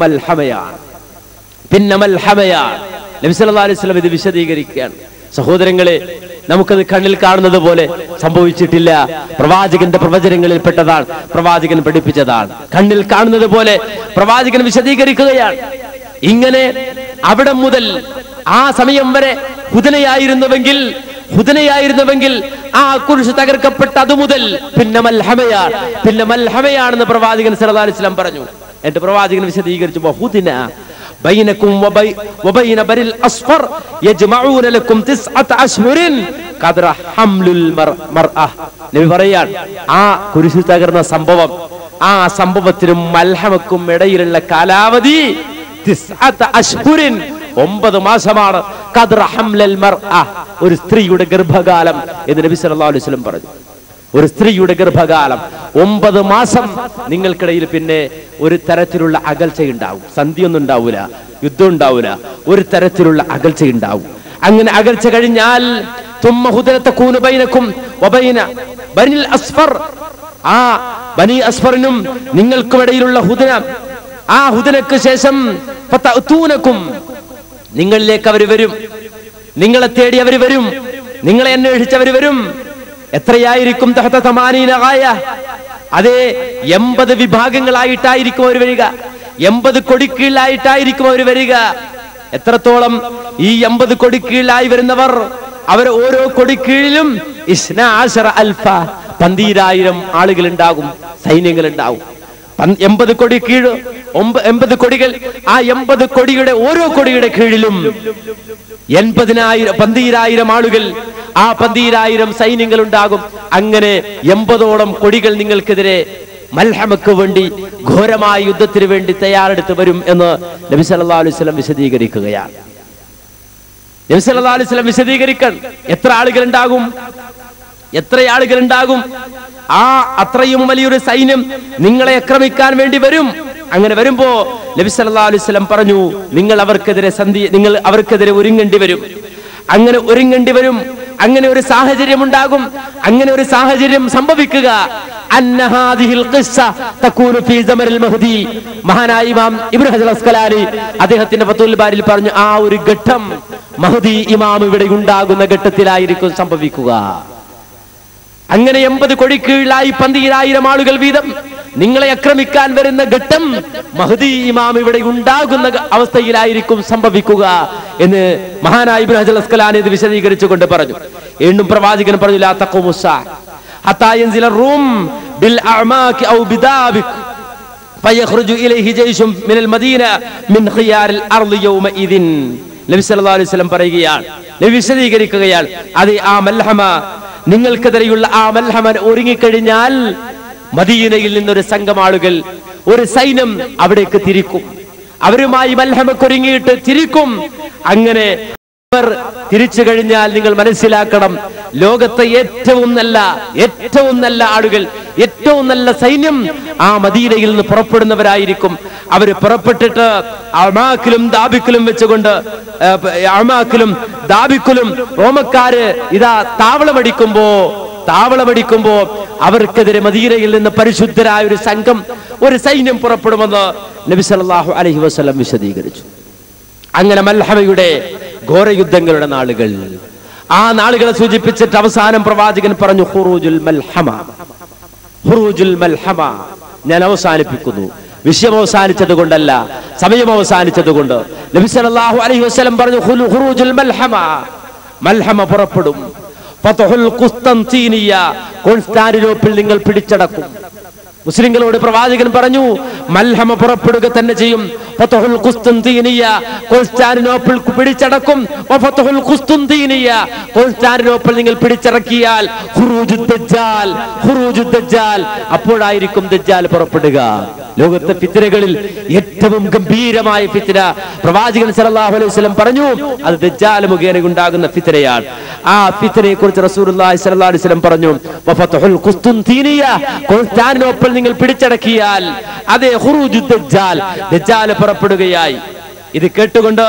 മൽഹമയാണ്. നബി സല്ലല്ലാഹു അലൈഹി വസല്ലം ഇത് വിശദീകരിക്കുകയാണ്. സഹോദരങ്ങളെ, നമുക്കത് കണ്ണിൽ കാണുന്നത് പോലെ സംഭവിച്ചിട്ടില്ല. പ്രവാചകന്റെ പ്രവചനങ്ങളിൽ പെട്ടതാണ്, പ്രവാചകൻ പഠിപ്പിച്ചതാണ്. കണ്ണിൽ കാണുന്നത് പോലെ പ്രവാചകൻ വിശദീകരിക്കുകയാണ്. ഇങ്ങനെ അവിടെ മുതൽ ആ സമയം വരെ ഹുദനയായിരുന്നുവെങ്കിൽ ആ കുരിശ് തകർക്കപ്പെട്ട അത് മുതൽ പിന്നെ മൽഹമയാണ്, പിന്നെ മൽഹമയാണെന്ന് പ്രവാചകൻ സല്ലല്ലാഹു അലൈഹി വസല്ലം പറഞ്ഞു. എന്നിട്ട് പ്രവാചകൻ വിശദീകരിച്ചു, വഹുദിന ബൈനകും വബൈന ബരിൽ അസ്ഫർ യജ്മഊന ലക്കും 9 അശ്ഹുരിൻ ഖദ്റ ഹംലുൽ മർഅ. നബി പറയാണ്, ആ കുരിശ് തകർന്ന സംഭവം, ആ സംഭവത്തിനും മൽഹമക്കും ഇടയിലുള്ള കാലാവധി 9 അശ്ഹുരിൻ, 9 മാസമാണ്. ഖദ്റ ഹംലുൽ മർഅ, ഒരു സ്ത്രീയുടെ ഗർഭകാലം എന്ന് നബി സല്ലല്ലാഹു അലൈഹി വസല്ലം പറഞ്ഞു. ഒരു സ്ത്രീയുടെ ഗർഭകാലം 9 മാസം. നിങ്ങൾക്കിടയിൽ പിന്നെ ഒരു തരത്തിലുള്ള അകൽച്ചയുണ്ടാവും, സന്ധിയൊന്നും ഉണ്ടാവൂല, യുദ്ധം ഉണ്ടാവൂല, ഒരു തരത്തിലുള്ള അകൽച്ചയുണ്ടാവും. അങ്ങനെ അകൽച്ച കഴിഞ്ഞാൽ ആ ബനി അസ്ഫറിനും നിങ്ങൾക്കും ഇടയിലുള്ള ഹുദന, ആ ഹുദനക്ക് ശേഷം നിങ്ങളിലേക്ക് അവർ വരും, നിങ്ങളെ തേടി അവർ വരും, നിങ്ങളെ അന്വേഷിച്ചവർ വരും. എത്രയായിരിക്കും? അതേ 80 വിഭാഗങ്ങളായിട്ടായിരിക്കും അവർ വരിക, 80 കൊടിക്കീഴിലായിട്ടായിരിക്കും അവർ വരിക. എത്രത്തോളം? ഈ 80 കൊടിക്കീഴിലായി വരുന്നവർ, അവർ ഓരോ കൊടിക്കീഴിലും 12,000 ആളുകൾ ഉണ്ടാകും, സൈന്യങ്ങൾ ഉണ്ടാവും. 80 കൊടി കീഴ്, 80 കൊടികൾ. ആ 80 കൊടിയുടെ ഓരോ കൊടിയുടെ കീഴിലും 12,000 ആളുകൾ, ആ 12,000 സൈന്യങ്ങൾ ഉണ്ടാകും. അങ്ങനെ 80ഓളം കൊടികൾ നിങ്ങൾക്കെതിരെ മൽഹമക്ക് വേണ്ടി, ഘോരമായ യുദ്ധത്തിന് വേണ്ടി തയ്യാറെടുത്ത് വരും എന്ന് നബി സല്ലല്ലാഹു അലൈഹി വസല്ലം വിശദീകരിക്കുകയാണ്. നബി സല്ലല്ലാഹു അലൈഹി വസല്ലം വിശദീകരിക്കാൻ എത്ര ആളുകൾ ഉണ്ടാകും, എത്ര ആളുകൾ ഉണ്ടാകും? ആ അത്രയും വലിയൊരു സൈന്യം നിങ്ങളെ ആക്രമിക്കാൻ വേണ്ടി വരും. അങ്ങനെ വരുമ്പോ നബി സല്ലല്ലാഹു അലൈഹി വസല്ലം പറഞ്ഞു, നിങ്ങൾ അവർക്കെതിരെ ഒരുങ്ങേണ്ടി വരും. അങ്ങനെ ഒരുങ്ങേണ്ടി വരും. അങ്ങനെ ഒരു സാഹചര്യം ഉണ്ടാകും. അങ്ങനെ ഒരു സാഹചര്യം സംഭവിക്കുക മഹാനായ ഇമാം ഇബ്നു ഹജർ അസ്കലാനി അദ്ദേഹത്തിന്റെ ഫത്ഹുൽ ബാരിയിൽ പറഞ്ഞു, ആ ഒരു ഘട്ടം മഹ്ദി ഇമാം ഇവിടെ ഉണ്ടാകുന്ന ഘട്ടത്തിലായിരിക്കും സംഭവിക്കുക. അങ്ങനെ 80 കൊടിക്കീഴിലായി 12,000 ആളുകൾ വീതം നിങ്ങളെ ആക്രമിക്കാൻ വരുന്ന ഘട്ടം മഹ്ദി ഇമാം ഇവിടെ ഉണ്ടാകുന്ന അവസ്ഥയിലായിരിക്കും സംഭവിക്കുക എന്ന് മഹാനായ ഇബ്നു ഹജർ അസ്കലാനി ഇത് വിശദീകരിച്ചുകൊണ്ട് പറഞ്ഞു. വീണ്ടും പ്രവാചകൻ പറഞ്ഞു, ലാ തഖൂമുസ്സ ഹത്താ യൻസില റൂം ബിൽ അഅമാകി ഔ ബിദാബിക് ഫയഖ്റുജു ഇലൈഹി ജയ്ഷുൻ മിനൽ മദീന മിൻ ഖിയാരിൽ അർളി യൗമഇദിൻ. നബി സല്ലല്ലാഹു അലൈഹി വസല്ലം പറയുകയാണ്, നബി വിശദീകരിക്കുകയാണ്, അത് ആ മൽഹമ, നിങ്ങൾക്കെതിരെയുള്ള ആ മൽഹമ ഒരുങ്ങിക്കഴിഞ്ഞാൽ മദീനയിൽ നിന്നൊരു സംഘം ആളുകൾ, ഒരു സൈന്യം അവിടേക്ക് തിരിക്കും. അവരുമായി മൽഹമക്കൊരുങ്ങിയിട്ട് തിരിക്കും. അങ്ങനെ അവർ തിരിച്ചു കഴിഞ്ഞാൽ നിങ്ങൾ മനസ്സിലാക്കണം, ലോകത്തെ ഏറ്റവും നല്ല ആളുകൾ, ഏറ്റവും നല്ല സൈന്യം ആ മദീനയിൽ നിന്ന് പുറപ്പെടുന്നവരായിരിക്കും. അവർ പുറപ്പെട്ടിട്ട് അമാക്കിലും ദാബിക്കിലും വെച്ചുകൊണ്ട്, അമാക്കിലും ദാബിക്കിലും റോമക്കാര് ഇതാ താവളമടിക്കുമ്പോ താവളമടിക്കുമ്പോ അവർക്കെതിരെ മദീനയിൽ നിന്ന് പരിശുദ്ധരായ ഒരു സംഘം, ഒരു സൈന്യം പുറപ്പെടുമെന്ന് നബി സല്ലല്ലാഹു അലൈഹി വസല്ലം വിശദീകരിച്ചു. അങ്ങനെ മൽഹമയുടെ ഘോരയുദ്ധങ്ങളുടെ നാളുകൾ, ആ നാളുകളെ സൂചിപ്പിച്ചിട്ട് അവസാനം പ്രവാചകൻ പറഞ്ഞു ഖുറൂജുൽ മൽഹമ, ഖുറൂജുൽ മൽഹമ. ഞാൻ അവസാനിപ്പിക്കുന്നു. വിഷയം അവസാനിച്ചത് കൊണ്ടല്ല, സമയം അവസാനിച്ചത് കൊണ്ട്. നബി സല്ലല്ലാഹു അലൈഹി വസല്ലം പറഞ്ഞു ഖുറൂജുൽ മൽഹമ, മൽഹമ പുറപ്പെടും. ഫത്ഹുൽ ഖുസ്തൻതീനിയ, കോൺസ്റ്റാന്റിനോപ്പിൾ നിങ്ങൾ പിടിച്ചടക്കും. മുസ്ലിങ്ങളോട് പ്രവാചകൻ പറഞ്ഞു മൽഹമ പുറപ്പെടുക തന്നെ ചെയ്യും. ഫത്ഹുൽ ഖുസ്തൻതീനിയ, കോൺസ്റ്റാന്റിനോപ്പിൾ പിടിച്ചടക്കും. വഫത്ഹുൽ ഖുസ്തൻതീനിയ, കോൺസ്റ്റാന്റിനോപ്പിൾ നിങ്ങൾ പിടിച്ചടക്കിയാൽ ഖുറൂജുദ് ദജ്ജാൽ, ഖുറൂജുദ് ദജ്ജാൽ, അപ്പോഴായിരിക്കും ദജ്ജാൽ പുറപ്പെടുക. ലോകത്തെ ഫിത്നകളിൽ ഏറ്റവും ഗംഭീരമായ ഫിത്ന പ്രവാചകൻ സല്ലല്ലാഹു അലൈഹി വസല്ലം പറഞ്ഞു അത് ദജ്ജാൽ മുഖേന ഉണ്ടാകുന്ന ഫിത്നയാണ്. ആ ഫിത്നയെ കുറിച്ച് റസൂലുള്ളാഹി സ്വല്ലല്ലാഹു അലൈഹി വസല്ലം പറഞ്ഞു വഫത്ഹുൽ ഖുസ്തൻതീനിയ, കോൺസ്റ്റാന്റിനോപ്പിൾ നിങ്ങൾ പിടിച്ചടക്കിയാൽ അതേ ഖുറൂജുദ് ദജ്ജാൽ, ദജ്ജാൽ പുറപ്പെടുകയായി. ഇത് കേട്ടുകൊണ്ട്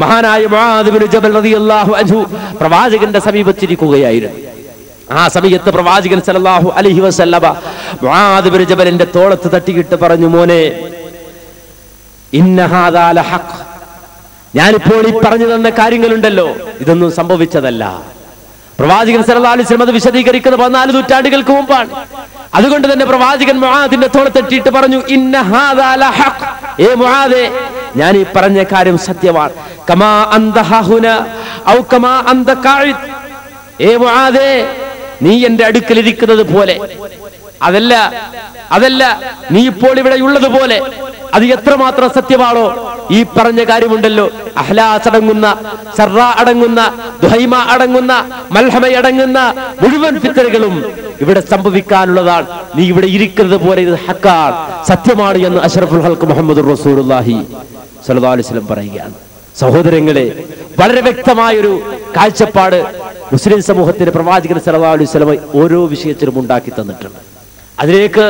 മഹാനായ മുആദ് ഇബ്നു ജബൽ റളിയല്ലാഹു അൻഹു പ്രവാചകന്റെ സമീപത്തിരിക്കുകയായിരുന്നു. ആ സമയത്ത് പ്രവാചകൻ സല്ലല്ലാഹു അലൈഹി വസല്ലമ മുആദ് ഇബ്നു ജബലിന്റെ തോളത്ത് തട്ടിയിട്ട് പറഞ്ഞു, മോനെ ഇന്ന ഹാദാ ലഹഖ്, ഞാനിപ്പോൾ ഈ പറഞ്ഞു തന്ന കാര്യങ്ങളുണ്ടല്ലോ ഇതൊന്നും സംഭവിച്ചതല്ല. പ്രവാചകൻ സല്ലല്ലാഹു അലൈഹി വസല്ലം അത് വിശദീകരിക്കുന്നത് 14 നൂറ്റാണ്ടുകൾക്ക് മുമ്പാണ്. അതുകൊണ്ട് തന്നെ പ്രവാചകൻ മുആദിന്റെ തോളത്ത് തട്ടിയിട്ട് പറഞ്ഞു ഇന്ന ഹാദാ ലഹഖ്, ഏ മുആദേ ഞാൻ ഈ പറഞ്ഞ കാര്യം സത്യമാണ്. കമാ അന്ത ഹുന ഔ കമാ അന്ത ഖാഇദ്, ഏ മുആദേ നീ എന്റെ അടുക്കൽ ഇരിക്കുന്നത് പോലെ, അതല്ല നീ ഇപ്പോൾ ഇവിടെ ഉള്ളതുപോലെ. അത് എത്രമാത്രം സത്യമാണോ ഈ പറഞ്ഞ കാര്യമുണ്ടല്ലോ, അഹ്ലാസ് അടങ്ങുന്ന, സറ അടങ്ങുന്ന, ദുഹൈമ അടങ്ങുന്ന, മൽഹമ അടങ്ങുന്ന മുഴുവൻ ഫിത്നകളും ഇവിടെ സംഭവിക്കാനുള്ളതാണ്. നീ ഇവിടെ ഇരിക്കുന്നത് പോലെ ഇത് ഹഖാണ്, സത്യമാണ് എന്ന് അഷ്റഫുൽ ഖൽഖ് മുഹമ്മദുർ റസൂലുള്ളാഹി സ്വല്ലല്ലാഹു അലൈഹി വസല്ലം പറയുകയാണ്. സഹോദരങ്ങളെ, വളരെ വ്യക്തമായൊരു കാഴ്ചപ്പാട് മുസ്ലിം സമൂഹത്തിന് പ്രവാചകൻ സല്ലല്ലാഹു അലൈഹി വസല്ലം ഓരോ വിഷയത്തിലും ഉണ്ടാക്കി തന്നിട്ടുണ്ട്. അതിലേക്ക്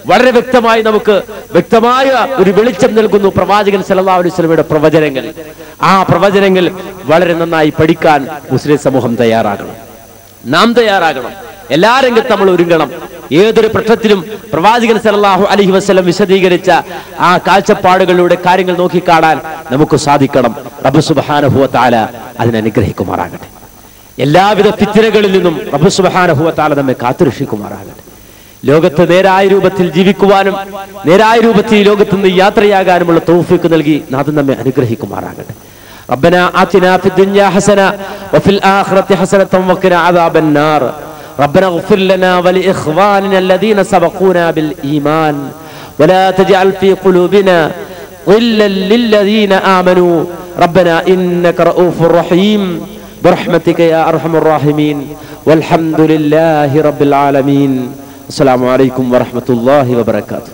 വളരെ വ്യക്തമായി നമുക്ക് വ്യക്തമായ ഒരു വെളിച്ചം നൽകുന്നു പ്രവാചകൻ സല്ലല്ലാഹു അലൈഹി വസല്ലമയുടെ പ്രവചനങ്ങൾ. ആ പ്രവചനങ്ങൾ വളരെ നന്നായി പഠിക്കാൻ മുസ്ലിം സമൂഹം തയ്യാറാകണം, നാം തയ്യാറാകണം. എല്ലാ രംഗത്തും നമ്മൾ ഒരുങ്ങണം. ഏതൊരു പ്രശ്നത്തിലും പ്രവാചകൻ സല്ലല്ലാഹു അലൈഹി വസല്ലം വിശദീകരിച്ച ആ കാഴ്ചപ്പാടുകളിലൂടെ കാര്യങ്ങൾ നോക്കിക്കാണാൻ നമുക്ക് സാധിക്കണം. റബ്ബ് സുബ്ഹാനഹു വ തആല അതിനെ അനുഗ്രഹിക്കുമാറാകട്ടെ. എല്ലാവിധ ഫിത്നകളിൽ നിന്നും റബ്ബ് സുബ്ഹാനഹു വ തആല നമ്മെ കാത്തുരക്ഷിക്കുമാറാകട്ടെ. ലോകത്ത് നേരായ രൂപത്തിൽ ജീവിക്കുവാനും നേരായ രൂപത്തിൽ ലോകത്ത് നിന്ന് യാത്രയാകാനുമുള്ള തൗഫീഖ് നൽകി നാഥൻ നമ്മെ അനുഗ്രഹിക്കുമാറാകട്ടെ. റബ്ബനാ ആതിനാ ഫിദ്ദുനിയാ ഹസന വഫിൽ ആഖിറതി ഹസനതൻ വഖിനാ അദാബന്നാർ. ربنا اغفر لنا ولإخواننا الذين سبقونا بالإيمان ولا تجعل في قلوبنا غلا للذين آمنوا ربنا إنك رؤوف رحيم برحمتك يا أرحم الراحمين والحمد لله رب العالمين. السلام عليكم ورحمة الله وبركاته.